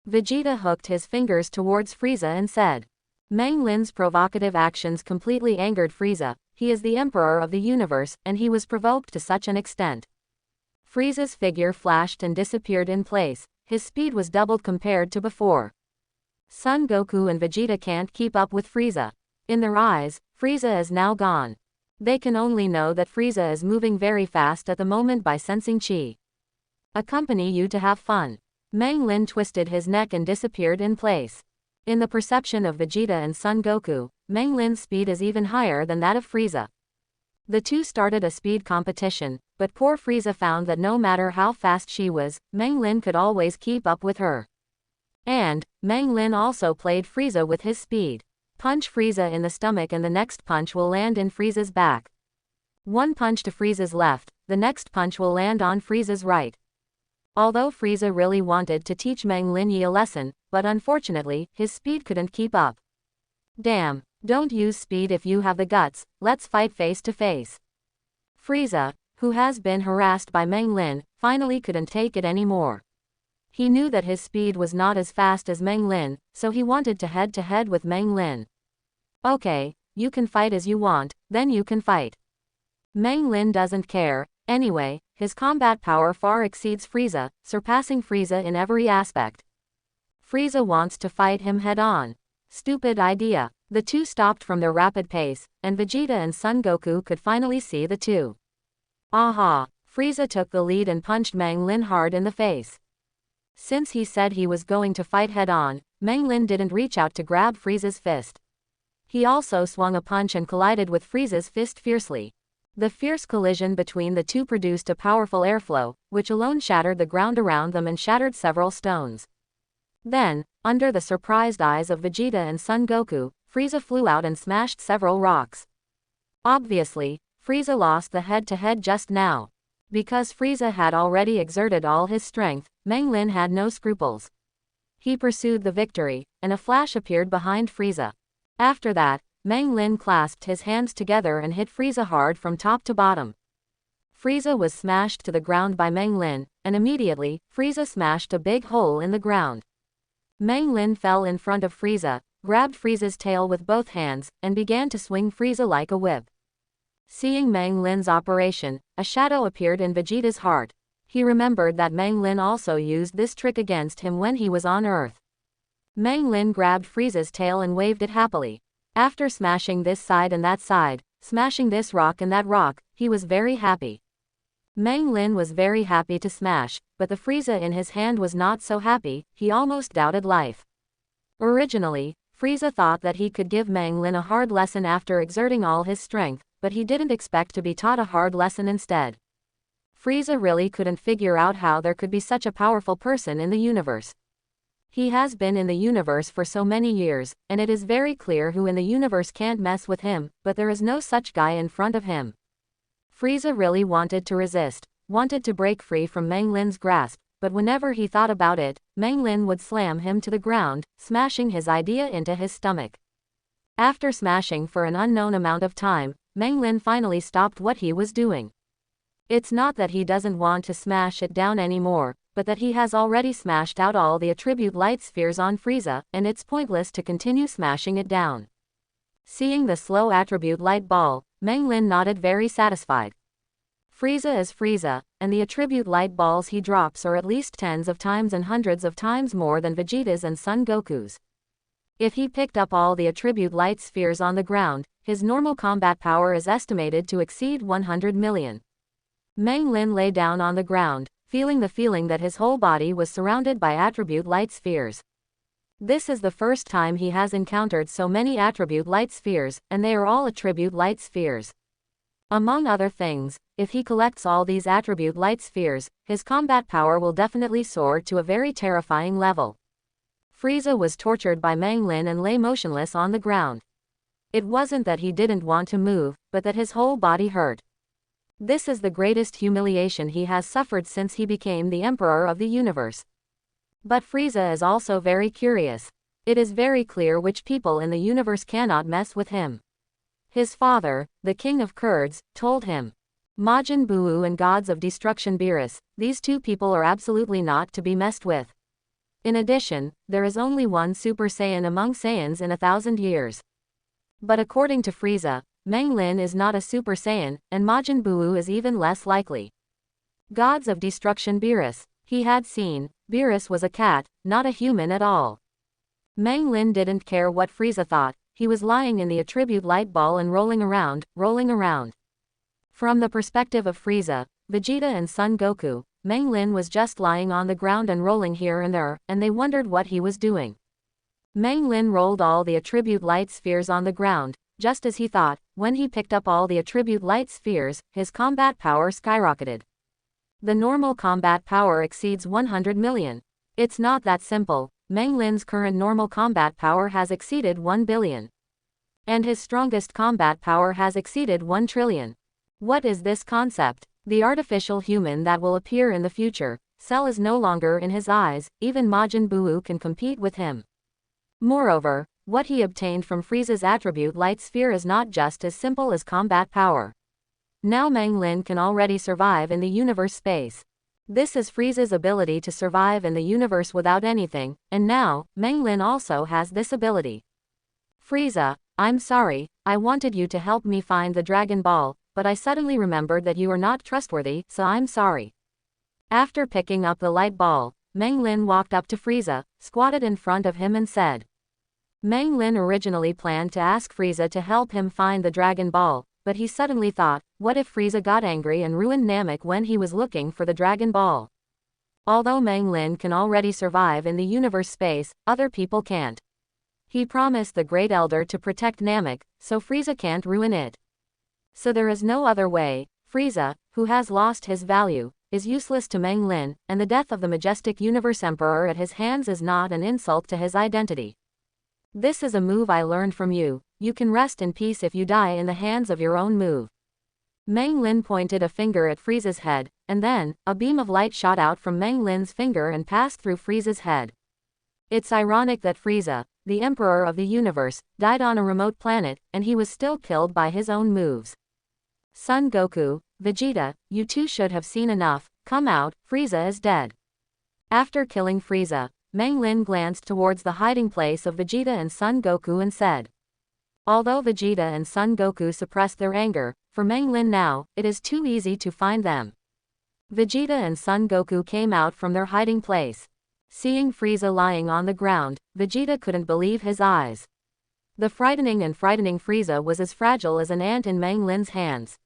Vegeta hooked his fingers towards Frieza and said. Meng Lin's provocative actions completely angered Frieza. He is the emperor of the universe, and he was provoked to such an extent. Frieza's figure flashed and disappeared in place. His speed was doubled compared to before. Son Goku and Vegeta can't keep up with Frieza. In their eyes, Frieza is now gone. They can only know that Frieza is moving very fast at the moment by sensing chi. Accompany you to have fun. Meng Lin twisted his neck and disappeared in place. In the perception of Vegeta and Son Goku, Meng Lin's speed is even higher than that of Frieza. The two started a speed competition, but poor Frieza found that no matter how fast she was, Meng Lin could always keep up with her. And, Meng Lin also played Frieza with his speed. Punch Frieza in the stomach and the next punch will land in Frieza's back. One punch to Frieza's left, the next punch will land on Frieza's right. Although Frieza really wanted to teach Meng Lin a lesson, but unfortunately, his speed couldn't keep up. Damn, don't use speed if you have the guts, let's fight face to face. Frieza, who has been harassed by Meng Lin, finally couldn't take it anymore. He knew that his speed was not as fast as Meng Lin, so he wanted to head with Meng Lin. Okay, you can fight as you want, then you can fight. Meng Lin doesn't care. Anyway, his combat power far exceeds Frieza, surpassing Frieza in every aspect. Frieza wants to fight him head-on. Stupid idea. The two stopped from their rapid pace, and Vegeta and Son Goku could finally see the two. Aha! Frieza took the lead and punched Meng Lin hard in the face. Since he said he was going to fight head-on, Meng Lin didn't reach out to grab Frieza's fist. He also swung a punch and collided with Frieza's fist fiercely. The fierce collision between the two produced a powerful airflow, which alone shattered the ground around them and shattered several stones. Then, under the surprised eyes of Vegeta and Son Goku, Frieza flew out and smashed several rocks. Obviously, Frieza lost the head-to-head just now. Because Frieza had already exerted all his strength, Meng Lin had no scruples. He pursued the victory, and a flash appeared behind Frieza. After that, Meng Lin clasped his hands together and hit Frieza hard from top to bottom. Frieza was smashed to the ground by Meng Lin, and immediately, Frieza smashed a big hole in the ground. Meng Lin fell in front of Frieza, grabbed Frieza's tail with both hands, and began to swing Frieza like a whip. Seeing Meng Lin's operation, a shadow appeared in Vegeta's heart. He remembered that Meng Lin also used this trick against him when he was on Earth. Meng Lin grabbed Frieza's tail and waved it happily. After smashing this side and that side, smashing this rock and that rock, he was very happy. Meng Lin was very happy to smash, but the Frieza in his hand was not so happy, he almost doubted life. Originally, Frieza thought that he could give Meng Lin a hard lesson after exerting all his strength, but he didn't expect to be taught a hard lesson instead. Frieza really couldn't figure out how there could be such a powerful person in the universe. He has been in the universe for so many years, and it is very clear who in the universe can't mess with him, but there is no such guy in front of him. Frieza really wanted to resist, wanted to break free from Meng Lin's grasp, but whenever he thought about it, Meng Lin would slam him to the ground, smashing his idea into his stomach. After smashing for an unknown amount of time, Meng Lin finally stopped what he was doing. It's not that he doesn't want to smash it down anymore, but that he has already smashed out all the attribute light spheres on Frieza, and it's pointless to continue smashing it down. Seeing the slow attribute light ball, Meng Lin nodded very satisfied. Frieza is Frieza, and the attribute light balls he drops are at least tens of times and hundreds of times more than Vegeta's and Son Goku's. If he picked up all the attribute light spheres on the ground, his normal combat power is estimated to exceed 100 million. Meng Lin lay down on the ground, feeling that his whole body was surrounded by attribute light spheres. This is the first time he has encountered so many attribute light spheres, and they are all attribute light spheres. Among other things, if he collects all these attribute light spheres, his combat power will definitely soar to a very terrifying level. Frieza was tortured by Meng Lin and lay motionless on the ground. It wasn't that he didn't want to move, but that his whole body hurt. This is the greatest humiliation he has suffered since he became the emperor of the universe. But Frieza is also very curious. It is very clear which people in the universe cannot mess with him. His father, the king of Kurds, told him. Majin Buu and gods of destruction Beerus, these two people are absolutely not to be messed with. In addition, there is only one Super Saiyan among Saiyans in 1,000 years. But according to Frieza, Meng Lin is not a Super Saiyan, and Majin Buu is even less likely. Gods of Destruction Beerus. He had seen, Beerus was a cat, not a human at all. Meng Lin didn't care what Frieza thought, he was lying in the attribute light ball and rolling around, rolling around. From the perspective of Frieza, Vegeta and Son Goku, Meng Lin was just lying on the ground and rolling here and there, and they wondered what he was doing. Meng Lin rolled all the attribute light spheres on the ground, just as he thought. When he picked up all the attribute light spheres, his combat power skyrocketed. The normal combat power exceeds 100 million. It's not that simple. Meng Lin's current normal combat power has exceeded 1 billion. And his strongest combat power has exceeded 1 trillion. What is this concept? The artificial human that will appear in the future. Cell is no longer in his eyes, even Majin Buu can compete with him. Moreover, what he obtained from Frieza's attribute light sphere is not just as simple as combat power. Now Meng Lin can already survive in the universe space. This is Frieza's ability to survive in the universe without anything, and now, Meng Lin also has this ability. Frieza, I'm sorry, I wanted you to help me find the Dragon Ball, but I suddenly remembered that you are not trustworthy, so I'm sorry. After picking up the light ball, Meng Lin walked up to Frieza, squatted in front of him and said. Meng Lin originally planned to ask Frieza to help him find the Dragon Ball, but he suddenly thought, what if Frieza got angry and ruined Namek when he was looking for the Dragon Ball? Although Meng Lin can already survive in the universe space, other people can't. He promised the Great Elder to protect Namek, so Frieza can't ruin it. So there is no other way. Frieza, who has lost his value, is useless to Meng Lin, and the death of the majestic Universe Emperor at his hands is not an insult to his identity. This is a move I learned from you. You can rest in peace if you die in the hands of your own move. Meng Lin pointed a finger at Frieza's head, and then, a beam of light shot out from Meng Lin's finger and passed through Frieza's head. It's ironic that Frieza, the Emperor of the Universe, died on a remote planet, and he was still killed by his own moves. Son Goku, Vegeta, you two should have seen enough. Come out, Frieza is dead. After killing Frieza, Meng Lin glanced towards the hiding place of Vegeta and Son Goku and said. Although Vegeta and Son Goku suppressed their anger, for Meng Lin now, it is too easy to find them. Vegeta and Son Goku came out from their hiding place. Seeing Frieza lying on the ground, Vegeta couldn't believe his eyes. The frightening Frieza was as fragile as an ant in Meng Lin's hands.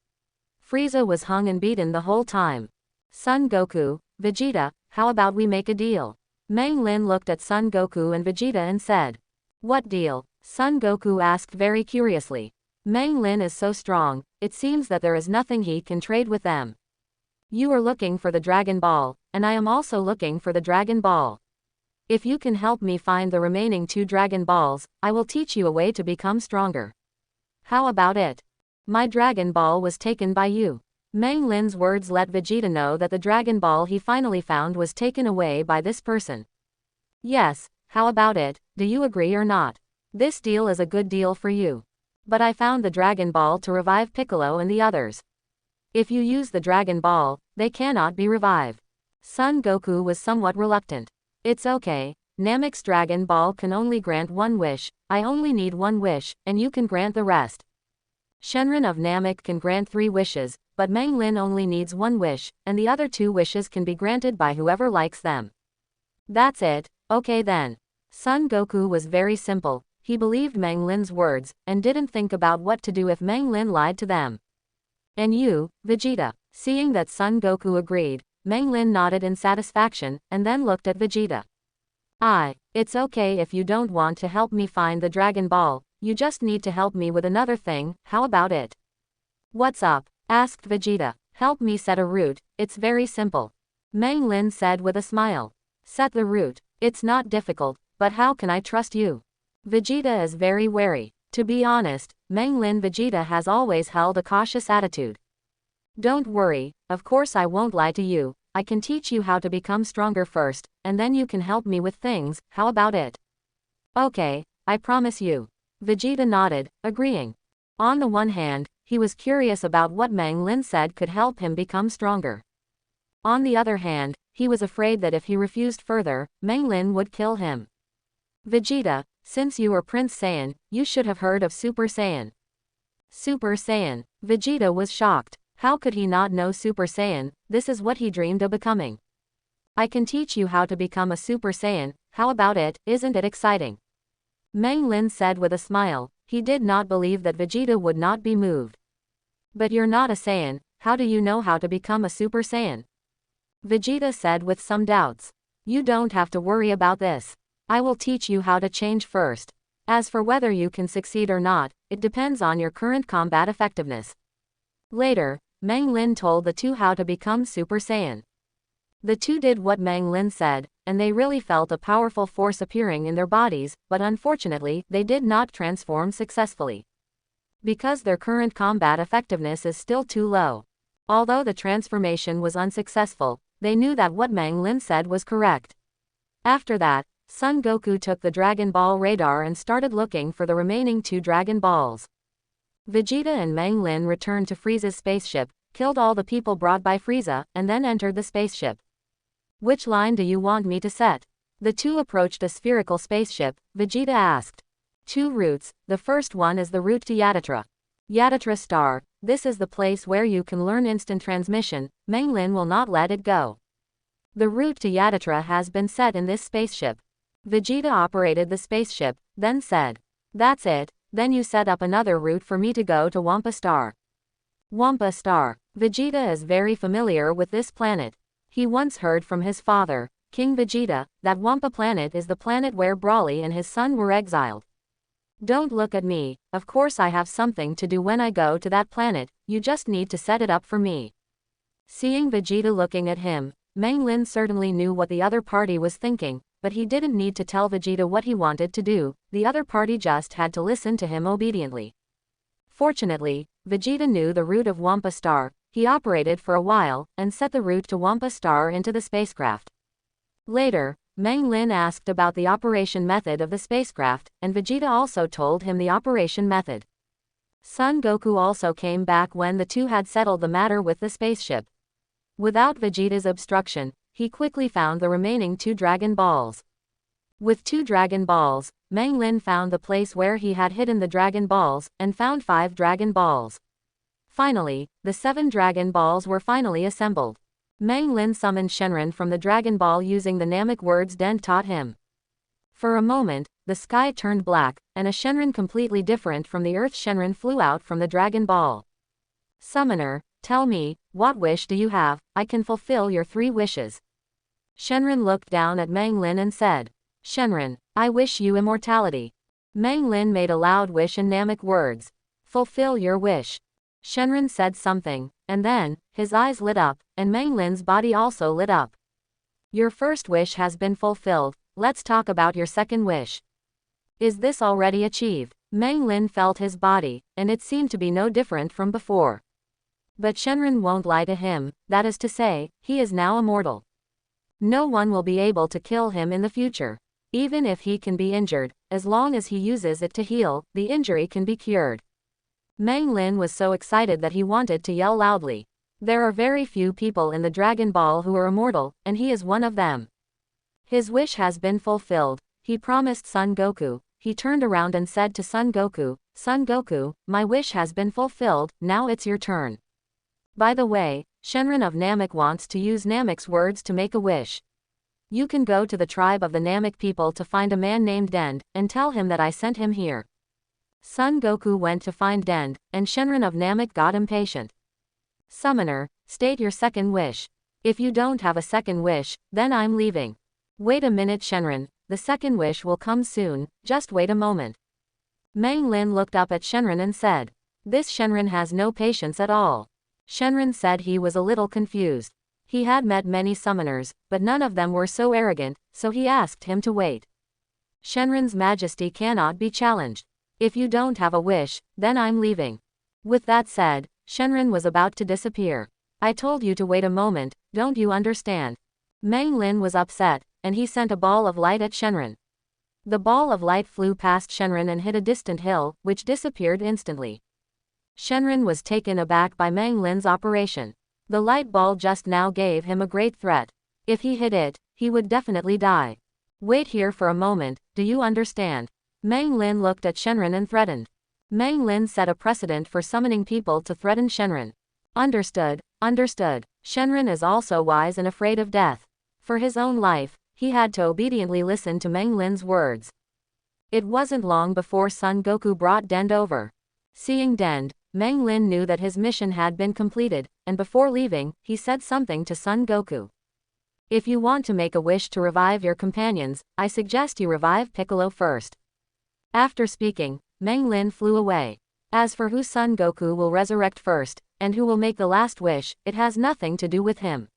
Frieza was hung and beaten the whole time. Son Goku, Vegeta, how about we make a deal? Meng Lin looked at Son Goku and Vegeta and said. What deal? Son Goku asked very curiously. Meng Lin is so strong, it seems that there is nothing he can trade with them. You are looking for the Dragon Ball, and I am also looking for the Dragon Ball. If you can help me find the remaining 2 Dragon Balls, I will teach you a way to become stronger. How about it? My Dragon Ball was taken by you. Meng Lin's words let Vegeta know that the Dragon Ball he finally found was taken away by this person. Yes, how about it, do you agree or not? This deal is a good deal for you. But I found the Dragon Ball to revive Piccolo and the others. If you use the Dragon Ball, they cannot be revived. Son Goku was somewhat reluctant. It's okay, Namek's Dragon Ball can only grant 1 wish, I only need 1 wish, and you can grant the rest. Shenron of Namek can grant 3 wishes, but Meng Lin only needs 1 wish, and the other 2 wishes can be granted by whoever likes them. That's it, okay then. Son Goku was very simple, he believed Meng Lin's words, and didn't think about what to do if Meng Lin lied to them. And you, Vegeta? Seeing that Son Goku agreed, Meng Lin nodded in satisfaction, and then looked at Vegeta. It's okay if you don't want to help me find the Dragon Ball, you just need to help me with another thing, how about it? What's up? Asked Vegeta. Help me set a route, it's very simple. Meng Lin said with a smile. Set the route, it's not difficult, but how can I trust you? Vegeta is very wary. To be honest, Meng Lin Vegeta has always held a cautious attitude. Don't worry, of course I won't lie to you, I can teach you how to become stronger first, and then you can help me with things, how about it? Okay, I promise you. Vegeta nodded, agreeing. On the one hand, he was curious about what Meng Lin said could help him become stronger. On the other hand, he was afraid that if he refused further, Meng Lin would kill him. Vegeta, since you are Prince Saiyan, you should have heard of Super Saiyan. Super Saiyan. Vegeta was shocked. How could he not know Super Saiyan? This is what he dreamed of becoming. I can teach you how to become a Super Saiyan, how about it, isn't it exciting? Meng Lin said with a smile. He did not believe that Vegeta would not be moved. But you're not a Saiyan, how do you know how to become a Super Saiyan? Vegeta said with some doubts. You don't have to worry about this. I will teach you how to change first. As for whether you can succeed or not, it depends on your current combat effectiveness. Later, Meng Lin told the two how to become Super Saiyan. The two did what Meng Lin said, and they really felt a powerful force appearing in their bodies, but unfortunately, they did not transform successfully. Because their current combat effectiveness is still too low. Although the transformation was unsuccessful, they knew that what Meng Lin said was correct. After that, Son Goku took the Dragon Ball radar and started looking for the remaining 2 Dragon Balls. Vegeta and Meng Lin returned to Frieza's spaceship, killed all the people brought by Frieza, and then entered the spaceship. Which line do you want me to set? The two approached a spherical spaceship. Vegeta asked. 2 routes, the first one is the route to Yatatra. Yatatra Star, this is the place where you can learn instant transmission, Meng Lin will not let it go. The route to Yatatra has been set in this spaceship. Vegeta operated the spaceship, then said. That's it, then you set up another route for me to go to Wampa Star. Wampa Star. Vegeta is very familiar with this planet. He once heard from his father, King Vegeta, that Wampa planet is the planet where Broly and his son were exiled. Don't look at me, of course I have something to do when I go to that planet, you just need to set it up for me. Seeing Vegeta looking at him, Meng Lin certainly knew what the other party was thinking, but he didn't need to tell Vegeta what he wanted to do, the other party just had to listen to him obediently. Fortunately, Vegeta knew the route of Wampa Star. He operated for a while, and set the route to Wampa Star into the spacecraft. Later, Meng Lin asked about the operation method of the spacecraft, and Vegeta also told him the operation method. Son Goku also came back when the two had settled the matter with the spaceship. Without Vegeta's obstruction, he quickly found the remaining 2 Dragon Balls. With 2 Dragon Balls, Meng Lin found the place where he had hidden the Dragon Balls, and found 5 Dragon Balls. Finally, the 7 Dragon Balls were finally assembled. Meng Lin summoned Shenron from the Dragon Ball using the Namek words Den taught him. For a moment, the sky turned black, and a Shenron completely different from the Earth Shenron flew out from the Dragon Ball. Summoner, tell me, what wish do you have? I can fulfill your 3 wishes. Shenron looked down at Meng Lin and said, Shenron, I wish you immortality. Meng Lin made a loud wish in Namek words. Fulfill your wish. Shenron said something, and then, his eyes lit up, and Meng Lin's body also lit up. Your first wish has been fulfilled, let's talk about your second wish. Is this already achieved? Meng Lin felt his body, and it seemed to be no different from before. But Shenron won't lie to him, that is to say, he is now immortal. No one will be able to kill him in the future. Even if he can be injured, as long as he uses it to heal, the injury can be cured. Meng Lin was so excited that he wanted to yell loudly. There are very few people in the Dragon Ball who are immortal, and he is one of them. His wish has been fulfilled, he promised Son Goku. He turned around and said to Son Goku, my wish has been fulfilled, now it's your turn. By the way, Shenron of Namek wants to use Namek's words to make a wish. You can go to the tribe of the Namek people to find a man named Dend, and tell him that I sent him here. Son Goku went to find Dend, and Shenron of Namek got impatient. Summoner, state your second wish. If you don't have a second wish, then I'm leaving. Wait a minute Shenron, the second wish will come soon, just wait a moment. Meng Lin looked up at Shenron and said. This Shenron has no patience at all. Shenron said he was a little confused. He had met many summoners, but none of them were so arrogant, so he asked him to wait. Shenron's majesty cannot be challenged. If you don't have a wish, then I'm leaving. With that said, Shenron was about to disappear. I told you to wait a moment, don't you understand? Meng Lin was upset, and he sent a ball of light at Shenron. The ball of light flew past Shenron and hit a distant hill, which disappeared instantly. Shenron was taken aback by Meng Lin's operation. The light ball just now gave him a great threat. If he hit it, he would definitely die. Wait here for a moment, do you understand? Meng Lin looked at Shenron and threatened. Meng Lin set a precedent for summoning people to threaten Shenron. Understood, understood. Shenron is also wise and afraid of death. For his own life, he had to obediently listen to Meng Lin's words. It wasn't long before Son Goku brought Dend over. Seeing Dend, Meng Lin knew that his mission had been completed, and before leaving, he said something to Son Goku. If you want to make a wish to revive your companions, I suggest you revive Piccolo first. After speaking, Meng Lin flew away. As for who Son Goku will resurrect first, and who will make the last wish, it has nothing to do with him.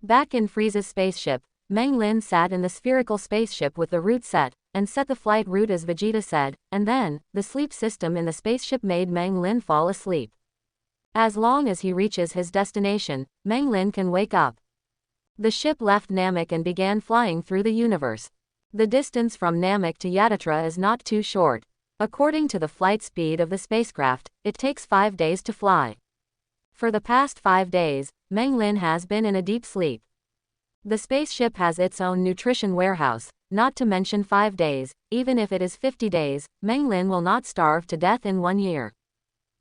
Back in Frieza's spaceship, Meng Lin sat in the spherical spaceship with the route set, and set the flight route as Vegeta said, and then, the sleep system in the spaceship made Meng Lin fall asleep. As long as he reaches his destination, Meng Lin can wake up. The ship left Namek and began flying through the universe. The distance from Namek to Yatatra is not too short. According to the flight speed of the spacecraft, it takes 5 days to fly. For the past 5 days, Meng Lin has been in a deep sleep. The spaceship has its own nutrition warehouse, not to mention 5 days, even if it is 50 days, Meng Lin will not starve to death in 1 year.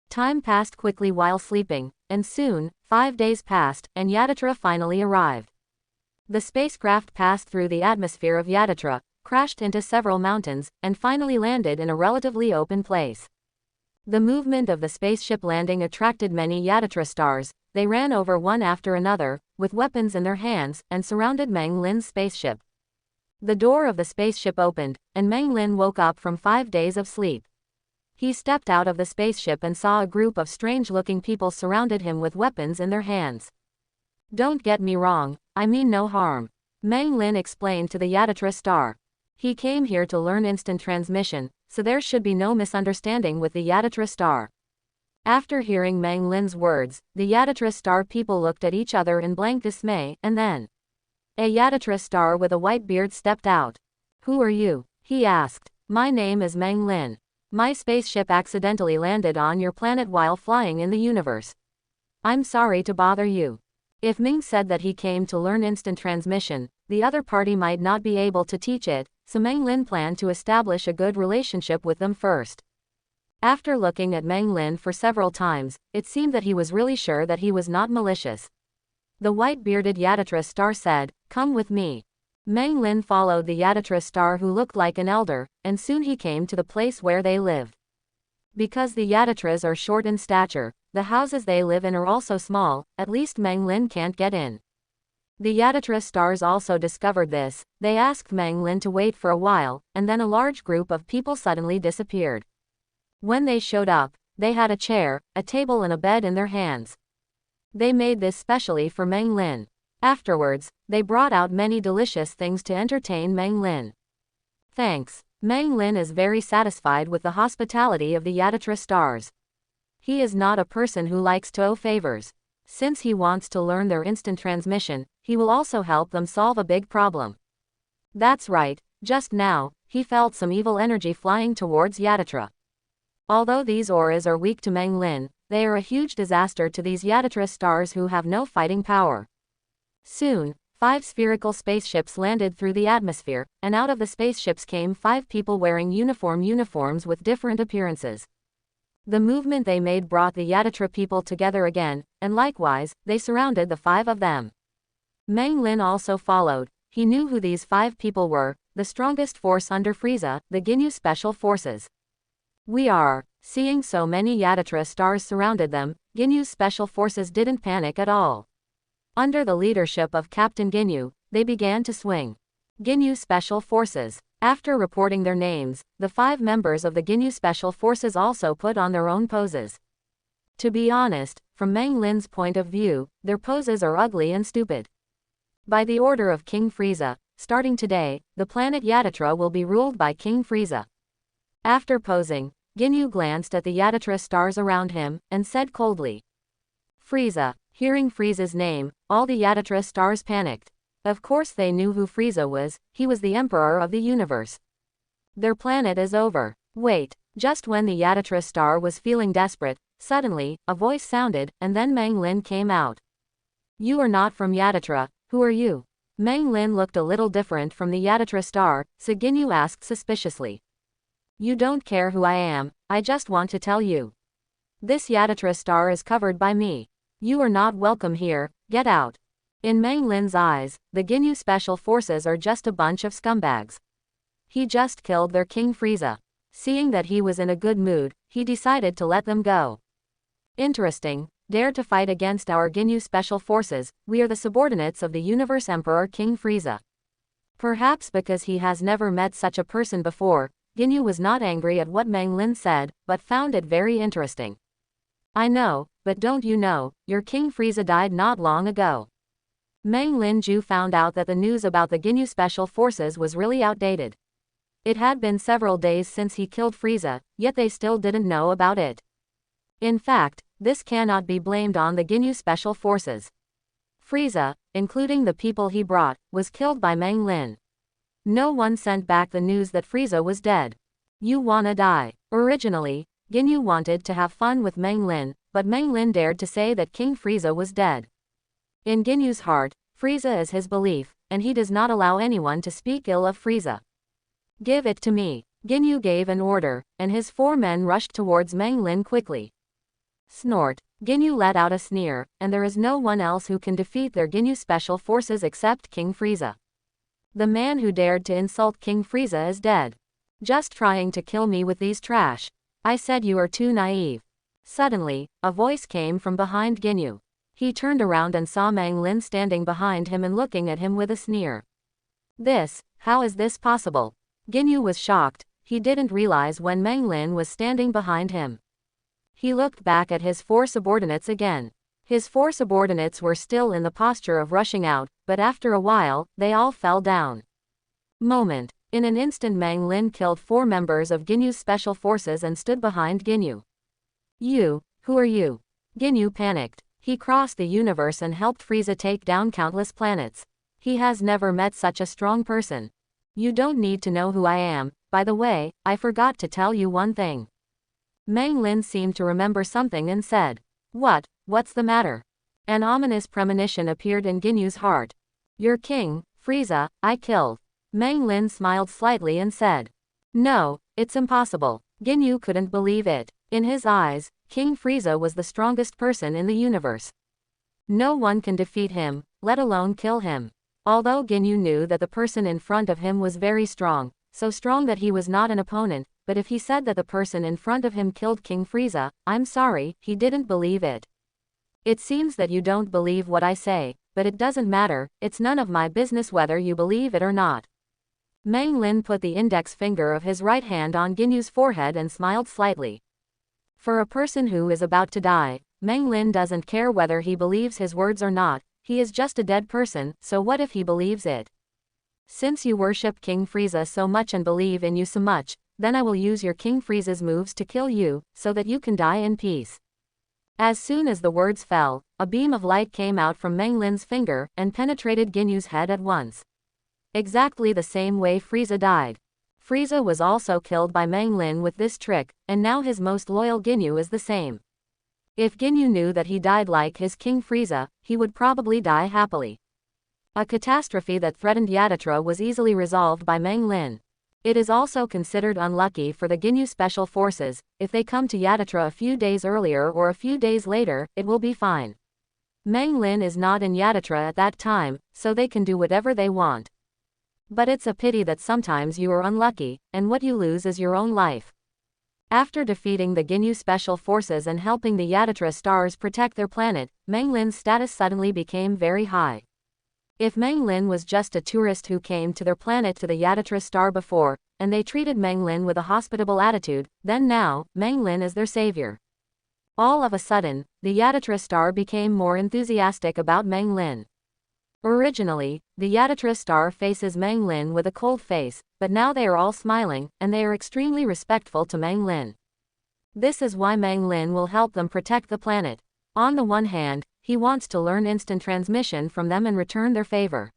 Time passed quickly while sleeping, and soon, 5 days passed, and Yatatra finally arrived. The spacecraft passed through the atmosphere of Yatatra, crashed into several mountains, and finally landed in a relatively open place. The movement of the spaceship landing attracted many Yatatra stars. They ran over one after another, with weapons in their hands, and surrounded Meng Lin's spaceship. The door of the spaceship opened, and Meng Lin woke up from 5 days of sleep. He stepped out of the spaceship and saw a group of strange-looking people surrounded him with weapons in their hands. Don't get me wrong, I mean no harm. Meng Lin explained to the Yatatra star. He came here to learn instant transmission, so there should be no misunderstanding with the Yatatra star. After hearing Meng Lin's words, the Yatatra star people looked at each other in blank dismay, and then a Yatatra star with a white beard stepped out. Who are you? He asked. My name is Meng Lin. My spaceship accidentally landed on your planet while flying in the universe. I'm sorry to bother you. If Ming said that he came to learn instant transmission, the other party might not be able to teach it, so Meng Lin planned to establish a good relationship with them first. After looking at Meng Lin for several times, it seemed that he was really sure that he was not malicious. The white-bearded Yatatra star said, "Come with me." Meng Lin followed the Yatatra star who looked like an elder, and soon he came to the place where they lived. Because the Yatatras are short in stature, the houses they live in are also small, at least Meng Lin can't get in. The Yatatra stars also discovered this. They asked Meng Lin to wait for a while, and then a large group of people suddenly disappeared. When they showed up, they had a chair, a table and a bed in their hands. They made this specially for Meng Lin. Afterwards, they brought out many delicious things to entertain Meng Lin. Thanks. Meng Lin is very satisfied with the hospitality of the Yatatra stars. He is not a person who likes to owe favors. Since he wants to learn their instant transmission, he will also help them solve a big problem. That's right, just now, he felt some evil energy flying towards Yatatra. Although these auras are weak to Meng Lin, they are a huge disaster to these Yatatra stars who have no fighting power. Soon, 5 spherical spaceships landed through the atmosphere, and out of the spaceships came 5 people wearing uniforms with different appearances. The movement they made brought the Yatatra people together again, and likewise, they surrounded the 5 of them. Meng Lin also followed. He knew who these 5 people were, the strongest force under Frieza, the Ginyu Special Forces. Seeing so many Yatatra stars surrounded them, Ginyu's special forces didn't panic at all. Under the leadership of Captain Ginyu, they began to swing. Ginyu Special Forces. After reporting their names, the 5 members of the Ginyu Special Forces also put on their own poses. To be honest, from Meng Lin's point of view, their poses are ugly and stupid. By the order of King Frieza, starting today, the planet Yatatra will be ruled by King Frieza. After posing, Ginyu glanced at the Yatatra stars around him, and said coldly, "Frieza." Hearing Frieza's name, all the Yatatra stars panicked. Of course they knew who Frieza was, he was the Emperor of the universe. Their planet is over. Wait, just when the Yatatra star was feeling desperate, suddenly, a voice sounded, and then Meng Lin came out. "You are not from Yatatra, who are you?" Meng Lin looked a little different from the Yatatra star, so Ginyu asked suspiciously. You don't care who I am, I just want to tell you. This Yatatra star is covered by me. You are not welcome here, get out. In Meng Lin's eyes, the Ginyu Special Forces are just a bunch of scumbags. He just killed their King Frieza. Seeing that he was in a good mood, he decided to let them go. Interesting, dare to fight against our Ginyu Special Forces, we are the subordinates of the Universe Emperor King Frieza. Perhaps because he has never met such a person before, Ginyu was not angry at what Meng Lin said, but found it very interesting. I know, but don't you know, your King Frieza died not long ago. Meng Lin Ju found out that the news about the Ginyu Special Forces was really outdated. It had been several days since he killed Frieza, yet they still didn't know about it. In fact, this cannot be blamed on the Ginyu Special Forces. Frieza, including the people he brought, was killed by Meng Lin. No one sent back the news that Frieza was dead. You wanna die. Originally, Ginyu wanted to have fun with Meng Lin, but Meng Lin dared to say that King Frieza was dead. In Ginyu's heart, Frieza is his belief, and he does not allow anyone to speak ill of Frieza. Give it to me. Ginyu gave an order, and his 4 men rushed towards Meng Lin quickly. Snort. Ginyu let out a sneer, and there is no one else who can defeat their Ginyu Special Forces except King Frieza. The man who dared to insult King Frieza is dead. Just trying to kill me with these trash. I said you are too naive. Suddenly, a voice came from behind Ginyu. He turned around and saw Meng Lin standing behind him and looking at him with a sneer. How is this possible? Ginyu was shocked, he didn't realize when Meng Lin was standing behind him. He looked back at his 4 subordinates again. His 4 subordinates were still in the posture of rushing out, but after a while, they all fell down. In an instant Meng Lin killed 4 members of Ginyu's special forces and stood behind Ginyu. Who are you? Ginyu panicked. He crossed the universe and helped Frieza take down countless planets. He has never met such a strong person. You don't need to know who I am, by the way, I forgot to tell you one thing. Meng Lin seemed to remember something and said, What's the matter? An ominous premonition appeared in Ginyu's heart. Your king, Frieza, I killed. Meng Lin smiled slightly and said, No, it's impossible. Ginyu couldn't believe it. In his eyes, King Frieza was the strongest person in the universe. No one can defeat him, let alone kill him. Although Ginyu knew that the person in front of him was very strong, so strong that he was not an opponent, but if he said that the person in front of him killed King Frieza, I'm sorry, he didn't believe it. It seems that you don't believe what I say, but it doesn't matter, it's none of my business whether you believe it or not. Meng Lin put the index finger of his right hand on Ginyu's forehead and smiled slightly. For a person who is about to die, Meng Lin doesn't care whether he believes his words or not, he is just a dead person, so what if he believes it? Since you worship King Frieza so much and believe in you so much, then I will use your King Frieza's moves to kill you, so that you can die in peace. As soon as the words fell, a beam of light came out from Meng Lin's finger, and penetrated Ginyu's head at once. Exactly the same way Frieza died. Frieza was also killed by Meng Lin with this trick, and now his most loyal Ginyu is the same. If Ginyu knew that he died like his King Frieza, he would probably die happily. A catastrophe that threatened Yatatra was easily resolved by Meng Lin. It is also considered unlucky for the Ginyu Special Forces, if they come to Yatatra a few days earlier or a few days later, it will be fine. Meng Lin is not in Yatatra at that time, so they can do whatever they want. But it's a pity that sometimes you are unlucky, and what you lose is your own life. After defeating the Ginyu Special Forces and helping the Yatatra stars protect their planet, Meng Lin's status suddenly became very high. If Meng Lin was just a tourist who came to their planet to the Yatatra star before, and they treated Meng Lin with a hospitable attitude, then now, Meng Lin is their savior. All of a sudden, the Yatatra star became more enthusiastic about Meng Lin. Originally, the Yatatra star faces Meng Lin with a cold face, but now they are all smiling, and they are extremely respectful to Meng Lin. This is why Meng Lin will help them protect the planet. On the one hand, he wants to learn instant transmission from them and return their favor.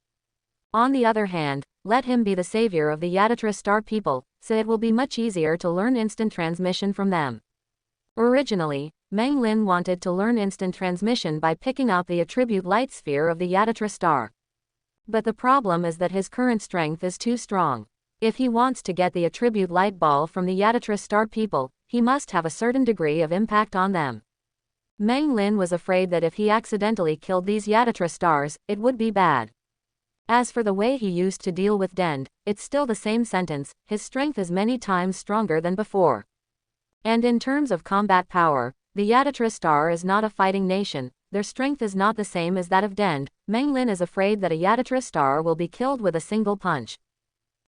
On the other hand, let him be the savior of the Yatatra star people, so it will be much easier to learn instant transmission from them. Originally, Meng Lin wanted to learn instant transmission by picking up the attribute light sphere of the Yatatra star. But the problem is that his current strength is too strong. If he wants to get the attribute light ball from the Yatatra star people, he must have a certain degree of impact on them. Meng Lin was afraid that if he accidentally killed these Yatatra stars, it would be bad. As for the way he used to deal with Dend, it's still the same sentence, his strength is many times stronger than before. And in terms of combat power, the Yatatra star is not a fighting nation, their strength is not the same as that of Dend. Meng Lin is afraid that a Yatatra star will be killed with a single punch.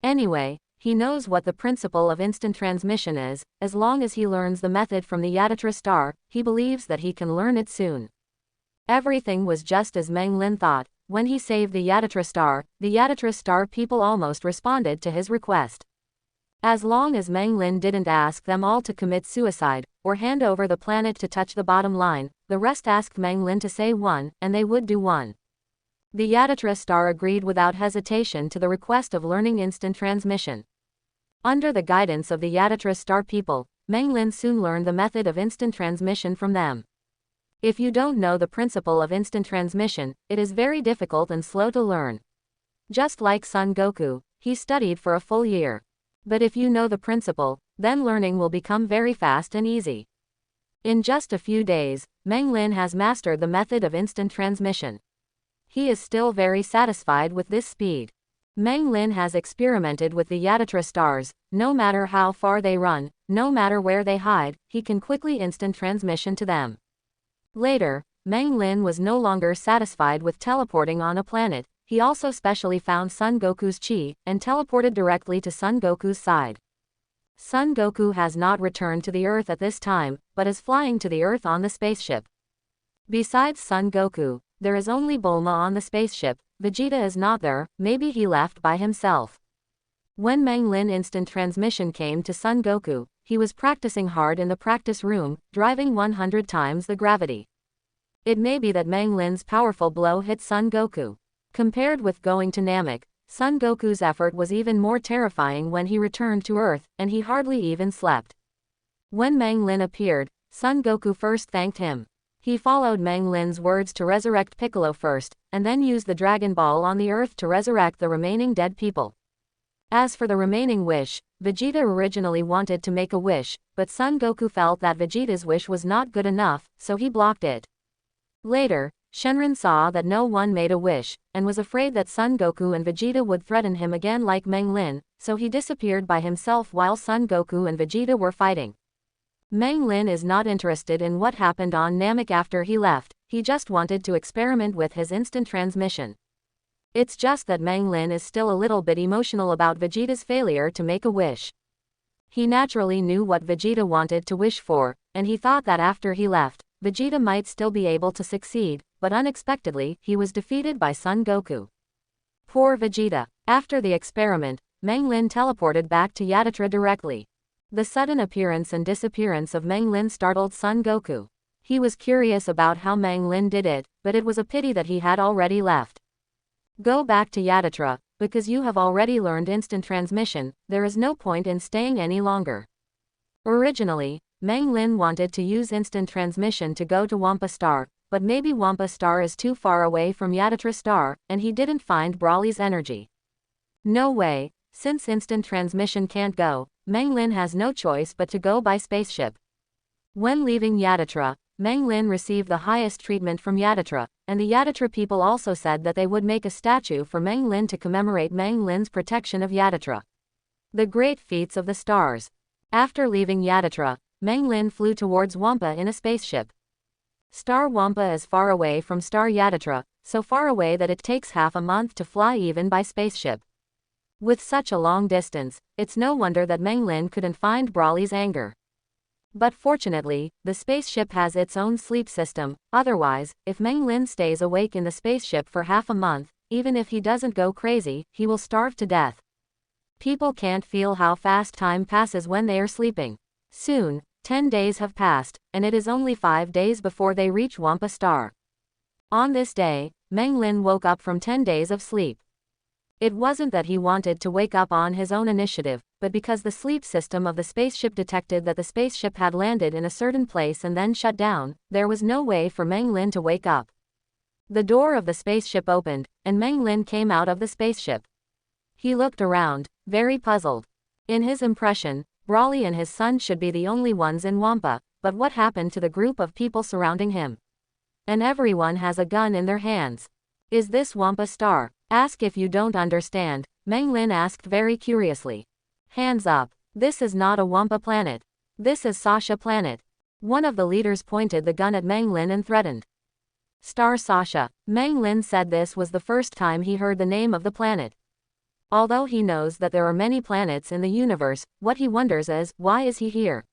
Anyway, he knows what the principle of instant transmission is. As long as he learns the method from the Yatatra star, he believes that he can learn it soon. Everything was just as Meng Lin thought. When he saved the Yatatra star people almost responded to his request. As long as Meng Lin didn't ask them all to commit suicide, or hand over the planet to touch the bottom line, the rest asked Meng Lin to say one, and they would do one. The Yatatra star agreed without hesitation to the request of learning instant transmission. Under the guidance of the Yatatra star people, Meng Lin soon learned the method of instant transmission from them. If you don't know the principle of instant transmission, it is very difficult and slow to learn. Just like Son Goku, he studied for a full year. But if you know the principle, then learning will become very fast and easy. In just a few days, Meng Lin has mastered the method of instant transmission. He is still very satisfied with this speed. Meng Lin has experimented with the Yatatra stars. No matter how far they run, no matter where they hide, he can quickly instant transmission to them. Later, Meng Lin was no longer satisfied with teleporting on a planet. He also specially found Son Goku's chi, and teleported directly to Son Goku's side. Son Goku has not returned to the Earth at this time, but is flying to the Earth on the spaceship. Besides Son Goku, there is only Bulma on the spaceship. Vegeta is not there, maybe he left by himself. When Meng Lin instant transmission came to Son Goku, he was practicing hard in the practice room, driving 100 times the gravity. It may be that Meng Lin's powerful blow hit Son Goku. Compared with going to Namek, Son Goku's effort was even more terrifying when he returned to Earth, and he hardly even slept. When Meng Lin appeared, Son Goku first thanked him. He followed Meng Lin's words to resurrect Piccolo first, and then used the Dragon Ball on the Earth to resurrect the remaining dead people. As for the remaining wish, Vegeta originally wanted to make a wish, but Son Goku felt that Vegeta's wish was not good enough, so he blocked it. Later, Shenron saw that no one made a wish, and was afraid that Son Goku and Vegeta would threaten him again like Meng Lin, so he disappeared by himself while Son Goku and Vegeta were fighting. Meng Lin is not interested in what happened on Namek after he left, he just wanted to experiment with his instant transmission. It's just that Meng Lin is still a little bit emotional about Vegeta's failure to make a wish. He naturally knew what Vegeta wanted to wish for, and he thought that after he left, Vegeta might still be able to succeed, but unexpectedly, he was defeated by Son Goku. Poor Vegeta. After the experiment, Meng Lin teleported back to Yatatra directly. The sudden appearance and disappearance of Meng Lin startled Son Goku. He was curious about how Meng Lin did it, but it was a pity that he had already left. Go back to Yatatra, because you have already learned instant transmission, there is no point in staying any longer. Originally, Meng Lin wanted to use instant transmission to go to Wampa Star, but maybe Wampa Star is too far away from Yatatra Star, and he didn't find Broly's energy. No way, since instant transmission can't go, Meng Lin has no choice but to go by spaceship. When leaving Yatatra, Meng Lin received the highest treatment from Yatatra, and the Yatatra people also said that they would make a statue for Meng Lin to commemorate Meng Lin's protection of Yatatra. The great feats of the stars. After leaving Yatatra, Meng Lin flew towards Wampa in a spaceship. Star Wampa is far away from Star Yatatra, so far away that it takes half a month to fly even by spaceship. With such a long distance, it's no wonder that Meng Lin couldn't find Broly's anger. But fortunately, the spaceship has its own sleep system, otherwise, if Meng Lin stays awake in the spaceship for half a month, even if he doesn't go crazy, he will starve to death. People can't feel how fast time passes when they are sleeping. Soon, 10 days have passed, and it is only 5 days before they reach Wampa Star. On this day, Meng Lin woke up from 10 days of sleep. It wasn't that he wanted to wake up on his own initiative, but because the sleep system of the spaceship detected that the spaceship had landed in a certain place and then shut down, there was no way for Meng Lin to wake up. The door of the spaceship opened, and Meng Lin came out of the spaceship. He looked around, very puzzled. In his impression, Brawley and his son should be the only ones in Wampa, but what happened to the group of people surrounding him? And everyone has a gun in their hands. Is this Wampa Star? Ask if you don't understand, Meng Lin asked very curiously. Hands up. This is not a Wampa planet. This is Sasha planet. One of the leaders pointed the gun at Meng Lin and threatened. Star Sasha. Meng Lin said this was the first time he heard the name of the planet. Although he knows that there are many planets in the universe, what he wonders is, why is he here?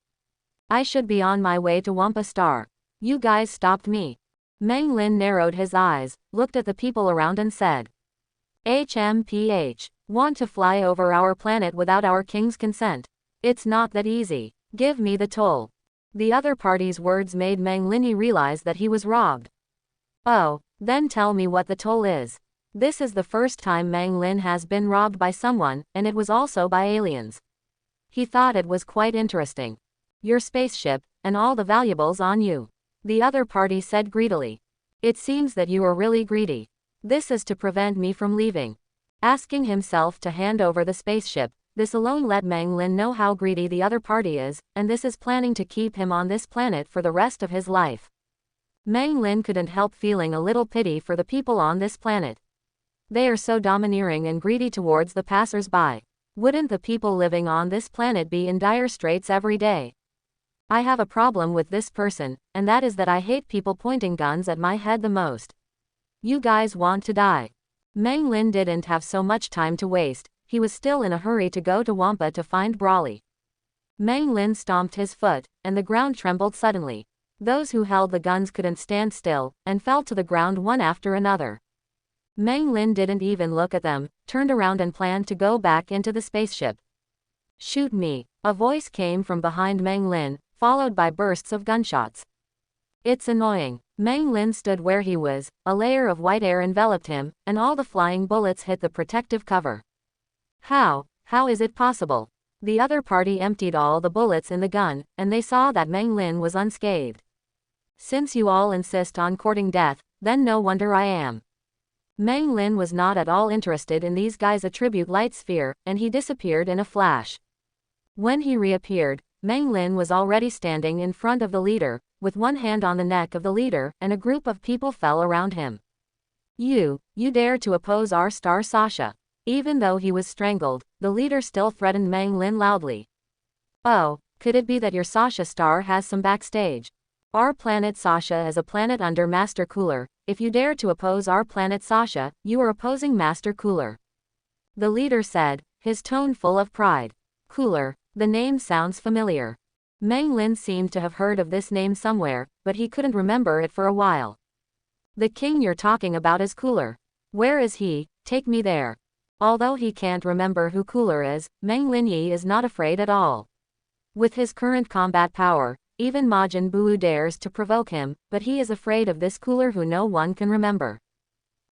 I should be on my way to Wampa Star. You guys stopped me. Meng Lin narrowed his eyes, looked at the people around and said. HMPH. Want to fly over our planet without our king's consent? It's not that easy. Give me the toll. The other party's words made Meng Lin realize that he was robbed. Oh, then tell me what the toll is. This is the first time Meng Lin has been robbed by someone, and it was also by aliens. He thought it was quite interesting. Your spaceship, and all the valuables on you. The other party said greedily. It seems that you are really greedy. This is to prevent me from leaving. Asking himself to hand over the spaceship, this alone let Meng Lin know how greedy the other party is, and this is planning to keep him on this planet for the rest of his life. Meng Lin couldn't help feeling a little pity for the people on this planet. They are so domineering and greedy towards the passers-by. Wouldn't the people living on this planet be in dire straits every day? I have a problem with this person, and that is that I hate people pointing guns at my head the most. You guys want to die. Meng Lin didn't have so much time to waste, he was still in a hurry to go to Wampa to find Brawley. Meng Lin stomped his foot, and the ground trembled suddenly. Those who held the guns couldn't stand still, and fell to the ground one after another. Meng Lin didn't even look at them, turned around and planned to go back into the spaceship. Shoot me, a voice came from behind Meng Lin, followed by bursts of gunshots. It's annoying. Meng Lin stood where he was, a layer of white air enveloped him, and all the flying bullets hit the protective cover. How is it possible? The other party emptied all the bullets in the gun, and they saw that Meng Lin was unscathed. Since you all insist on courting death, then no wonder I am. Meng Lin was not at all interested in these guys' attribute light sphere, and he disappeared in a flash. When he reappeared, Meng Lin was already standing in front of the leader, with one hand on the neck of the leader, and a group of people fell around him. You dare to oppose our star Sasha. Even though he was strangled, the leader still threatened Meng Lin loudly. Oh, could it be that your Sasha star has some backstage? Our planet Sasha is a planet under Master Cooler. If you dare to oppose our planet Sasha, you are opposing Master Cooler. The leader said, his tone full of pride. Cooler, the name sounds familiar. Meng Lin seemed to have heard of this name somewhere, but he couldn't remember it for a while. The king you're talking about is Cooler. Where is he? Take me there. Although he can't remember who Cooler is, Meng Lin is not afraid at all. With his current combat power, even Majin Buu dares to provoke him, but he is afraid of this Cooler who no one can remember.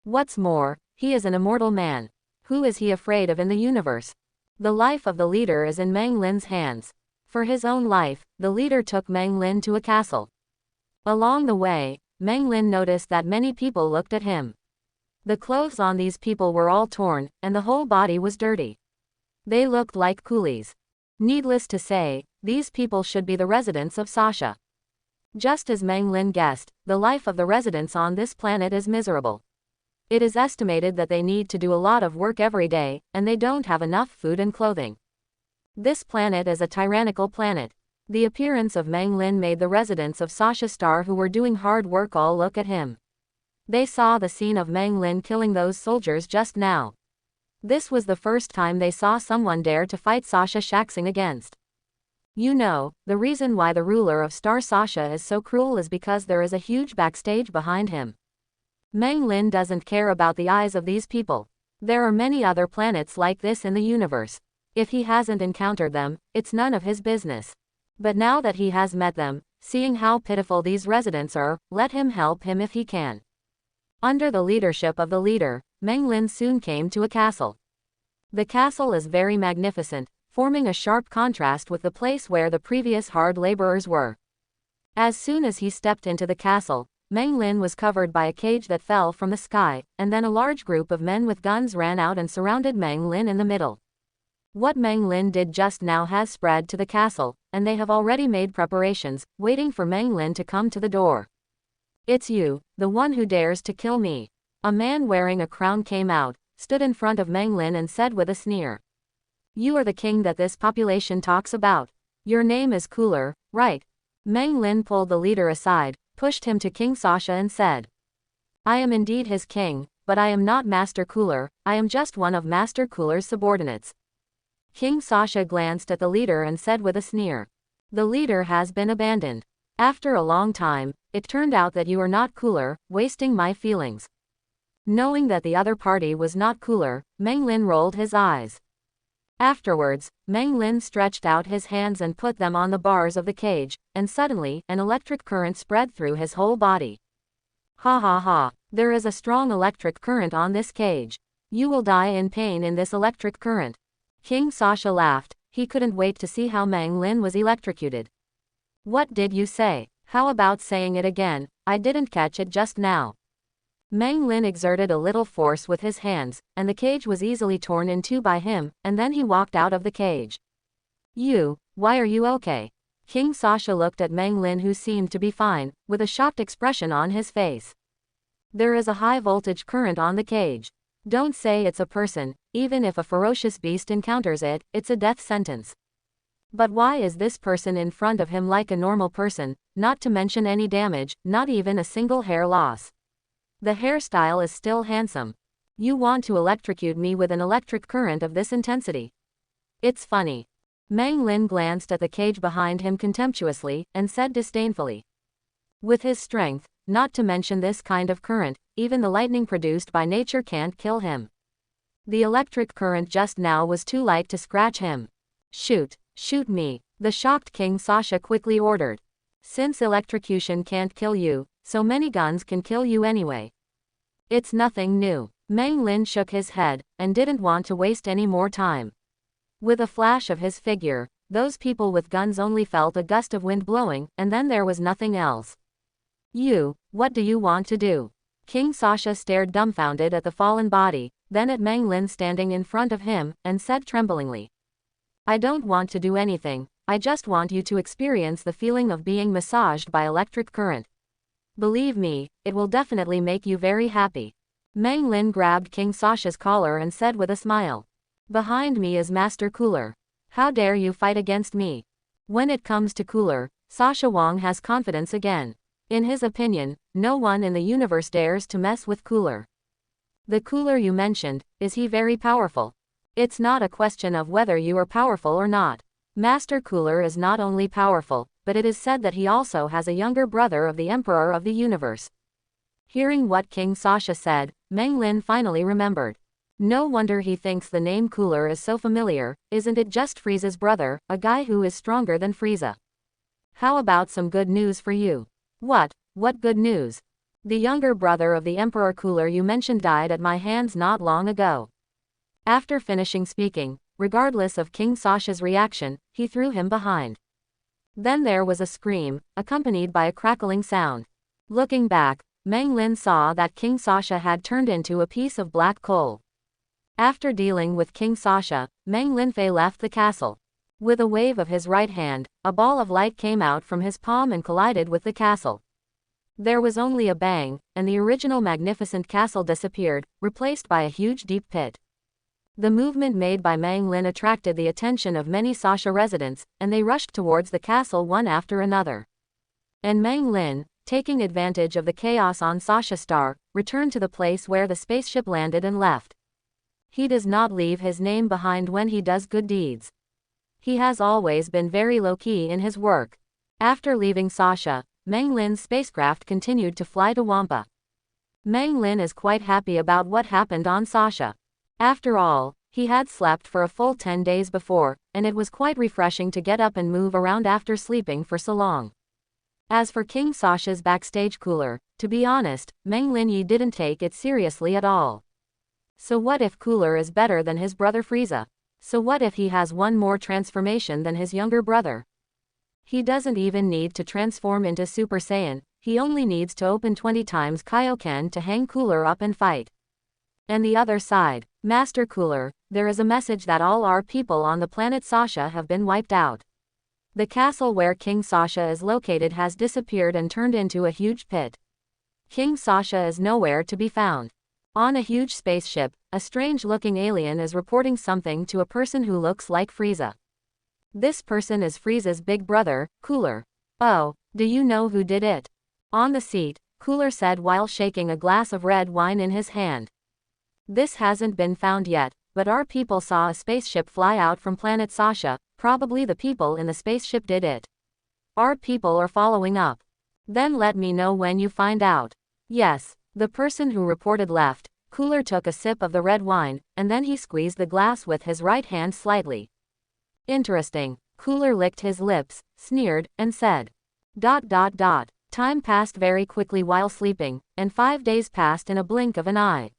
What's more, he is an immortal man. Who is he afraid of in the universe? The life of the leader is in Meng Lin's hands. For his own life, the leader took Meng Lin to a castle. Along the way, Meng Lin noticed that many people looked at him. The clothes on these people were all torn, and the whole body was dirty. They looked like coolies. Needless to say, these people should be the residents of Sasha. Just as Meng Lin guessed, the life of the residents on this planet is miserable. It is estimated that they need to do a lot of work every day, and they don't have enough food and clothing. This planet is a tyrannical planet. The appearance of Meng Lin made the residents of Sasha Star who were doing hard work all look at him. They saw the scene of Meng Lin killing those soldiers just now. This was the first time they saw someone dare to fight Sasha Shaxing against. You know, the reason why the ruler of Star Sasha is so cruel is because there is a huge backstage behind him. Meng Lin doesn't care about the eyes of these people. There are many other planets like this in the universe. If he hasn't encountered them, it's none of his business. But now that he has met them, seeing how pitiful these residents are, let him help him if he can. Under the leadership of the leader, Meng Lin soon came to a castle. The castle is very magnificent, forming a sharp contrast with the place where the previous hard laborers were. As soon as he stepped into the castle, Meng Lin was covered by a cage that fell from the sky, and then a large group of men with guns ran out and surrounded Meng Lin in the middle. What Meng Lin did just now has spread to the castle, and they have already made preparations, waiting for Meng Lin to come to the door. It's you, the one who dares to kill me. A man wearing a crown came out, stood in front of Meng Lin and said with a sneer. You are the king that this population talks about. Your name is Cooler, right? Meng Lin pulled the leader aside, pushed him to King Sasha and said. I am indeed his king, but I am not Master Cooler, I am just one of Master Cooler's subordinates. King Sasha glanced at the leader and said with a sneer. The leader has been abandoned. After a long time, it turned out that you are not Cooler, wasting my feelings. Knowing that the other party was not Cooler, Meng Lin rolled his eyes. Afterwards, Meng Lin stretched out his hands and put them on the bars of the cage, and suddenly, an electric current spread through his whole body. Ha ha ha, there is a strong electric current on this cage. You will die in pain in this electric current. King Sasha laughed, he couldn't wait to see how Meng Lin was electrocuted. What did you say? How about saying it again? I didn't catch it just now. Meng Lin exerted a little force with his hands, and the cage was easily torn in two by him, and then he walked out of the cage. Why are you okay? King Sasha looked at Meng Lin, who seemed to be fine, with a shocked expression on his face. There is a high voltage current on the cage. Don't say it's a person, even if a ferocious beast encounters it, it's a death sentence. But why is this person in front of him like a normal person, not to mention any damage, not even a single hair loss? The hairstyle is still handsome. You want to electrocute me with an electric current of this intensity? It's funny. Meng Lin glanced at the cage behind him contemptuously, and said disdainfully. With his strength, not to mention this kind of current, even the lightning produced by nature can't kill him. The electric current just now was too light to scratch him. Shoot me, the shocked King Sasha quickly ordered. Since electrocution can't kill you, so many guns can kill you anyway. It's nothing new. Meng Lin shook his head, and didn't want to waste any more time. With a flash of his figure, those people with guns only felt a gust of wind blowing, and then there was nothing else. What do you want to do? King Sasha stared dumbfounded at the fallen body, then at Meng Lin standing in front of him, and said tremblingly. I don't want to do anything, I just want you to experience the feeling of being massaged by electric current. Believe me, it will definitely make you very happy. Meng Lin grabbed King Sasha's collar and said with a smile. Behind me is Master Cooler. How dare you fight against me? When it comes to Cooler, Sasha Wang has confidence again. In his opinion, no one in the universe dares to mess with Cooler. The Cooler you mentioned, is he very powerful? It's not a question of whether you are powerful or not. Master Cooler is not only powerful, but it is said that he also has a younger brother of the Emperor of the Universe. Hearing what King Sasha said, Meng Lin finally remembered. No wonder he thinks the name Cooler is so familiar, isn't it just Frieza's brother, a guy who is stronger than Frieza? How about some good news for you? What good news? The younger brother of the Emperor Cooler you mentioned died at my hands not long ago. After finishing speaking, regardless of King Sasha's reaction, he threw him behind. Then there was a scream, accompanied by a crackling sound. Looking back, Meng Lin saw that King Sasha had turned into a piece of black coal. After dealing with King Sasha, Meng Linfei left the castle. With a wave of his right hand, a ball of light came out from his palm and collided with the castle. There was only a bang, and the original magnificent castle disappeared, replaced by a huge deep pit. The movement made by Meng Lin attracted the attention of many Sasha residents, and they rushed towards the castle one after another. And Meng Lin, taking advantage of the chaos on Sasha Star, returned to the place where the spaceship landed and left. He does not leave his name behind when he does good deeds. He has always been very low-key in his work. After leaving Sasha, Meng Lin's spacecraft continued to fly to Wampa. Meng Lin is quite happy about what happened on Sasha. After all, he had slept for a full 10 days before, and it was quite refreshing to get up and move around after sleeping for so long. As for King Sasha's backstage Cooler, to be honest, Meng Lin Yi didn't take it seriously at all. So what if Cooler is better than his brother Frieza? So what if he has one more transformation than his younger brother? He doesn't even need to transform into Super Saiyan, he only needs to open 20 times Kaioken to hang Cooler up and fight. And the other side, Master Cooler, there is a message that all our people on the planet Sasha have been wiped out. The castle where King Sasha is located has disappeared and turned into a huge pit. King Sasha is nowhere to be found. On a huge spaceship, a strange-looking alien is reporting something to a person who looks like Frieza. This person is Frieza's big brother, Cooler. Oh, do you know who did it? On the seat, Cooler said while shaking a glass of red wine in his hand. This hasn't been found yet, but our people saw a spaceship fly out from planet Sasha, probably the people in the spaceship did it. Our people are following up. Then let me know when you find out. Yes, the person who reported left. Cooler took a sip of the red wine, and then he squeezed the glass with his right hand slightly. Interesting. Cooler licked his lips, sneered, and said. ... Time passed very quickly while sleeping, and 5 days passed in a blink of an eye.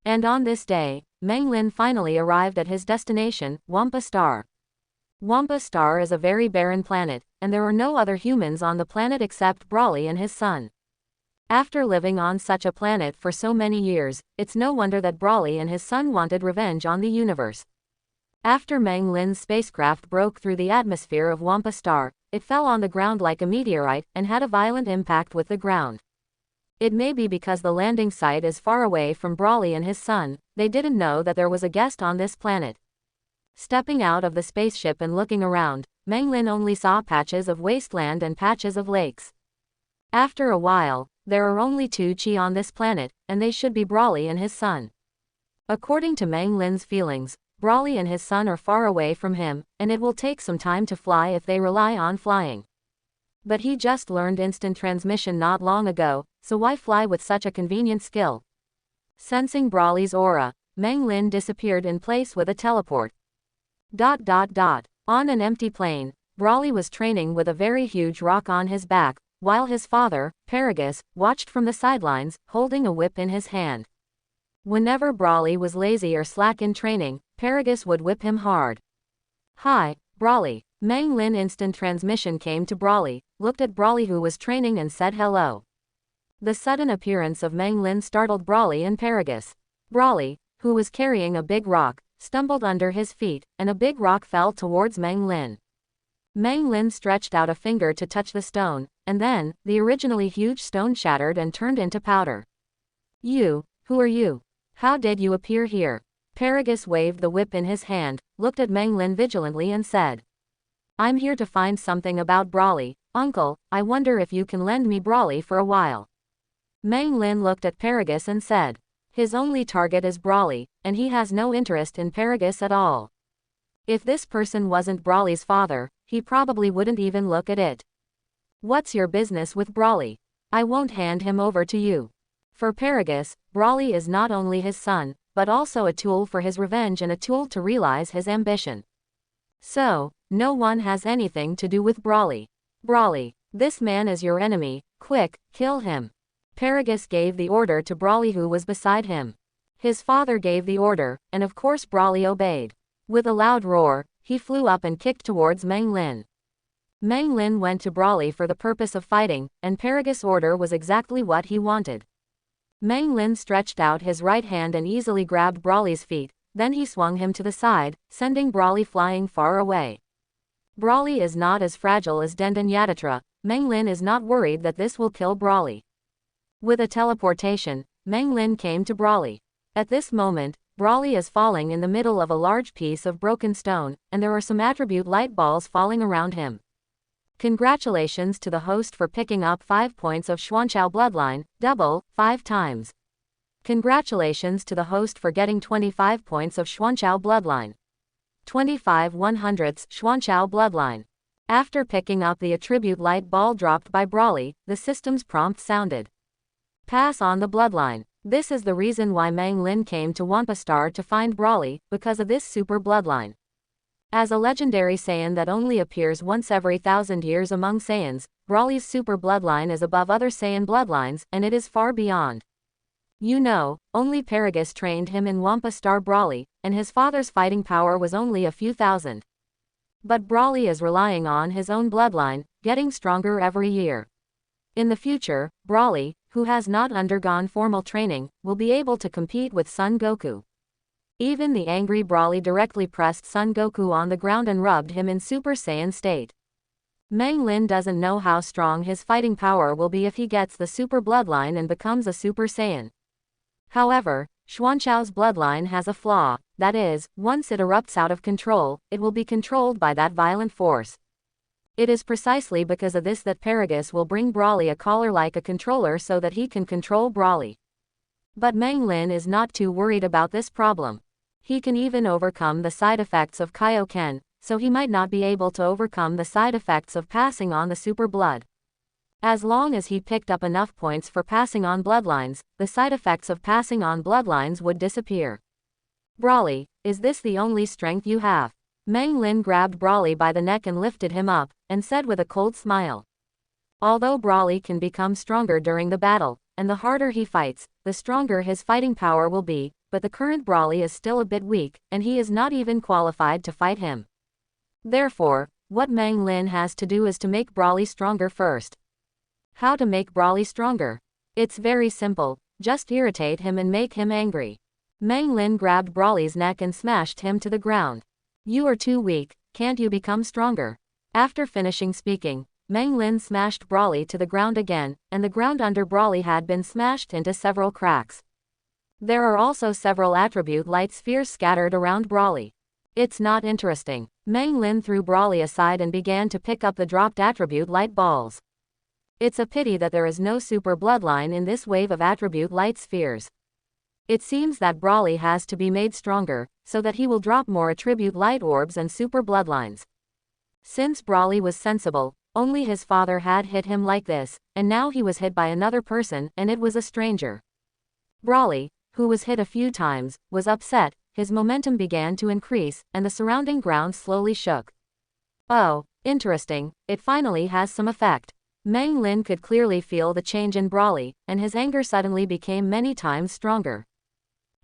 And on this day, Meng Lin finally arrived at his destination, Wampa Star. Wampa Star is a very barren planet, and there are no other humans on the planet except Brawly and his son. After living on such a planet for so many years, it's no wonder that Brawly and his son wanted revenge on the universe. After Meng Lin's spacecraft broke through the atmosphere of Wampa Star, it fell on the ground like a meteorite and had a violent impact with the ground. It may be because the landing site is far away from Brawly and his son, they didn't know that there was a guest on this planet. Stepping out of the spaceship and looking around, Meng Lin only saw patches of wasteland and patches of lakes. After a while, there are only 2 Chi on this planet, and they should be Brawly and his son. According to Meng Lin's feelings, Brawly and his son are far away from him, and it will take some time to fly if they rely on flying. But he just learned instant transmission not long ago, so why fly with such a convenient skill? Sensing Brawly's aura, Meng Lin disappeared in place with a teleport. On an empty plane, Brawly was training with a very huge rock on his back, while his father, Paragus, watched from the sidelines, holding a whip in his hand. Whenever Brawly was lazy or slack in training, Paragus would whip him hard. Hi, Brawly. Meng Lin instant transmission came to Brawly, looked at Brawly who was training and said hello. The sudden appearance of Meng Lin startled Brawly and Paragus. Brawly, who was carrying a big rock, stumbled under his feet, and a big rock fell towards Meng Lin. Meng Lin stretched out a finger to touch the stone, and then, the originally huge stone shattered and turned into powder. You, who are you? How did you appear here? Paragus waved the whip in his hand, looked at Meng Lin vigilantly and said. I'm here to find something about Brawly, uncle, I wonder if you can lend me Brawly for a while. Meng Lin looked at Paragus and said. His only target is Brawly, and he has no interest in Paragus at all. If this person wasn't Brawly's father, he probably wouldn't even look at it. What's your business with Brawly? I won't hand him over to you. For Paragus, Brawly is not only his son, but also a tool for his revenge and a tool to realize his ambition. So, no one has anything to do with Brawly. Brawly, this man is your enemy, quick, kill him. Paragus gave the order to Brawly who was beside him. His father gave the order, and of course Brawly obeyed. With a loud roar, he flew up and kicked towards Meng Lin. Meng Lin went to Brawly for the purpose of fighting, and Paragus' order was exactly what he wanted. Meng Lin stretched out his right hand and easily grabbed Brawly's feet, then he swung him to the side, sending Brawly flying far away. Brawly is not as fragile as Denden Yatatra, Meng Lin is not worried that this will kill Brawly. With a teleportation, Meng Lin came to Brawly. At this moment, Brawly is falling in the middle of a large piece of broken stone, and there are some attribute light balls falling around him. Congratulations to the host for picking up 5 points of Xuanchao Bloodline, double, 5 times. Congratulations to the host for getting 25 points of Xuanchao Bloodline. 25 100ths Xuanchao Bloodline. After picking up the attribute light ball dropped by Brawly, the system's prompt sounded. Pass on the bloodline. This is the reason why Meng Lin came to Wampa Star to find Brawly, because of this super bloodline. As a legendary Saiyan that only appears once every 1,000 years among Saiyans, Brawly's super bloodline is above other Saiyan bloodlines, and it is far beyond. You know, only Paragus trained him in Wampa Star Brawly, and his father's fighting power was only a few thousand. But Brawly is relying on his own bloodline, getting stronger every year. In the future, Broly, who has not undergone formal training, will be able to compete with Son Goku. Even the angry Broly directly pressed Son Goku on the ground and rubbed him in Super Saiyan state. Meng Lin doesn't know how strong his fighting power will be if he gets the Super Bloodline and becomes a Super Saiyan. However, Xuanchao's bloodline has a flaw, that is, once it erupts out of control, it will be controlled by that violent force. It is precisely because of this that Paragus will bring Broly a collar like a controller so that he can control Broly. But Meng Lin is not too worried about this problem. He can even overcome the side effects of Kaioken, so he might not be able to overcome the side effects of passing on the super blood. As long as he picked up enough points for passing on bloodlines, the side effects of passing on bloodlines would disappear. Broly, is this the only strength you have? Meng Lin grabbed Broly by the neck and lifted him up, and said with a cold smile. Although Broly can become stronger during the battle, and the harder he fights, the stronger his fighting power will be, but the current Broly is still a bit weak, and he is not even qualified to fight him. Therefore, what Meng Lin has to do is to make Broly stronger first. How to make Broly stronger? It's very simple, just irritate him and make him angry. Meng Lin grabbed Broly's neck and smashed him to the ground. You are too weak, can't you become stronger? After finishing speaking, Meng Lin smashed Broly to the ground again, and the ground under Broly had been smashed into several cracks. There are also several attribute light spheres scattered around Broly. It's not interesting. Meng Lin threw Broly aside and began to pick up the dropped attribute light balls. It's a pity that there is no super bloodline in this wave of attribute light spheres. It seems that Broly has to be made stronger, so that he will drop more attribute light orbs and super bloodlines. Since Broly was sensible, only his father had hit him like this, and now he was hit by another person, and it was a stranger. Broly, who was hit a few times, was upset, his momentum began to increase, and the surrounding ground slowly shook. Oh, interesting, it finally has some effect. Meng Lin could clearly feel the change in Broly, and his anger suddenly became many times stronger.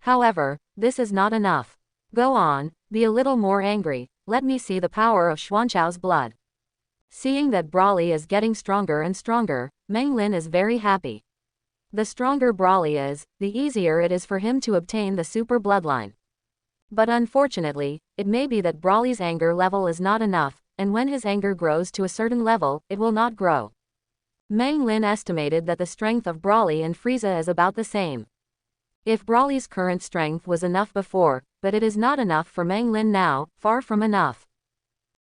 However, this is not enough. Go on, be a little more angry, let me see the power of Xuanchao's blood. Seeing that Broly is getting stronger and stronger, Meng Lin is very happy. The stronger Broly is, the easier it is for him to obtain the super bloodline. But unfortunately, it may be that Broly's anger level is not enough, and when his anger grows to a certain level, it will not grow. Meng Lin estimated that the strength of Broly and Frieza is about the same. If Broly's current strength was enough before, but it is not enough for Meng Lin now, far from enough.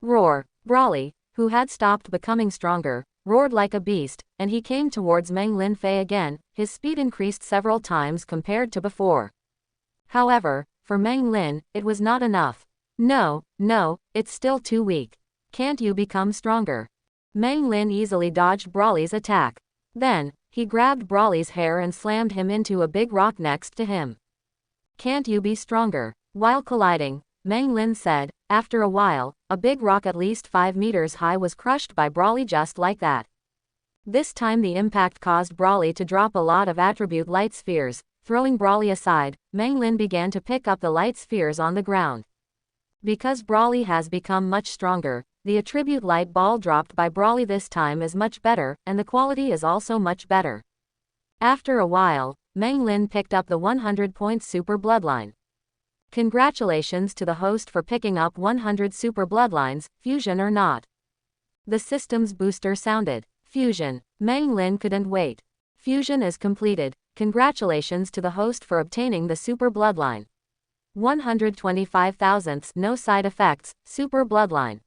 Roar! Broly, who had stopped becoming stronger, roared like a beast, and he came towards Meng Lin Fei again, his speed increased several times compared to before. However, for Meng Lin, it was not enough. No, it's still too weak. Can't you become stronger? Meng Lin easily dodged Broly's attack. Then, he grabbed Broly's hair and slammed him into a big rock next to him. Can't you be stronger? While colliding, Meng Lin said, after a while, a big rock at least 5 meters high was crushed by Broly just like that. This time the impact caused Broly to drop a lot of attribute light spheres. Throwing Broly aside, Meng Lin began to pick up the light spheres on the ground. Because Broly has become much stronger, the attribute light ball dropped by Broly this time is much better, and the quality is also much better. After a while, Meng Lin picked up the 100 points super bloodline. Congratulations to the host for picking up 100 super bloodlines, fusion or not. The system's booster sounded. Fusion. Meng Lin couldn't wait. Fusion is completed. Congratulations to the host for obtaining the super bloodline. 125 thousandths, no side effects, super bloodline.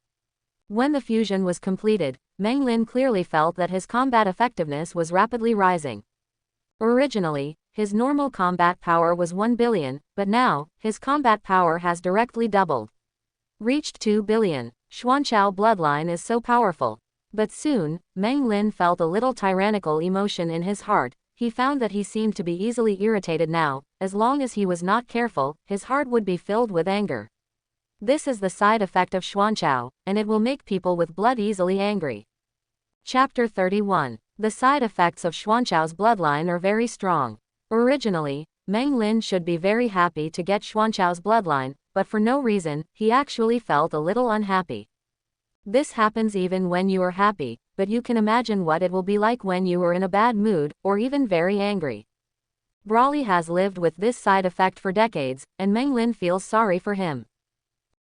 When the fusion was completed, Meng Lin clearly felt that his combat effectiveness was rapidly rising. Originally, his normal combat power was 1 billion, but now, his combat power has directly doubled. Reached 2 billion. Xuanchao bloodline is so powerful. But soon, Meng Lin felt a little tyrannical emotion in his heart. He found that he seemed to be easily irritated now. As long as he was not careful, his heart would be filled with anger. This is the side effect of Xuanchao, and it will make people with blood easily angry. Chapter 31. The side effects of Xuanchao's bloodline are very strong. Originally, Meng Lin should be very happy to get Xuanchao's bloodline, but for no reason, he actually felt a little unhappy. This happens even when you are happy, but you can imagine what it will be like when you are in a bad mood, or even very angry. Brawly has lived with this side effect for decades, and Meng Lin feels sorry for him.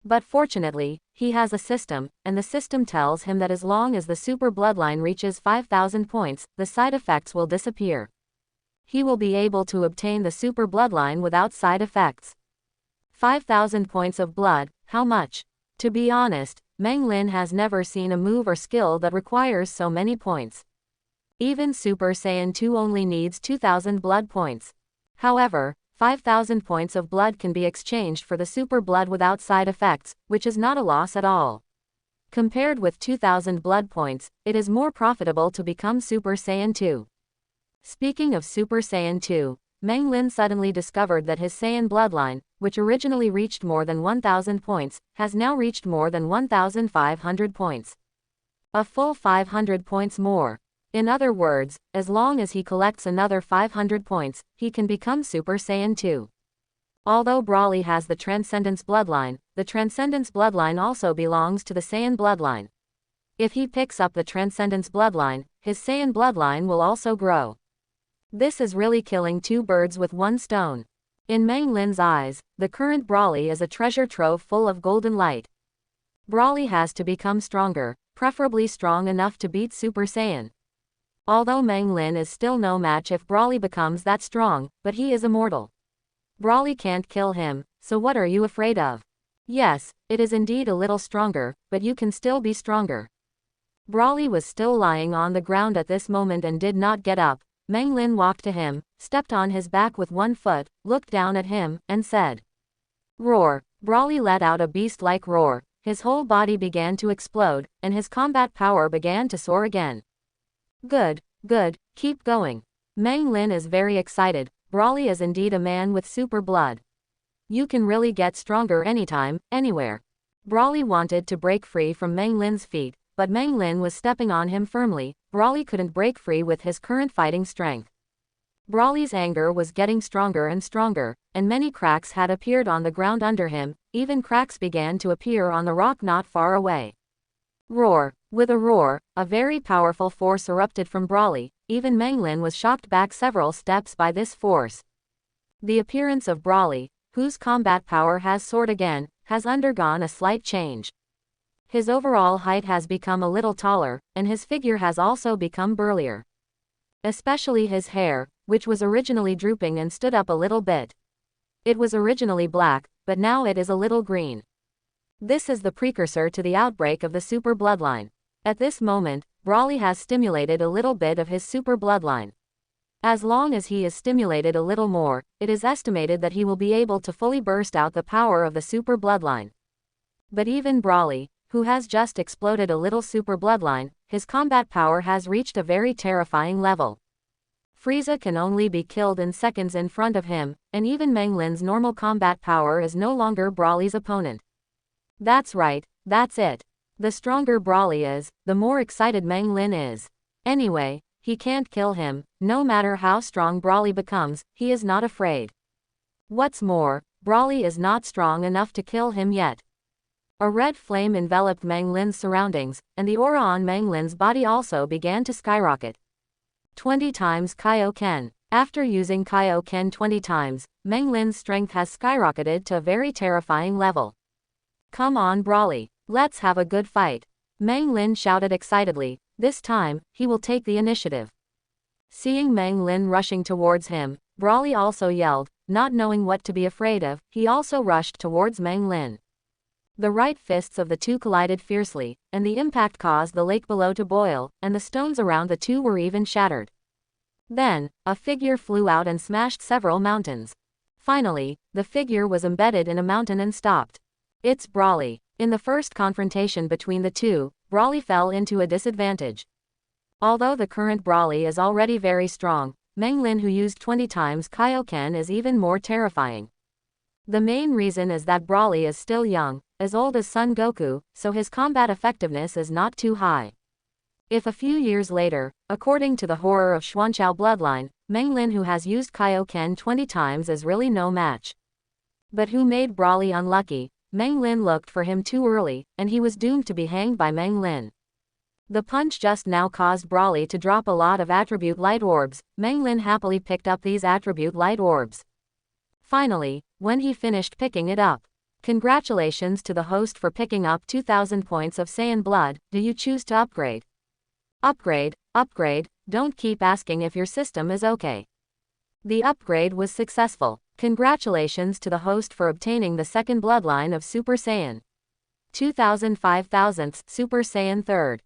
But fortunately, he has a system, and the system tells him that as long as the super bloodline reaches 5,000 points, the side effects will disappear. He will be able to obtain the super bloodline without side effects. 5,000 points of blood, how much? To be honest, Meng Lin has never seen a move or skill that requires so many points. Even Super Saiyan 2 only needs 2,000 blood points. However, 5,000 points of blood can be exchanged for the super blood without side effects, which is not a loss at all. Compared with 2,000 blood points, it is more profitable to become Super Saiyan 2. Speaking of Super Saiyan 2, Meng Lin suddenly discovered that his Saiyan bloodline, which originally reached more than 1,000 points, has now reached more than 1,500 points. A full 500 points more. In other words, as long as he collects another 500 points, he can become Super Saiyan 2. Although Brawly has the Transcendence bloodline, the Transcendence bloodline also belongs to the Saiyan bloodline. If he picks up the Transcendence bloodline, his Saiyan bloodline will also grow. This is really killing two birds with one stone. In Meng Lin's eyes, the current Brawly is a treasure trove full of golden light. Brawly has to become stronger, preferably strong enough to beat Super Saiyan. Although Meng Lin is still no match if Brawly becomes that strong, but he is immortal. Brawly can't kill him, so what are you afraid of? Yes, it is indeed a little stronger, but you can still be stronger. Brawly was still lying on the ground at this moment and did not get up. Meng Lin walked to him, stepped on his back with one foot, looked down at him, and said, "Roar." Brawly let out a beast-like roar, his whole body began to explode, and his combat power began to soar again. Good, good, keep going. Meng Lin is very excited. Brawly is indeed a man with super blood. You can really get stronger anytime, anywhere. Brawly wanted to break free from Meng Lin's feet, but Meng Lin was stepping on him firmly. Brawly couldn't break free with his current fighting strength. Brawly's anger was getting stronger and stronger, and many cracks had appeared on the ground under him, even cracks began to appear on the rock not far away. Roar. With a roar, a very powerful force erupted from Brawly. Even Meng Lin was shocked back several steps by this force. The appearance of Brawly, whose combat power has soared again, has undergone a slight change. His overall height has become a little taller, and his figure has also become burlier. Especially his hair, which was originally drooping and stood up a little bit. It was originally black, but now it is a little green. This is the precursor to the outbreak of the super bloodline. At this moment, Brawly has stimulated a little bit of his super bloodline. As long as he is stimulated a little more, it is estimated that he will be able to fully burst out the power of the super bloodline. But even Brawly, who has just exploded a little super bloodline, his combat power has reached a very terrifying level. Frieza can only be killed in seconds in front of him, and even Meng Lin's normal combat power is no longer Brawly's opponent. That's right, that's it. The stronger Brawly is, the more excited Meng Lin is. Anyway, he can't kill him. No matter how strong Brawly becomes, he is not afraid. What's more, Brawly is not strong enough to kill him yet. A red flame enveloped Meng Lin's surroundings, and the aura on Meng Lin's body also began to skyrocket. 20 times Kaioken. After using Kaioken 20 times, Meng Lin's strength has skyrocketed to a very terrifying level. Come on Brawly, let's have a good fight. Meng Lin shouted excitedly. This time, he will take the initiative. Seeing Meng Lin rushing towards him, Brawly also yelled. Not knowing what to be afraid of, he also rushed towards Meng Lin. The right fists of the two collided fiercely, and the impact caused the lake below to boil, and the stones around the two were even shattered. Then, a figure flew out and smashed several mountains. Finally, the figure was embedded in a mountain and stopped. It's Brawly. In the first confrontation between the two, Brawly fell into a disadvantage. Although the current Brawly is already very strong, Meng Lin, who used 20 times Kaioken, is even more terrifying. The main reason is that Brawly is still young, as old as Son Goku, so his combat effectiveness is not too high. If a few years later, according to the horror of Xuanchao bloodline, Meng Lin, who has used Kaioken 20 times, is really no match. But who made Brawly unlucky? Meng Lin looked for him too early, and he was doomed to be hanged by Meng Lin. The punch just now caused Brawly to drop a lot of attribute light orbs. Meng Lin happily picked up these attribute light orbs. Finally, when he finished picking it up. Congratulations to the host for picking up 2000 points of Saiyan blood. Do you choose to upgrade? Upgrade, don't keep asking if your system is okay. The upgrade was successful. Congratulations to the host for obtaining the second bloodline of Super Saiyan. 2000 5000th Super Saiyan 3rd.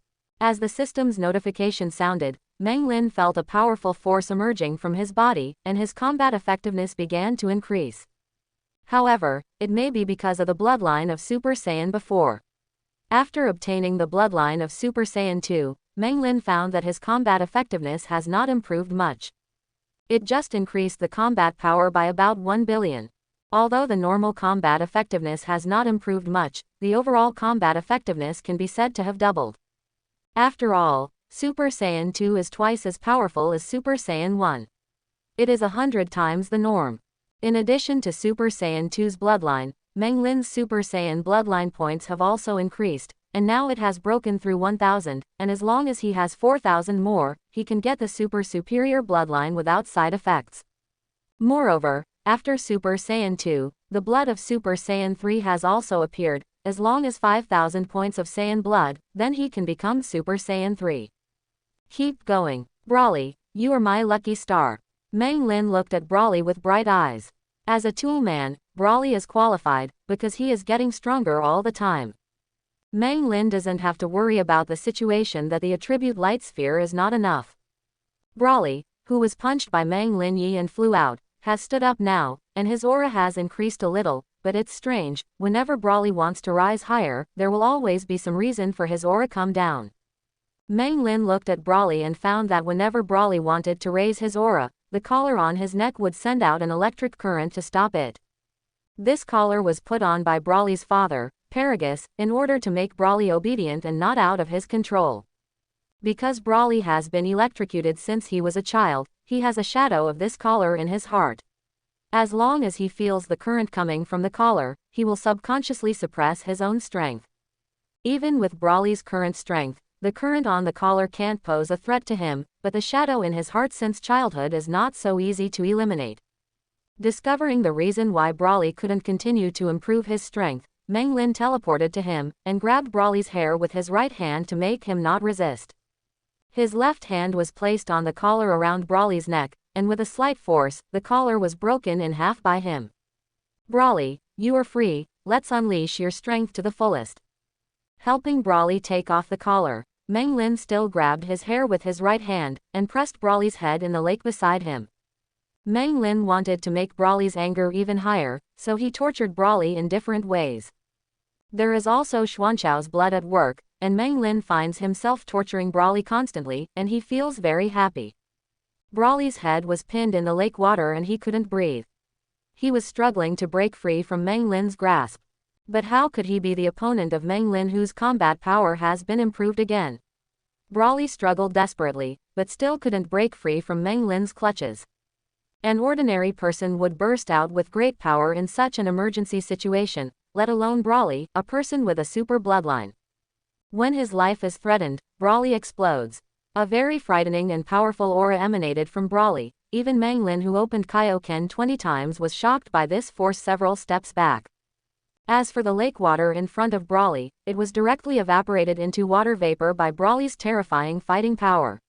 As the system's notification sounded, Meng Lin felt a powerful force emerging from his body, and his combat effectiveness began to increase. However, it may be because of the bloodline of Super Saiyan before. After obtaining the bloodline of Super Saiyan 2, Meng Lin found that his combat effectiveness has not improved much. It just increased the combat power by about 1 billion. Although the normal combat effectiveness has not improved much, the overall combat effectiveness can be said to have doubled. After all, Super Saiyan 2 is twice as powerful as Super Saiyan 1. It is 100 times the norm. In addition to Super Saiyan 2's bloodline, Meng Lin's Super Saiyan bloodline points have also increased, and now it has broken through 1000, and as long as he has 4000 more, he can get the super superior bloodline without side effects. Moreover, after Super Saiyan 2, the blood of Super Saiyan 3 has also appeared. As long as 5000 points of Saiyan blood, then he can become Super Saiyan 3. Keep going. Brawly, you are my lucky star. Meng Lin looked at Brawly with bright eyes. As a tool man, Brawly is qualified, because he is getting stronger all the time. Meng Lin doesn't have to worry about the situation that the attribute light sphere is not enough. Brawly, who was punched by Meng Lin Yi and flew out, has stood up now, and his aura has increased a little, but it's strange, whenever Brawly wants to rise higher, there will always be some reason for his aura come down. Meng Lin looked at Brawly and found that whenever Brawly wanted to raise his aura, the collar on his neck would send out an electric current to stop it. This collar was put on by Brawly's father, Paragus, in order to make Brawly obedient and not out of his control. Because Brawly has been electrocuted since he was a child, he has a shadow of this collar in his heart. As long as he feels the current coming from the collar, he will subconsciously suppress his own strength. Even with Brawly's current strength, the current on the collar can't pose a threat to him, but the shadow in his heart since childhood is not so easy to eliminate. Discovering the reason why Brawly couldn't continue to improve his strength, Meng Lin teleported to him, and grabbed Brawly's hair with his right hand to make him not resist. His left hand was placed on the collar around Brawly's neck, and with a slight force, the collar was broken in half by him. Brawly, you are free, let's unleash your strength to the fullest. Helping Brawly take off the collar, Meng Lin still grabbed his hair with his right hand, and pressed Brawly's head in the lake beside him. Meng Lin wanted to make Brawly's anger even higher, so he tortured Brawly in different ways. There is also Xuanchao's blood at work, and Meng Lin finds himself torturing Brawly constantly, and he feels very happy. Brawly's head was pinned in the lake water and he couldn't breathe. He was struggling to break free from Meng Lin's grasp. But how could he be the opponent of Meng Lin, whose combat power has been improved again? Brawly struggled desperately, but still couldn't break free from Meng Lin's clutches. An ordinary person would burst out with great power in such an emergency situation, let alone Brawly, a person with a super bloodline. When his life is threatened, Brawly explodes. A very frightening and powerful aura emanated from Brawly. Even Meng Lin, who opened Kaioken 20 times, was shocked by this force several steps back. As for the lake water in front of Brawly, it was directly evaporated into water vapor by Brawly's terrifying fighting power.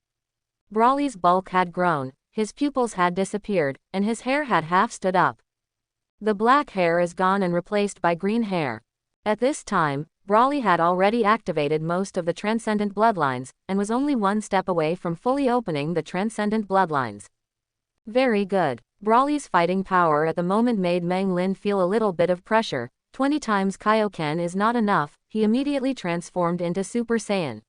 Brawly's bulk had grown, his pupils had disappeared, and his hair had half stood up. The black hair is gone and replaced by green hair. At this time, Brawly had already activated most of the transcendent bloodlines, and was only one step away from fully opening the transcendent bloodlines. Very good. Brawly's fighting power at the moment made Meng Lin feel a little bit of pressure. 20 times Kaioken is not enough, he immediately transformed into Super Saiyan.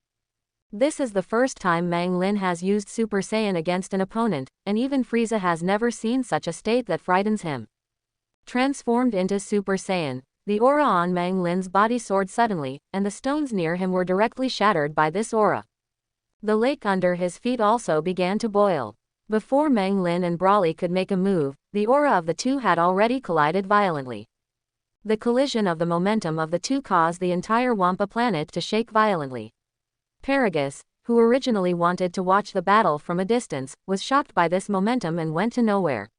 This is the first time Meng Lin has used Super Saiyan against an opponent, and even Frieza has never seen such a state that frightens him. Transformed into Super Saiyan, the aura on Meng Lin's body soared suddenly, and the stones near him were directly shattered by this aura. The lake under his feet also began to boil. Before Meng Lin and Brawly could make a move, the aura of the two had already collided violently. The collision of the momentum of the two caused the entire Wampa planet to shake violently. Paragus, who originally wanted to watch the battle from a distance, was shocked by this momentum and went to nowhere.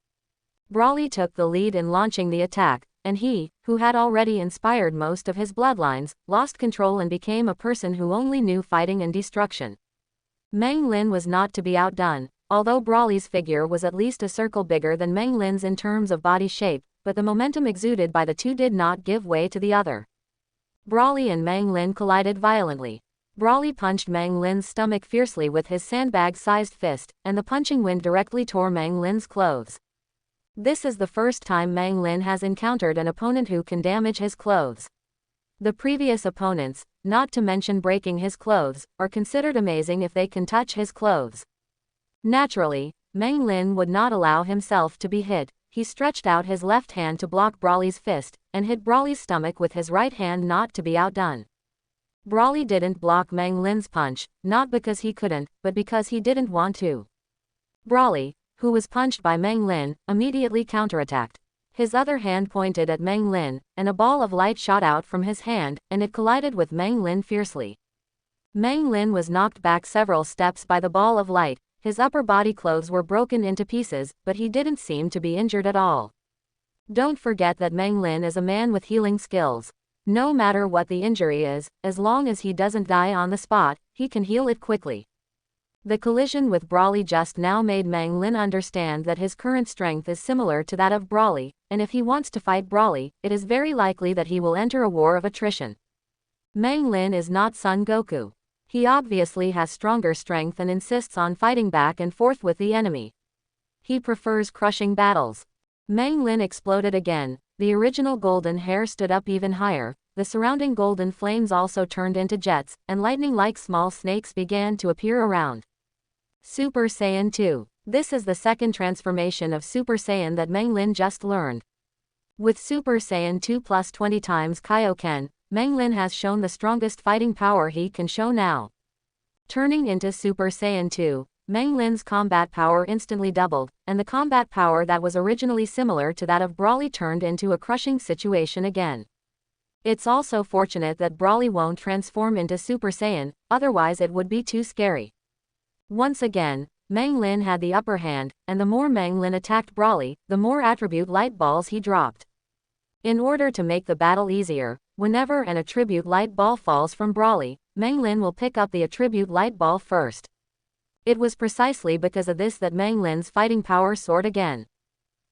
Brawly took the lead in launching the attack, and he, who had already inspired most of his bloodlines, lost control and became a person who only knew fighting and destruction. Meng Lin was not to be outdone, although Brawly's figure was at least a circle bigger than Meng Lin's in terms of body shape, but the momentum exuded by the two did not give way to the other. Brawly and Meng Lin collided violently. Brawly punched Meng Lin's stomach fiercely with his sandbag-sized fist, and the punching wind directly tore Meng Lin's clothes. This is the first time Meng Lin has encountered an opponent who can damage his clothes. The previous opponents, not to mention breaking his clothes, are considered amazing if they can touch his clothes. Naturally, Meng Lin would not allow himself to be hit. He stretched out his left hand to block Brawly's fist, and hit Brawly's stomach with his right hand not to be outdone. Brawly didn't block Meng Lin's punch, not because he couldn't, but because he didn't want to. Brawly, who was punched by Meng Lin, immediately counterattacked. His other hand pointed at Meng Lin, and a ball of light shot out from his hand, and it collided with Meng Lin fiercely. Meng Lin was knocked back several steps by the ball of light. His upper body clothes were broken into pieces, but he didn't seem to be injured at all. Don't forget that Meng Lin is a man with healing skills. No matter what the injury is, as long as he doesn't die on the spot, he can heal it quickly. The collision with Brawly just now made Meng Lin understand that his current strength is similar to that of Brawly, and if he wants to fight Brawly, it is very likely that he will enter a war of attrition. Meng Lin is not Son Goku. He obviously has stronger strength and insists on fighting back and forth with the enemy. He prefers crushing battles. Meng Lin exploded again. The original golden hair stood up even higher. The surrounding golden flames also turned into jets, and lightning-like small snakes began to appear around. Super Saiyan 2. This is the second transformation of Super Saiyan that Meng Lin just learned. With Super Saiyan 2 plus 20 times Kaioken, Meng Lin has shown the strongest fighting power he can show now. Turning into Super Saiyan 2, Meng Lin's combat power instantly doubled, and the combat power that was originally similar to that of Brawly turned into a crushing situation again. It's also fortunate that Brawly won't transform into Super Saiyan, otherwise it would be too scary. Once again, Meng Lin had the upper hand, and the more Meng Lin attacked Brawly, the more attribute light balls he dropped. In order to make the battle easier, whenever an attribute light ball falls from Brawly, Meng Lin will pick up the attribute light ball first. It was precisely because of this that Meng Lin's fighting power soared again.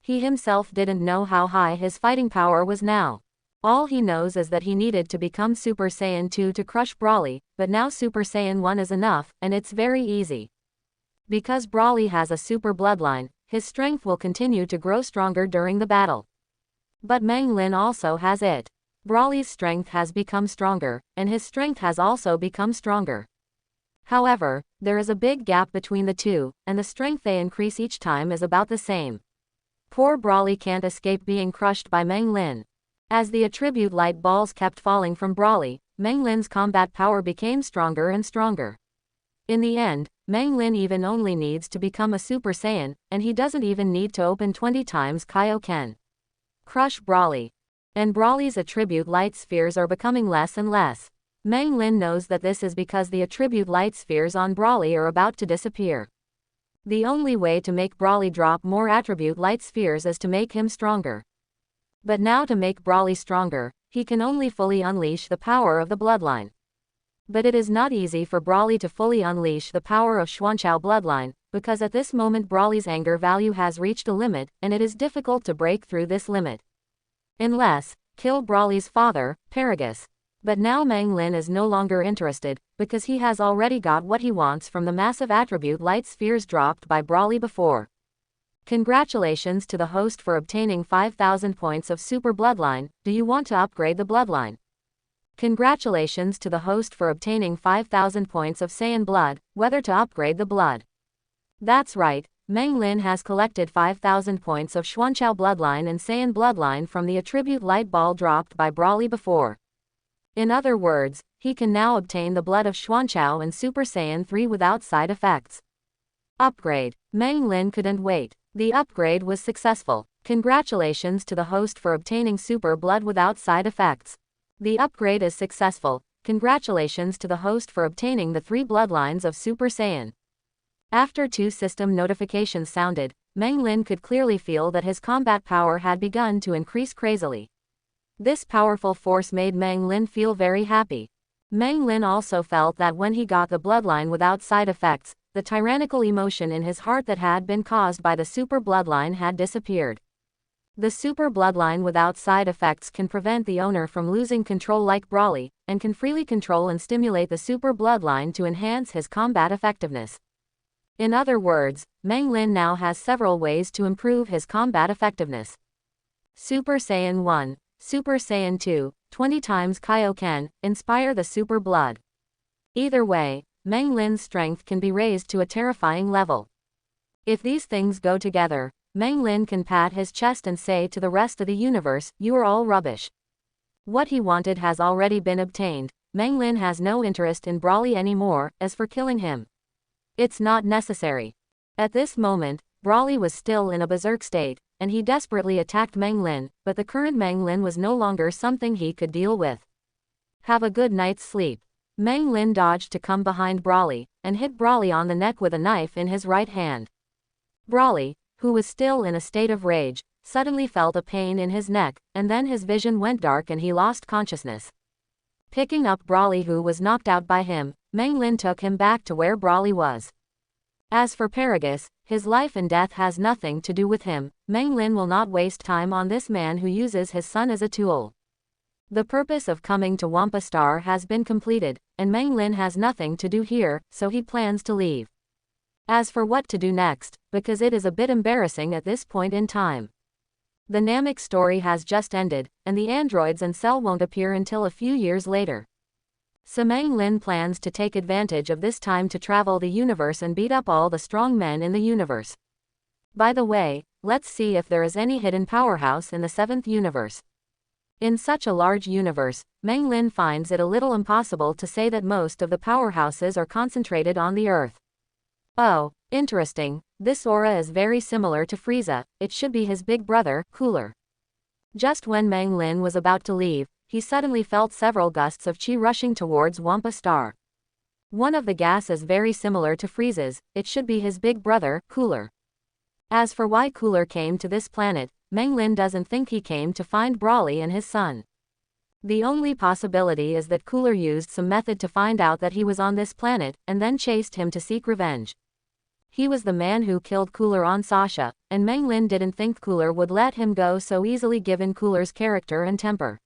He himself didn't know how high his fighting power was now. All he knows is that he needed to become Super Saiyan 2 to crush Brawly, but now Super Saiyan 1 is enough, and it's very easy. Because Brawly has a super bloodline, his strength will continue to grow stronger during the battle. But Meng Lin also has it. Brawly's strength has become stronger, and his strength has also become stronger. However, there is a big gap between the two, and the strength they increase each time is about the same. Poor Brawly can't escape being crushed by Meng Lin. As the attribute light balls kept falling from Brawly, Meng Lin's combat power became stronger and stronger. In the end, Meng Lin even only needs to become a Super Saiyan, and he doesn't even need to open 20 times Kaioken. Crush Brawly. And Brawly's attribute light spheres are becoming less and less. Meng Lin knows that this is because the attribute light spheres on Brawly are about to disappear. The only way to make Brawly drop more attribute light spheres is to make him stronger. But now to make Brawly stronger, he can only fully unleash the power of the bloodline. But it is not easy for Brawly to fully unleash the power of Xuanchao bloodline, because at this moment Brawly's anger value has reached a limit, and it is difficult to break through this limit. Unless, kill Brawly's father, Paragus. But now Meng Lin is no longer interested, because he has already got what he wants from the massive attribute light spheres dropped by Brawly before. Congratulations to the host for obtaining 5,000 points of Super Bloodline. Do you want to upgrade the bloodline? Congratulations to the host for obtaining 5,000 points of Saiyan Blood. Whether to upgrade the blood? That's right, Meng Lin has collected 5,000 points of Xuanchao Bloodline and Saiyan Bloodline from the attribute light ball dropped by Brawly before. In other words, he can now obtain the blood of Xuanchao and Super Saiyan 3 without side effects. Upgrade. Meng Lin couldn't wait. The upgrade was successful. Congratulations to the host for obtaining Super Blood without side effects. The upgrade is successful. Congratulations to the host for obtaining the 3 bloodlines of Super Saiyan. After 2 system notifications sounded, Meng Lin could clearly feel that his combat power had begun to increase crazily. This powerful force made Meng Lin feel very happy. Meng Lin also felt that when he got the bloodline without side effects, the tyrannical emotion in his heart that had been caused by the super bloodline had disappeared. The super bloodline without side effects can prevent the owner from losing control like Broly, and can freely control and stimulate the super bloodline to enhance his combat effectiveness. In other words, Meng Lin now has several ways to improve his combat effectiveness. Super Saiyan 1, Super Saiyan 2, 20 times Kaioken, inspire the super blood. Either way, Meng Lin's strength can be raised to a terrifying level. If these things go together, Meng Lin can pat his chest and say to the rest of the universe, "You are all rubbish." What he wanted has already been obtained. Meng Lin has no interest in Broly anymore. As for killing him, it's not necessary. At this moment, Broly was still in a berserk state, and he desperately attacked Meng Lin, but the current Meng Lin was no longer something he could deal with. Have a good night's sleep. Meng Lin dodged to come behind Broly, and hit Broly on the neck with a knife in his right hand. Broly, who was still in a state of rage, suddenly felt a pain in his neck, and then his vision went dark and he lost consciousness. Picking up Broly, who was knocked out by him, Meng Lin took him back to where Broly was. As for Paragus, his life and death has nothing to do with him. Meng Lin will not waste time on this man who uses his son as a tool. The purpose of coming to Wampa Star has been completed, and Meng Lin has nothing to do here, so he plans to leave. As for what to do next, because it is a bit embarrassing at this point in time. The Namek story has just ended, and the androids and Cell won't appear until a few years later. So Meng Lin plans to take advantage of this time to travel the universe and beat up all the strong men in the universe. By the way, let's see if there is any hidden powerhouse in the 7th universe. In such a large universe, Meng Lin finds it a little impossible to say that most of the powerhouses are concentrated on the Earth. Oh, interesting, this aura is very similar to Frieza. It should be his big brother, Cooler. Just when Meng Lin was about to leave, he suddenly felt several gusts of chi rushing towards Wampa Star. One of the gas is very similar to Frieza's. It should be his big brother, Cooler. As for why Cooler came to this planet, Meng Lin doesn't think he came to find Broly and his son. The only possibility is that Cooler used some method to find out that he was on this planet, and then chased him to seek revenge. He was the man who killed Cooler on Sasha, and Meng Lin didn't think Cooler would let him go so easily given Cooler's character and temper.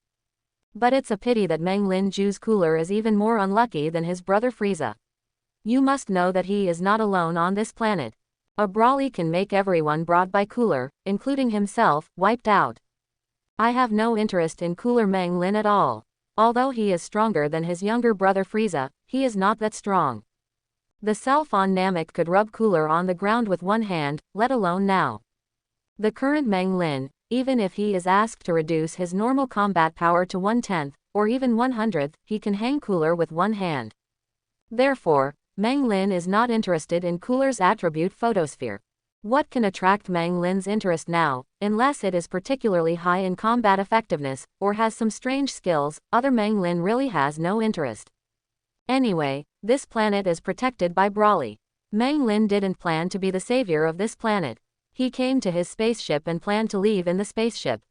But it's a pity that Meng Lin Ju's Cooler is even more unlucky than his brother Frieza. You must know that he is not alone on this planet. A Broly can make everyone brought by Cooler, including himself, wiped out. I have no interest in Cooler Meng Lin at all. Although he is stronger than his younger brother Frieza, he is not that strong. The self on Namek could rub Cooler on the ground with one hand, let alone now. The current Meng Lin, even if he is asked to reduce his normal combat power to 1/10, or even 1/100th, he can hang Cooler with one hand. Therefore, Meng Lin is not interested in Cooler's attribute photosphere. What can attract Meng Lin's interest now, unless it is particularly high in combat effectiveness, or has some strange skills, other Meng Lin really has no interest. Anyway, this planet is protected by Broly. Meng Lin didn't plan to be the savior of this planet. He came to his spaceship and planned to leave in the spaceship.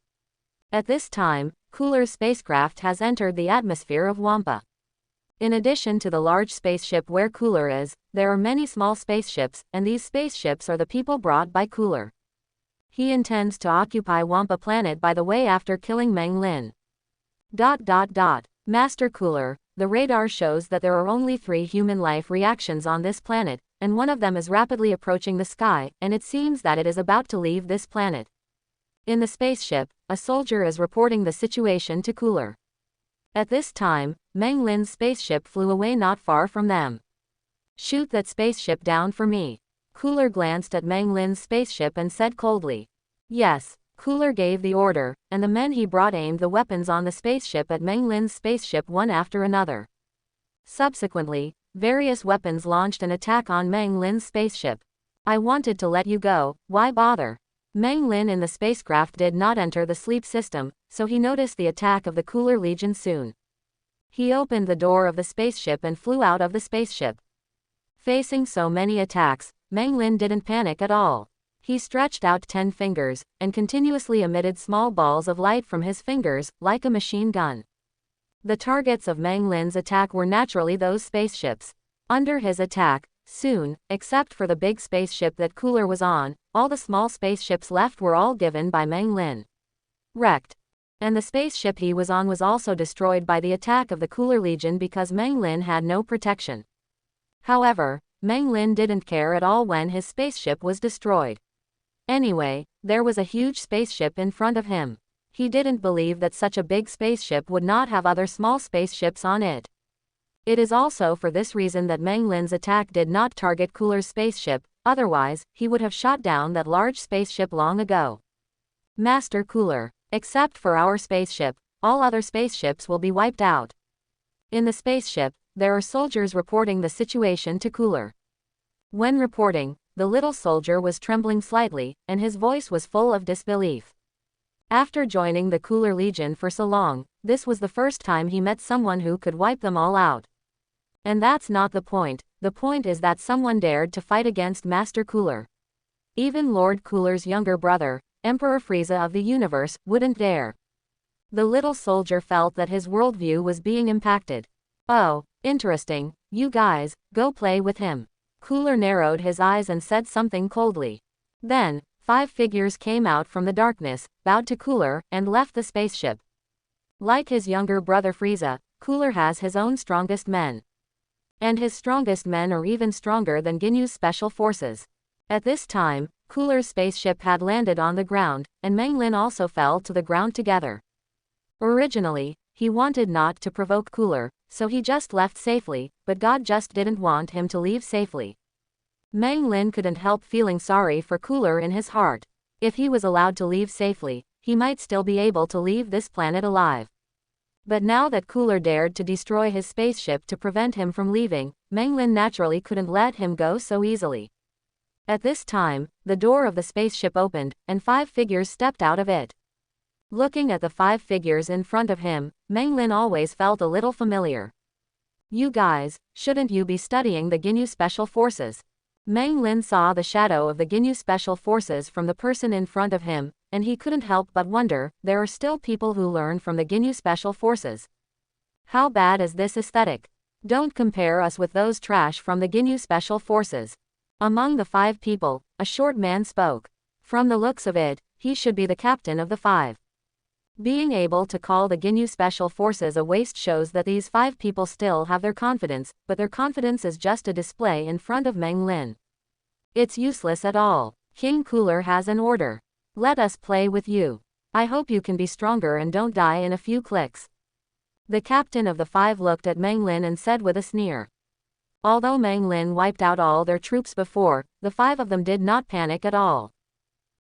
At this time, Cooler's spacecraft has entered the atmosphere of Wampa. In addition to the large spaceship where Cooler is, there are many small spaceships, and these spaceships are the people brought by Cooler. He intends to occupy Wampa planet by the way after killing Meng Lin. Master Cooler, the radar shows that there are only 3 human life reactions on this planet, and one of them is rapidly approaching the sky, and it seems that it is about to leave this planet. In the spaceship, a soldier is reporting the situation to Cooler. At this time, Meng Lin's spaceship flew away not far from them. Shoot that spaceship down for me. Cooler glanced at Meng Lin's spaceship and said coldly. Yes. Cooler gave the order, and the men he brought aimed the weapons on the spaceship at Meng Lin's spaceship one after another. Subsequently, various weapons launched an attack on Meng Lin's spaceship. I wanted to let you go, why bother? Meng Lin in the spacecraft did not enter the sleep system, so he noticed the attack of the Cooler Legion soon. He opened the door of the spaceship and flew out of the spaceship. Facing so many attacks, Meng Lin didn't panic at all. He stretched out 10 fingers, and continuously emitted small balls of light from his fingers, like a machine gun. The targets of Meng Lin's attack were naturally those spaceships. Under his attack, soon, except for the big spaceship that Cooler was on, all the small spaceships left were all given by Meng Lin. Wrecked. And the spaceship he was on was also destroyed by the attack of the Cooler Legion because Meng Lin had no protection. However, Meng Lin didn't care at all when his spaceship was destroyed. Anyway, there was a huge spaceship in front of him. He didn't believe that such a big spaceship would not have other small spaceships on it. It is also for this reason that Meng Lin's attack did not target Cooler's spaceship, otherwise, he would have shot down that large spaceship long ago. Master Cooler, except for our spaceship, all other spaceships will be wiped out. In the spaceship, there are soldiers reporting the situation to Cooler. When reporting, the little soldier was trembling slightly, and his voice was full of disbelief. After joining the Cooler Legion for so long, this was the first time he met someone who could wipe them all out. And that's not the point is that someone dared to fight against Master Cooler. Even Lord Cooler's younger brother, Emperor Frieza of the universe, wouldn't dare. The little soldier felt that his worldview was being impacted. Oh, interesting, you guys, go play with him. Cooler narrowed his eyes and said something coldly. Then, 5 figures came out from the darkness, bowed to Cooler, and left the spaceship. Like his younger brother Frieza, Cooler has his own strongest men. And his strongest men are even stronger than Ginyu's special forces. At this time, Cooler's spaceship had landed on the ground, and Meng Lin also fell to the ground together. Originally, he wanted not to provoke Cooler, so he just left safely, but God just didn't want him to leave safely. Meng Lin couldn't help feeling sorry for Cooler in his heart. If he was allowed to leave safely, he might still be able to leave this planet alive. But now that Cooler dared to destroy his spaceship to prevent him from leaving, Meng Lin naturally couldn't let him go so easily. At this time, the door of the spaceship opened, and 5 figures stepped out of it. Looking at the 5 figures in front of him, Meng Lin always felt a little familiar. You guys, shouldn't you be studying the Ginyu Special Forces? Meng Lin saw the shadow of the Ginyu Special Forces from the person in front of him, and he couldn't help but wonder, there are still people who learn from the Ginyu Special Forces. How bad is this aesthetic? Don't compare us with those trash from the Ginyu Special Forces. Among the 5 people, a short man spoke. From the looks of it, he should be the captain of the 5. Being able to call the Ginyu Special Forces a waste shows that these 5 people still have their confidence, but their confidence is just a display in front of Meng Lin. It's useless at all. King Cooler has an order. Let us play with you. I hope you can be stronger and don't die in a few clicks. The captain of the 5 looked at Meng Lin and said with a sneer. Although Meng Lin wiped out all their troops before, the 5 of them did not panic at all.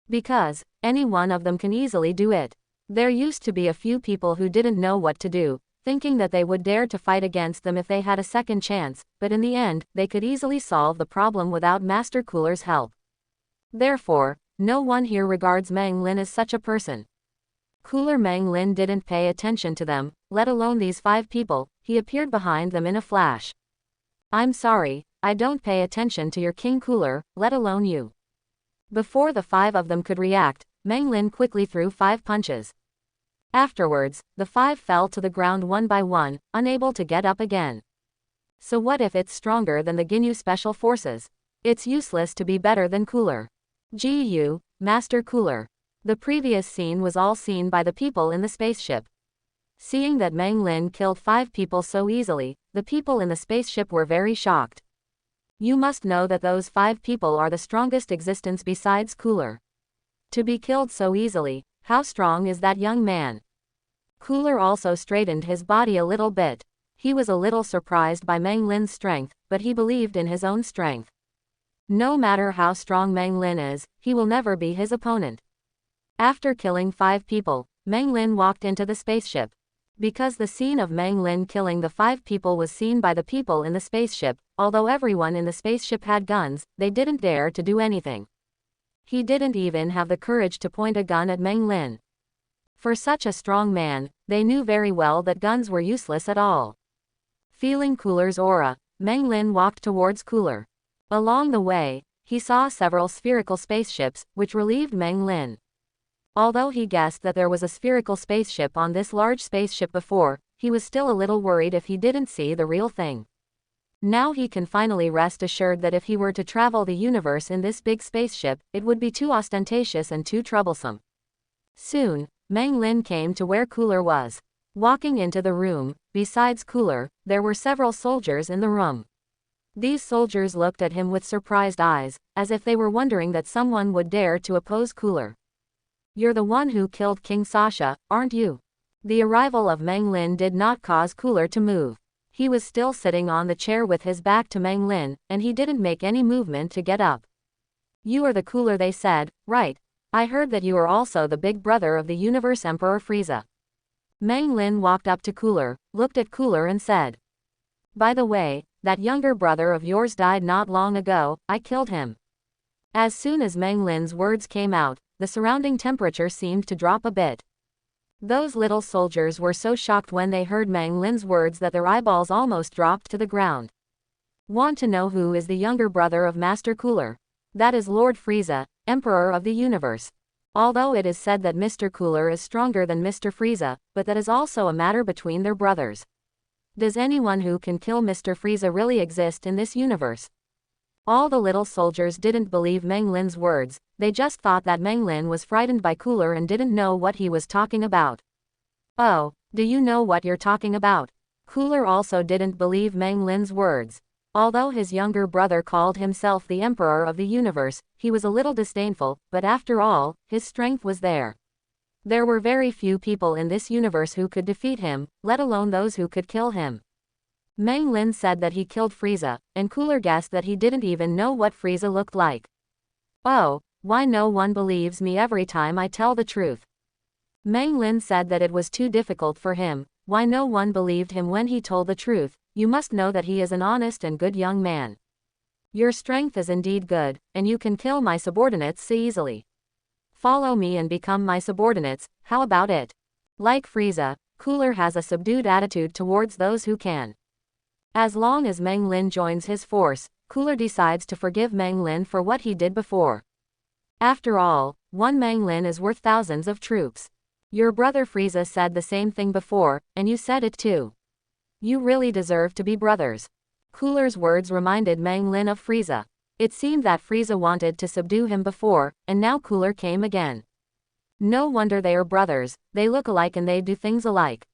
Because, any one of them can easily do it. There used to be a few people who didn't know what to do, thinking that they would dare to fight against them if they had a second chance, but in the end, they could easily solve the problem without Master Cooler's help. Therefore, no one here regards Meng Lin as such a person. Cooler Meng Lin didn't pay attention to them, let alone these 5 people, he appeared behind them in a flash. I'm sorry, I don't pay attention to your King Cooler, let alone you. Before the 5 of them could react, Meng Lin quickly threw 5 punches. Afterwards, the 5 fell to the ground one by one, unable to get up again. So what if it's stronger than the Ginyu Special Forces? It's useless to be better than Cooler. Gu, Master Cooler. The previous scene was all seen by the people in the spaceship. Seeing that Meng Lin killed 5 people so easily, the people in the spaceship were very shocked. You must know that those 5 people are the strongest existence besides Cooler. To be killed so easily, how strong is that young man? Cooler also straightened his body a little bit. He was a little surprised by Meng Lin's strength, but he believed in his own strength. No matter how strong Meng Lin is, he will never be his opponent. After killing 5 people, Meng Lin walked into the spaceship. Because the scene of Meng Lin killing the 5 people was seen by the people in the spaceship, although everyone in the spaceship had guns, they didn't dare to do anything. He didn't even have the courage to point a gun at Meng Lin. For such a strong man, they knew very well that guns were useless at all. Feeling Cooler's aura, Meng Lin walked towards Cooler. Along the way, he saw several spherical spaceships, which relieved Meng Lin. Although he guessed that there was a spherical spaceship on this large spaceship before, he was still a little worried if he didn't see the real thing. Now he can finally rest assured that if he were to travel the universe in this big spaceship, it would be too ostentatious and too troublesome. Soon, Meng Lin came to where Cooler was. Walking into the room, besides Cooler, there were several soldiers in the room. These soldiers looked at him with surprised eyes, as if they were wondering that someone would dare to oppose Cooler. "You're the one who killed King Sasha, aren't you?" The arrival of Meng Lin did not cause Cooler to move. He was still sitting on the chair with his back to Meng Lin, and he didn't make any movement to get up. "You are the Cooler they said, right? I heard that you are also the big brother of the universe Emperor Frieza." Meng Lin walked up to Cooler, looked at Cooler and said, "By the way, that younger brother of yours died not long ago, I killed him." As soon as Meng Lin's words came out, the surrounding temperature seemed to drop a bit. Those little soldiers were so shocked when they heard Meng Lin's words that their eyeballs almost dropped to the ground. "Want to know who is the younger brother of Master Cooler? That is Lord Frieza, Emperor of the Universe. Although it is said that Mr. Cooler is stronger than Mr. Frieza, but that is also a matter between their brothers. Does anyone who can kill Mr. Frieza really exist in this universe?" All the little soldiers didn't believe Meng Lin's words, they just thought that Meng Lin was frightened by Cooler and didn't know what he was talking about. "Oh, do you know what you're talking about?" Cooler also didn't believe Meng Lin's words. Although his younger brother called himself the Emperor of the Universe, he was a little disdainful, but after all, his strength was there. There were very few people in this universe who could defeat him, let alone those who could kill him. Meng Lin said that he killed Frieza, and Cooler guessed that he didn't even know what Frieza looked like. "Oh, why no one believes me every time I tell the truth?" Meng Lin said that it was too difficult for him. Why no one believed him when he told the truth? You must know that he is an honest and good young man. Your strength is indeed good, and you can kill my subordinates so easily. Follow me and become my subordinates, how about it? Like Frieza, Cooler has a subdued attitude towards those who can. As long as Meng Lin joins his force, Cooler decides to forgive Meng Lin for what he did before. After all, one Meng Lin is worth thousands of troops. Your brother Frieza said the same thing before, and you said it too. You really deserve to be brothers. Cooler's words reminded Meng Lin of Frieza. It seemed that Frieza wanted to subdue him before, and now Cooler came again. No wonder they are brothers, they look alike and they do things alike.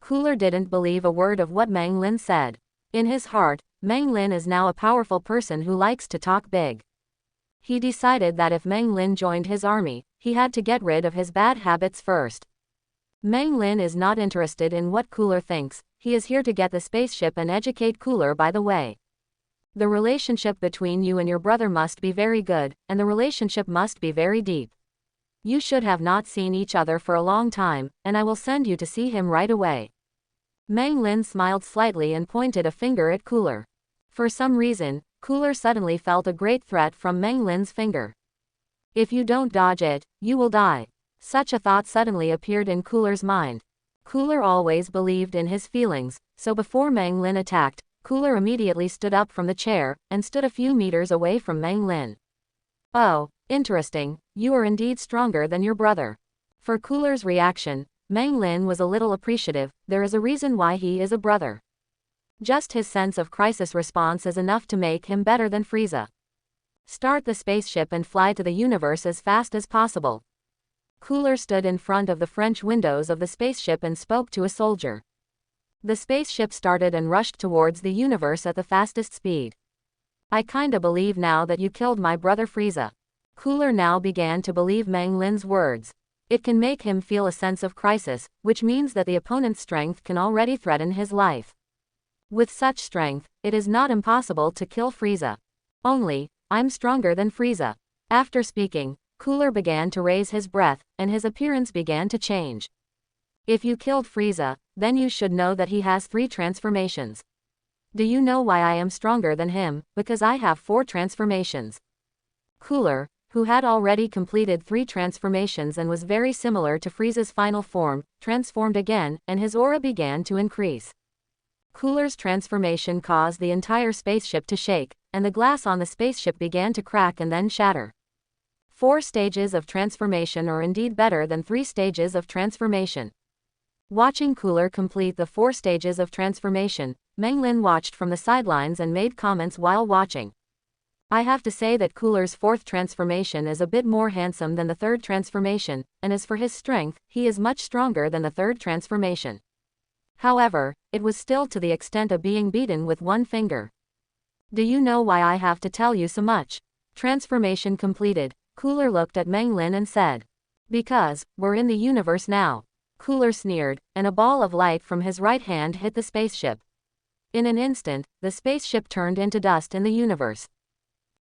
Cooler didn't believe a word of what Meng Lin said. In his heart, Meng Lin is now a powerful person who likes to talk big. He decided that if Meng Lin joined his army, he had to get rid of his bad habits first. Meng Lin is not interested in what Cooler thinks, he is here to get the spaceship and educate Cooler by the way. The relationship between you and your brother must be very good, and the relationship must be very deep. You should have not seen each other for a long time, and I will send you to see him right away. Meng Lin smiled slightly and pointed a finger at Cooler. For some reason, Cooler suddenly felt a great threat from Meng Lin's finger. If you don't dodge it, you will die. Such a thought suddenly appeared in Cooler's mind. Cooler always believed in his feelings, so before Meng Lin attacked, Cooler immediately stood up from the chair, and stood a few meters away from Meng Lin. Oh, interesting, you are indeed stronger than your brother. For Cooler's reaction, Meng Lin was a little appreciative, there is a reason why he is a brother. Just his sense of crisis response is enough to make him better than Frieza. Start the spaceship and fly to the universe as fast as possible. Cooler stood in front of the French windows of the spaceship and spoke to a soldier. The spaceship started and rushed towards the universe at the fastest speed. I kinda believe now that you killed my brother Frieza. Cooler now began to believe Meng Lin's words. It can make him feel a sense of crisis, which means that the opponent's strength can already threaten his life. With such strength, it is not impossible to kill Frieza. Only, I'm stronger than Frieza. After speaking, Cooler began to raise his breath, and his appearance began to change. If you killed Frieza, then you should know that he has 3 transformations. Do you know why I am stronger than him? Because I have 4 transformations. Cooler, who had already completed 3 transformations and was very similar to Frieza's final form, transformed again, and his aura began to increase. Cooler's transformation caused the entire spaceship to shake, and the glass on the spaceship began to crack and then shatter. 4 stages of transformation are indeed better than 3 stages of transformation. Watching Cooler complete the 4 stages of transformation, Menglin watched from the sidelines and made comments while watching. I have to say that Cooler's 4th transformation is a bit more handsome than the 3rd transformation, and as for his strength, he is much stronger than the 3rd transformation. However, it was still to the extent of being beaten with 1 finger. Do you know why I have to tell you so much? Transformation completed, Cooler looked at Menglin and said. Because, we're in the universe now. Cooler sneered, and a ball of light from his right hand hit the spaceship. In an instant, the spaceship turned into dust in the universe.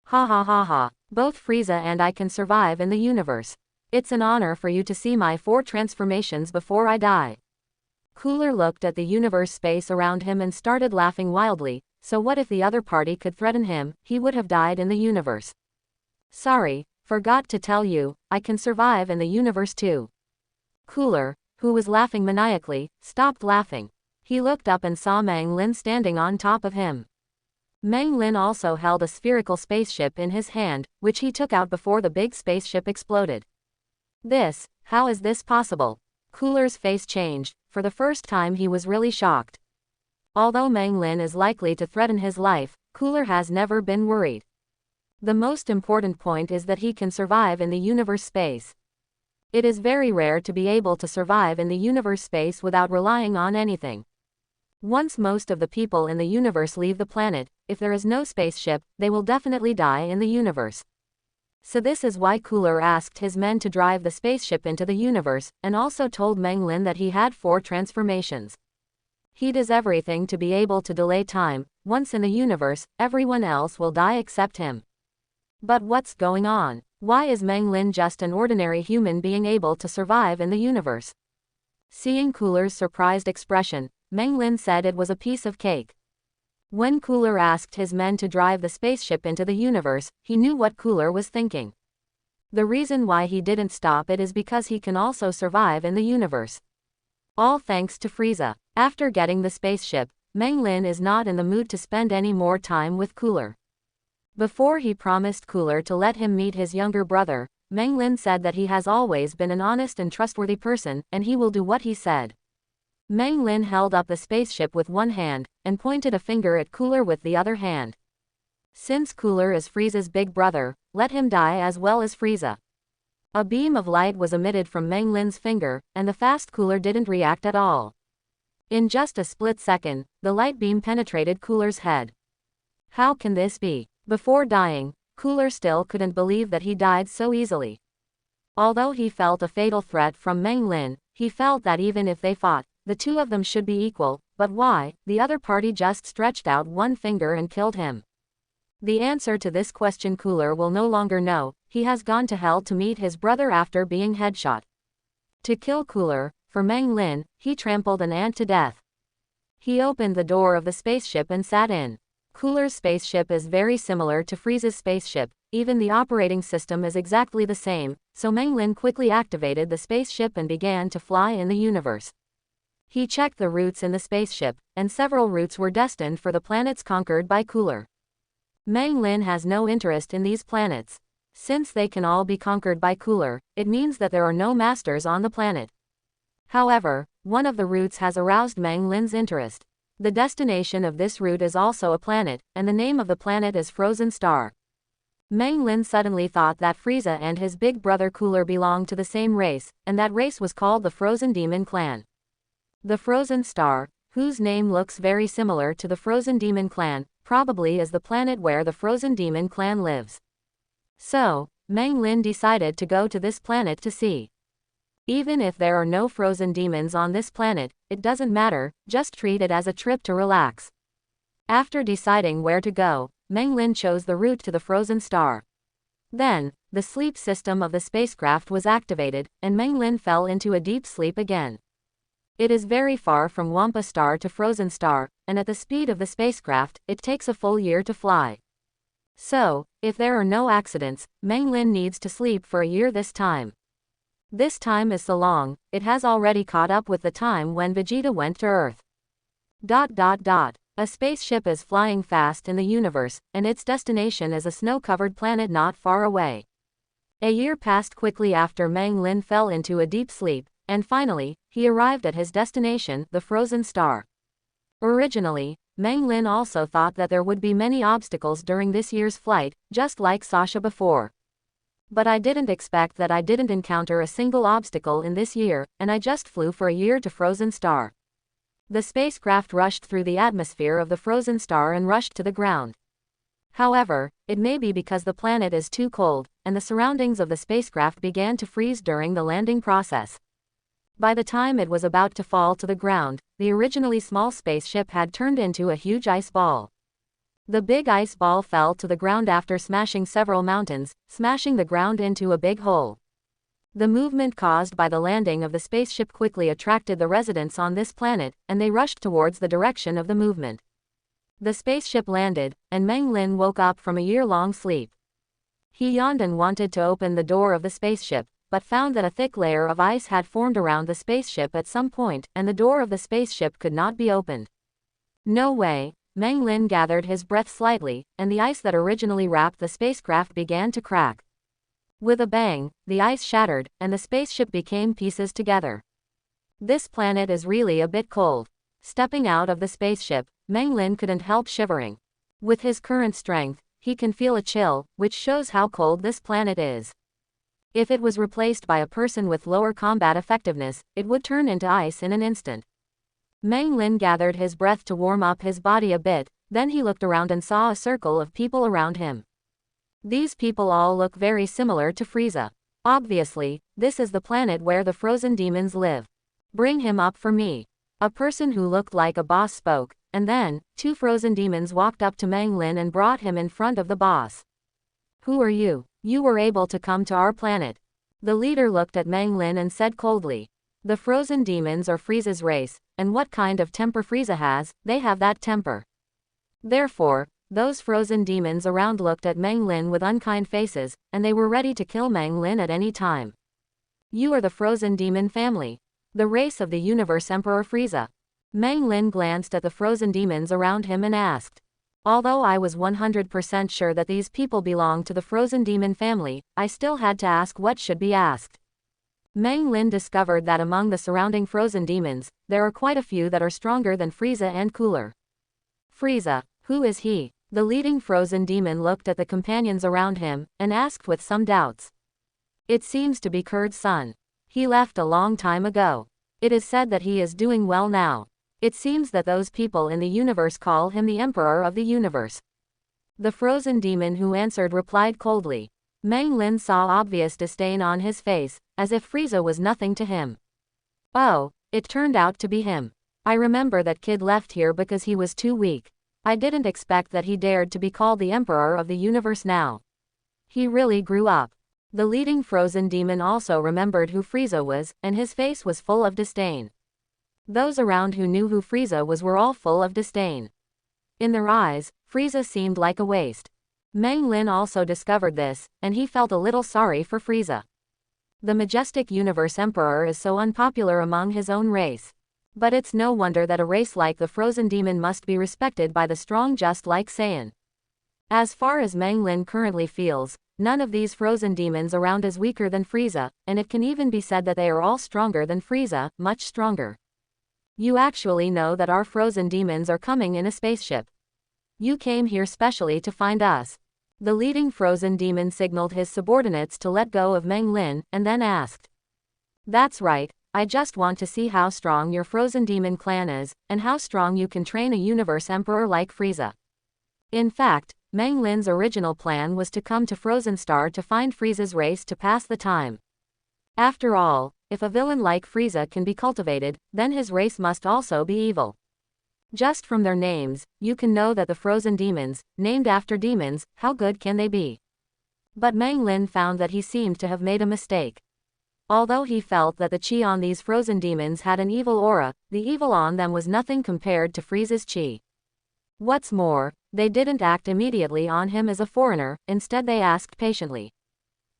Ha ha ha ha, both Frieza and I can survive in the universe. It's an honor for you to see my 4 transformations before I die. Cooler looked at the universe space around him and started laughing wildly, so what if the other party could threaten him, he would have died in the universe. Sorry, forgot to tell you, I can survive in the universe too. Cooler, who was laughing maniacally, stopped laughing. He looked up and saw Menglin standing on top of him. Menglin also held a spherical spaceship in his hand, which he took out before the big spaceship exploded. How is this possible? Cooler's face changed. For the first time he was really shocked. Although Menglin is likely to threaten his life, Cooler has never been worried. The most important point is that he can survive in the universe space. It is very rare to be able to survive in the universe space without relying on anything. Once most of the people in the universe leave the planet, if there is no spaceship, they will definitely die in the universe. So this is why Cooler asked his men to drive the spaceship into the universe, and also told Menglin that he had 4 transformations. He does everything to be able to delay time. Once in the universe, everyone else will die except him. But what's going on? Why is Menglin just an ordinary human being able to survive in the universe? Seeing Cooler's surprised expression, Menglin said it was a piece of cake. When Cooler asked his men to drive the spaceship into the universe, he knew what Cooler was thinking. The reason why he didn't stop it is because he can also survive in the universe. All thanks to Frieza. After getting the spaceship, Menglin is not in the mood to spend any more time with Cooler. Before he promised Cooler to let him meet his younger brother, Menglin said that he has always been an honest and trustworthy person, and he will do what he said. Menglin held up the spaceship with one hand, and pointed a finger at Cooler with the other hand. Since Cooler is Frieza's big brother, let him die as well as Frieza. A beam of light was emitted from Menglin's finger, and the fast Cooler didn't react at all. In just a split second, the light beam penetrated Cooler's head. How can this be? Before dying, Cooler still couldn't believe that he died so easily. Although he felt a fatal threat from Menglin, he felt that even if they fought, the two of them should be equal, but why? The other party just stretched out one finger and killed him. The answer to this question Cooler will no longer know. He has gone to hell to meet his brother after being headshot. To kill Cooler, for Menglin, he trampled an ant to death. He opened the door of the spaceship and sat in. Cooler's spaceship is very similar to Frieza's spaceship, even the operating system is exactly the same, so Menglin quickly activated the spaceship and began to fly in the universe. He checked the routes in the spaceship, and several routes were destined for the planets conquered by Cooler. Menglin has no interest in these planets. Since they can all be conquered by Cooler, it means that there are no masters on the planet. However, one of the routes has aroused Menglin's interest. The destination of this route is also a planet, and the name of the planet is Frozen Star. Menglin suddenly thought that Frieza and his big brother Cooler belonged to the same race, and that race was called the Frozen Demon Clan. The Frozen Star, whose name looks very similar to the Frozen Demon Clan, probably is the planet where the Frozen Demon Clan lives. So, Menglin decided to go to this planet to see. Even if there are no frozen demons on this planet, it doesn't matter, just treat it as a trip to relax. After deciding where to go, Menglin chose the route to the Frozen Star. Then, the sleep system of the spacecraft was activated, and Menglin fell into a deep sleep again. It is very far from Wampa Star to Frozen Star, and at the speed of the spacecraft, it takes a full year to fly. So, if there are no accidents, Menglin needs to sleep for a year this time. This time is so long, it has already caught up with the time when Vegeta went to Earth. A spaceship is flying fast in the universe, and its destination is a snow-covered planet not far away. A year passed quickly after Meng Lin fell into a deep sleep, and finally, he arrived at his destination, the frozen star. Originally, Meng Lin also thought that there would be many obstacles during this year's flight, just like Sasha before. But I didn't expect that I didn't encounter a single obstacle in this year, and I just flew for a year to Frozen Star. The spacecraft rushed through the atmosphere of the frozen star and rushed to the ground. However, it may be because the planet is too cold, and the surroundings of the spacecraft began to freeze during the landing process. By the time it was about to fall to the ground, the originally small spaceship had turned into a huge ice ball. The big ice ball fell to the ground after smashing several mountains, smashing the ground into a big hole. The movement caused by the landing of the spaceship quickly attracted the residents on this planet, and they rushed towards the direction of the movement. The spaceship landed, and Meng Lin woke up from a year-long sleep. He yawned and wanted to open the door of the spaceship, but found that a thick layer of ice had formed around the spaceship at some point, and the door of the spaceship could not be opened. No way. Meng Lin gathered his breath slightly, and the ice that originally wrapped the spacecraft began to crack. With a bang, the ice shattered, and the spaceship became pieces together. This planet is really a bit cold. Stepping out of the spaceship, Meng Lin couldn't help shivering. With his current strength, he can feel a chill, which shows how cold this planet is. If it was replaced by a person with lower combat effectiveness, it would turn into ice in an instant. Meng Lin gathered his breath to warm up his body a bit, then he looked around and saw a circle of people around him. These people all look very similar to Frieza. Obviously, this is the planet where the frozen demons live. Bring him up for me. A person who looked like a boss spoke, and then, two frozen demons walked up to Meng Lin and brought him in front of the boss. Who are you? You were able to come to our planet. The leader looked at Meng Lin and said coldly. The frozen demons are Frieza's race, and what kind of temper Frieza has, they have that temper. Therefore, those frozen demons around looked at Meng Lin with unkind faces, and they were ready to kill Meng Lin at any time. You are the frozen demon family. The race of the universe Emperor Frieza. Meng Lin glanced at the frozen demons around him and asked. Although I was 100% sure that these people belonged to the frozen demon family, I still had to ask what should be asked. Meng Lin discovered that among the surrounding frozen demons, there are quite a few that are stronger than Frieza and cooler. Frieza, who is he? The leading frozen demon looked at the companions around him, and asked with some doubts. It seems to be Kurd's son. He left a long time ago. It is said that he is doing well now. It seems that those people in the universe call him the Emperor of the Universe. The frozen demon who answered replied coldly. Meng Lin saw obvious disdain on his face, as if Frieza was nothing to him. Oh, it turned out to be him. I remember that kid left here because he was too weak. I didn't expect that he dared to be called the Emperor of the Universe now. He really grew up. The leading frozen demon also remembered who Frieza was, and his face was full of disdain. Those around who knew who Frieza was were all full of disdain. In their eyes, Frieza seemed like a waste. Meng Lin also discovered this, and he felt a little sorry for Frieza. The majestic universe emperor is so unpopular among his own race. But it's no wonder that a race like the frozen demon must be respected by the strong just like Saiyan. As far as Meng Lin currently feels, none of these frozen demons around is weaker than Frieza, and it can even be said that they are all stronger than Frieza, much stronger. You actually know that our frozen demons are coming in a spaceship. You came here specially to find us. The leading frozen demon signaled his subordinates to let go of Meng Lin, and then asked. That's right, I just want to see how strong your frozen demon clan is, and how strong you can train a universe emperor like Frieza. In fact, Meng Lin's original plan was to come to Frozen Star to find Frieza's race to pass the time. After all, if a villain like Frieza can be cultivated, then his race must also be evil. Just from their names, you can know that the frozen demons, named after demons, how good can they be? But Meng Lin found that he seemed to have made a mistake. Although he felt that the chi on these frozen demons had an evil aura, the evil on them was nothing compared to Frieza's chi. What's more, they didn't act immediately on him as a foreigner, instead they asked patiently.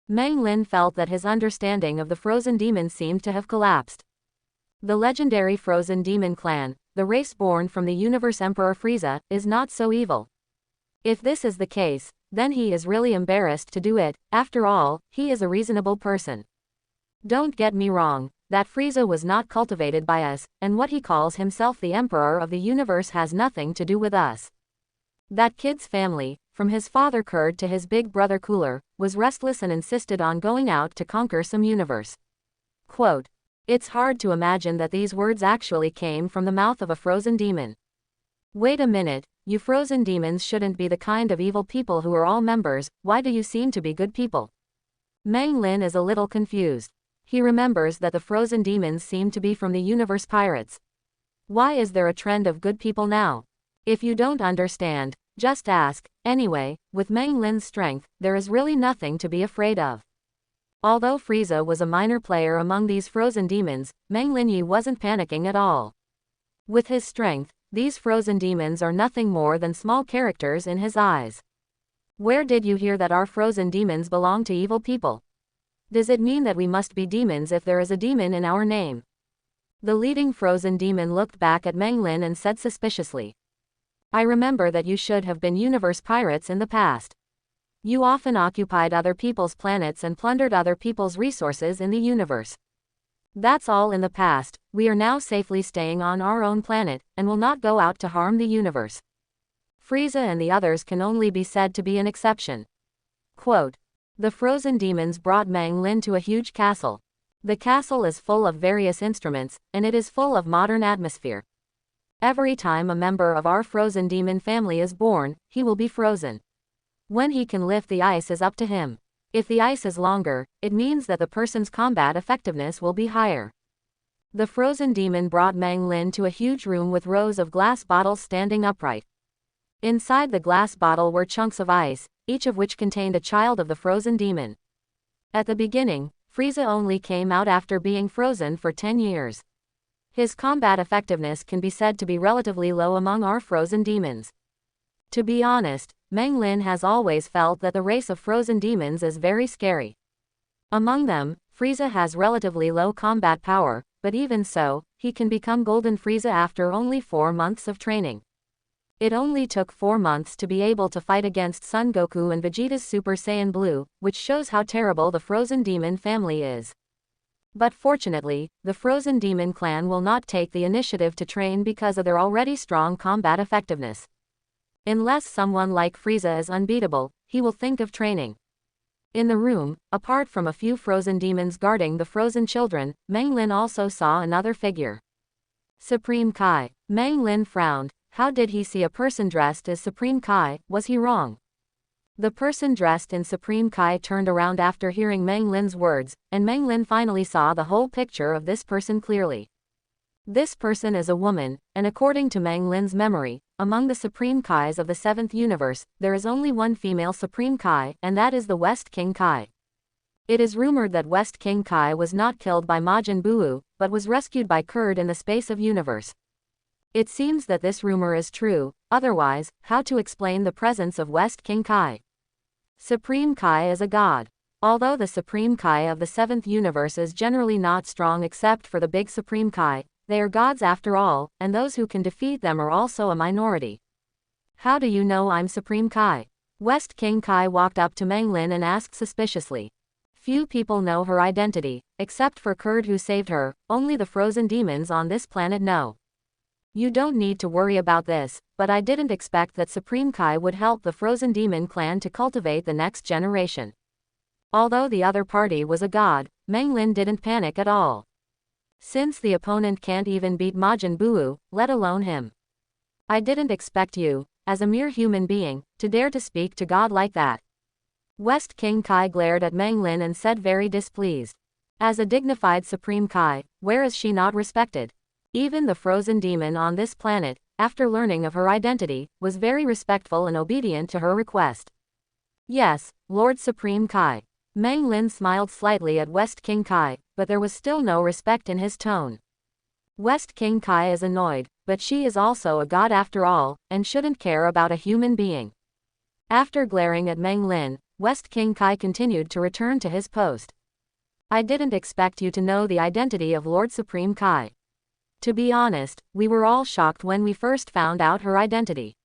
Meng Lin felt that his understanding of the frozen demons seemed to have collapsed. The legendary frozen demon clan, the race born from the universe Emperor Frieza, is not so evil. If this is the case, then he is really embarrassed to do it. After all, he is a reasonable person. Don't get me wrong, that Frieza was not cultivated by us, and what he calls himself the Emperor of the universe has nothing to do with us. That kid's family, from his father Kurd to his big brother Cooler, was restless and insisted on going out to conquer some universe. Quote. It's hard to imagine that these words actually came from the mouth of a frozen demon. Wait a minute, you frozen demons shouldn't be the kind of evil people who are all members, why do you seem to be good people? Mang Lin is a little confused. He remembers that the frozen demons seem to be from the universe pirates. Why is there a trend of good people now? If you don't understand, just ask. Anyway, with Mang Lin's strength, there is really nothing to be afraid of. Although Frieza was a minor player among these frozen demons, Mang Linyi wasn't panicking at all. With his strength, these frozen demons are nothing more than small characters in his eyes. Where did you hear that our frozen demons belong to evil people? Does it mean that we must be demons if there is a demon in our name? The leading frozen demon looked back at Mang Lin and said suspiciously. I remember that you should have been universe pirates in the past. You often occupied other people's planets and plundered other people's resources in the universe. That's all in the past. We are now safely staying on our own planet, and will not go out to harm the universe. Frieza and the others can only be said to be an exception. Quote. The frozen demons brought Mang Lin to a huge castle. The castle is full of various instruments, and it is full of modern atmosphere. Every time a member of our frozen demon family is born, he will be frozen. When he can lift the ice is up to him. If the ice is longer, it means that the person's combat effectiveness will be higher. The frozen demon brought Mang Lin to a huge room with rows of glass bottles standing upright. Inside the glass bottle were chunks of ice, each of which contained a child of the frozen demon. At the beginning, Frieza only came out after being frozen for 10 years. His combat effectiveness can be said to be relatively low among our frozen demons. To be honest, Mang Lin has always felt that the race of frozen demons is very scary. Among them, Frieza has relatively low combat power, but even so, he can become Golden Frieza after only 4 months of training. It only took 4 months to be able to fight against Son Goku and Vegeta's Super Saiyan Blue, which shows how terrible the frozen demon family is. But fortunately, the frozen demon clan will not take the initiative to train because of their already strong combat effectiveness. Unless someone like Frieza is unbeatable, he will think of training. In the room, apart from a few frozen demons guarding the frozen children, Mang Lin also saw another figure. Supreme Kai. Mang Lin frowned. How did he see a person dressed as Supreme Kai? Was he wrong? The person dressed in Supreme Kai turned around after hearing Mang Lin's words, and Mang Lin finally saw the whole picture of this person clearly. This person is a woman, and according to Mang Lin's memory, among the Supreme Kais of the 7th universe, there is only one female Supreme Kai, and that is the West King Kai. It is rumored that West King Kai was not killed by Majin Buu, but was rescued by Kurd in the space of universe. It seems that this rumor is true, otherwise, how to explain the presence of West King Kai? Supreme Kai is a god. Although the Supreme Kai of the 7th universe is generally not strong except for the big Supreme Kai, they are gods after all, and those who can defeat them are also a minority. How do you know I'm Supreme Kai? West King Kai walked up to Mang Lin and asked suspiciously. Few people know her identity, except for Kurd who saved her, only the frozen demons on this planet know. You don't need to worry about this, but I didn't expect that Supreme Kai would help the frozen demon clan to cultivate the next generation. Although the other party was a god, Mang Lin didn't panic at all. Since the opponent can't even beat Majin Buu, let alone him. I didn't expect you, as a mere human being, to dare to speak to God like that. West King Kai glared at Mang Lin and said very displeased. As a dignified Supreme Kai, where is she not respected? Even the frozen demon on this planet, after learning of her identity, was very respectful and obedient to her request. Yes, Lord Supreme Kai. Mang Lin smiled slightly at West King Kai, but there was still no respect in his tone. West King Kai is annoyed, but she is also a god after all, and shouldn't care about a human being. After glaring at Mang Lin, West King Kai continued to return to his post. I didn't expect you to know the identity of Lord Supreme Kai. To be honest, we were all shocked when we first found out her identity.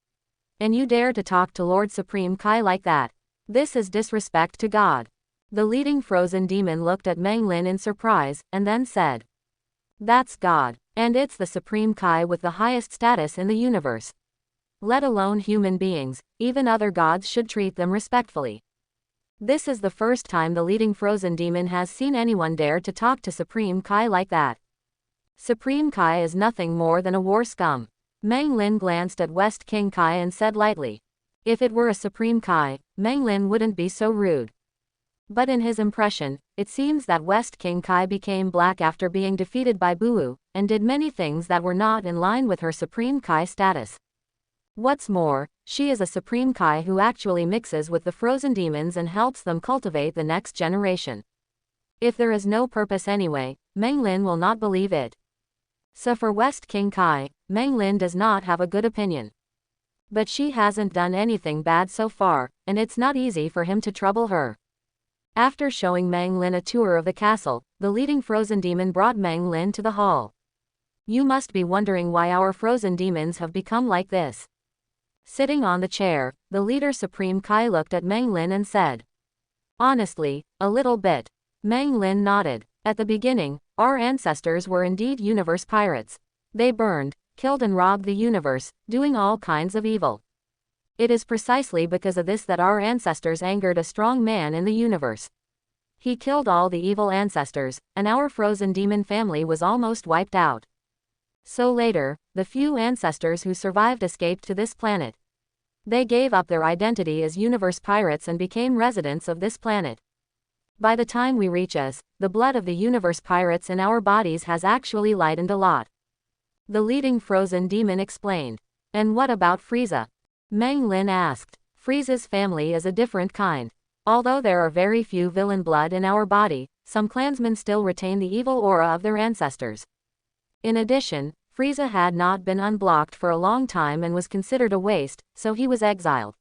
And you dare to talk to Lord Supreme Kai like that? This is disrespect to God. The leading frozen demon looked at Meng Lin in surprise, and then said, "That's God. And it's the Supreme Kai with the highest status in the universe. Let alone human beings, even other gods should treat them respectfully." This is the first time the leading frozen demon has seen anyone dare to talk to Supreme Kai like that. Supreme Kai is nothing more than a war scum. Meng Lin glanced at West King Kai and said lightly, "If it were a Supreme Kai, Meng Lin wouldn't be so rude." But in his impression, it seems that West King Kai became black after being defeated by Buu, and did many things that were not in line with her Supreme Kai status. What's more, she is a Supreme Kai who actually mixes with the frozen demons and helps them cultivate the next generation. If there is no purpose anyway, Meng Lin will not believe it. So for West King Kai, Meng Lin does not have a good opinion. But she hasn't done anything bad so far, and it's not easy for him to trouble her. After showing Meng Lin a tour of the castle, the leading frozen demon brought Meng Lin to the hall. "You must be wondering why our frozen demons have become like this." Sitting on the chair, the leader Supreme Kai looked at Meng Lin and said, "Honestly, a little bit." Meng Lin nodded. "At the beginning, our ancestors were indeed universe pirates. They burned, killed and robbed the universe, doing all kinds of evil. It is precisely because of this that our ancestors angered a strong man in the universe. He killed all the evil ancestors, and our frozen demon family was almost wiped out. So later, the few ancestors who survived escaped to this planet. They gave up their identity as universe pirates and became residents of this planet. By the time we reach us, the blood of the universe pirates in our bodies has actually lightened a lot." The leading frozen demon explained. "And what about Frieza?" Meng Lin asked. "Frieza's family is a different kind. Although there are very few villain blood in our body, some clansmen still retain the evil aura of their ancestors. In addition, Frieza had not been unblocked for a long time and was considered a waste, so he was exiled."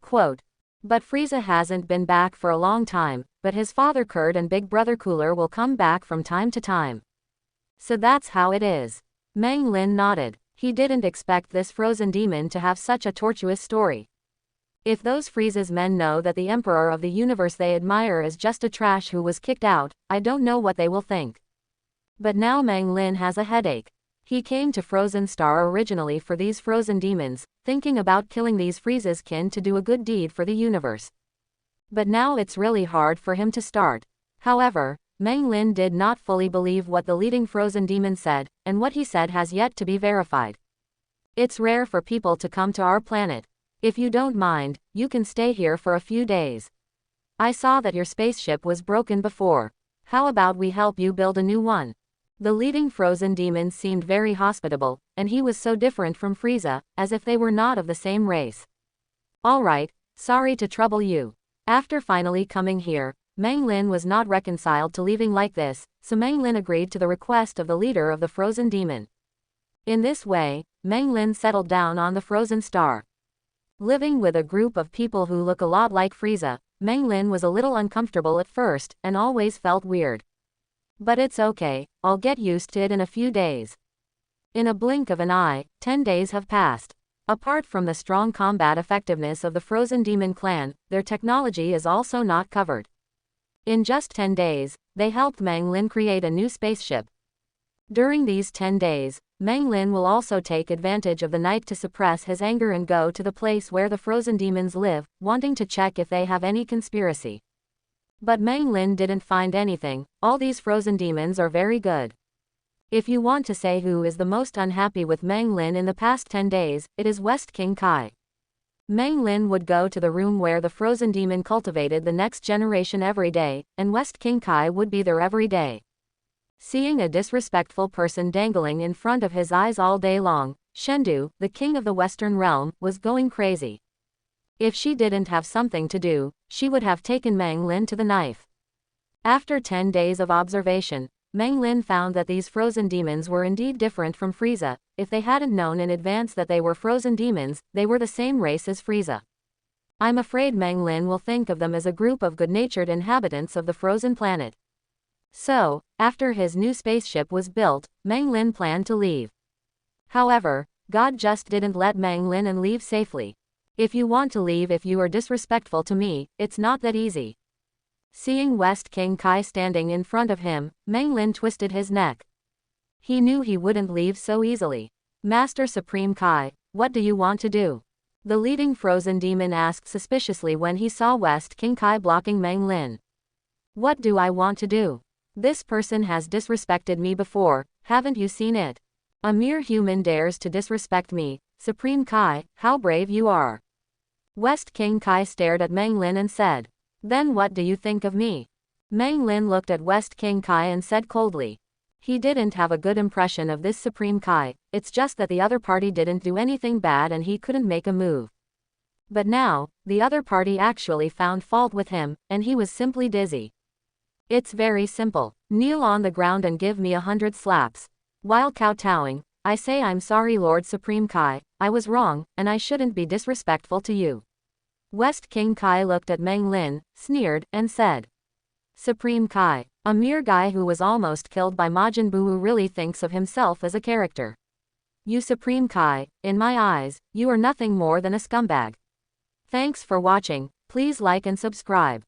Quote, "But Frieza hasn't been back for a long time, but his father Kurt and big brother Cooler will come back from time to time. So that's how it is." Meng Lin nodded. He didn't expect this frozen demon to have such a tortuous story. If those Frieza's men know that the emperor of the universe they admire is just a trash who was kicked out, I don't know what they will think. But now Meng Lin has a headache. He came to Frozen Star originally for these frozen demons, thinking about killing these Frieza's kin to do a good deed for the universe. But now it's really hard for him to start. However, Meng Lin did not fully believe what the leading frozen demon said, and what he said has yet to be verified. "It's rare for people to come to our planet. If you don't mind, you can stay here for a few days. I saw that your spaceship was broken before. How about we help you build a new one?" The leading frozen demon seemed very hospitable, and he was so different from Frieza, as if they were not of the same race. "All right, sorry to trouble you." After finally coming here, Meng Lin was not reconciled to leaving like this, so Meng Lin agreed to the request of the leader of the frozen demon. In this way, Meng Lin settled down on the Frozen Star. Living with a group of people who look a lot like Frieza, Meng Lin was a little uncomfortable at first, and always felt weird. But it's okay, I'll get used to it in a few days. In a blink of an eye, 10 days have passed. Apart from the strong combat effectiveness of the Frozen Demon clan, their technology is also not covered. In just 10 days, they helped Meng Lin create a new spaceship. During these 10 days, Meng Lin will also take advantage of the night to suppress his anger and go to the place where the frozen demons live, wanting to check if they have any conspiracy. But Meng Lin didn't find anything. All these frozen demons are very good. If you want to say who is the most unhappy with Meng Lin in the past 10 days, it is West King Kai. Meng Lin would go to the room where the frozen demon cultivated the next generation every day, and West King Kai would be there every day. Seeing a disrespectful person dangling in front of his eyes all day long, Shendu, the king of the Western realm, was going crazy. If she didn't have something to do, she would have taken Meng Lin to the knife. After 10 days of observation, Meng Lin found that these frozen demons were indeed different from Frieza. If they hadn't known in advance that they were frozen demons, they were the same race as Frieza. I'm afraid Meng Lin will think of them as a group of good-natured inhabitants of the frozen planet. So, after his new spaceship was built, Meng Lin planned to leave. However, God just didn't let Meng Lin and leave safely. If you want to leave if you are disrespectful to me, it's not that easy. Seeing West King Kai standing in front of him, Meng Lin twisted his neck. He knew he wouldn't leave so easily. Master Supreme Kai, what do you want to do? The leading frozen demon asked suspiciously when he saw West King Kai blocking Meng Lin. What do I want to do? This person has disrespected me before, haven't you seen it? A mere human dares to disrespect me. Supreme Kai, how brave you are. West King Kai stared at Meng Lin and said, then what do you think of me? Meng Lin looked at West King Kai and said coldly. He didn't have a good impression of this Supreme Kai, it's just that the other party didn't do anything bad and he couldn't make a move. But now, the other party actually found fault with him, and he was simply dizzy. It's very simple. Kneel on the ground and give me 100 slaps. While kowtowing, I say I'm sorry Lord Supreme Kai, I was wrong, and I shouldn't be disrespectful to you. West King Kai looked at Meng Lin, sneered, and said. Supreme Kai, a mere guy who was almost killed by Majin Buu who really thinks of himself as a character. You Supreme Kai, in my eyes, you are nothing more than a scumbag. Thanks for watching, please like and subscribe.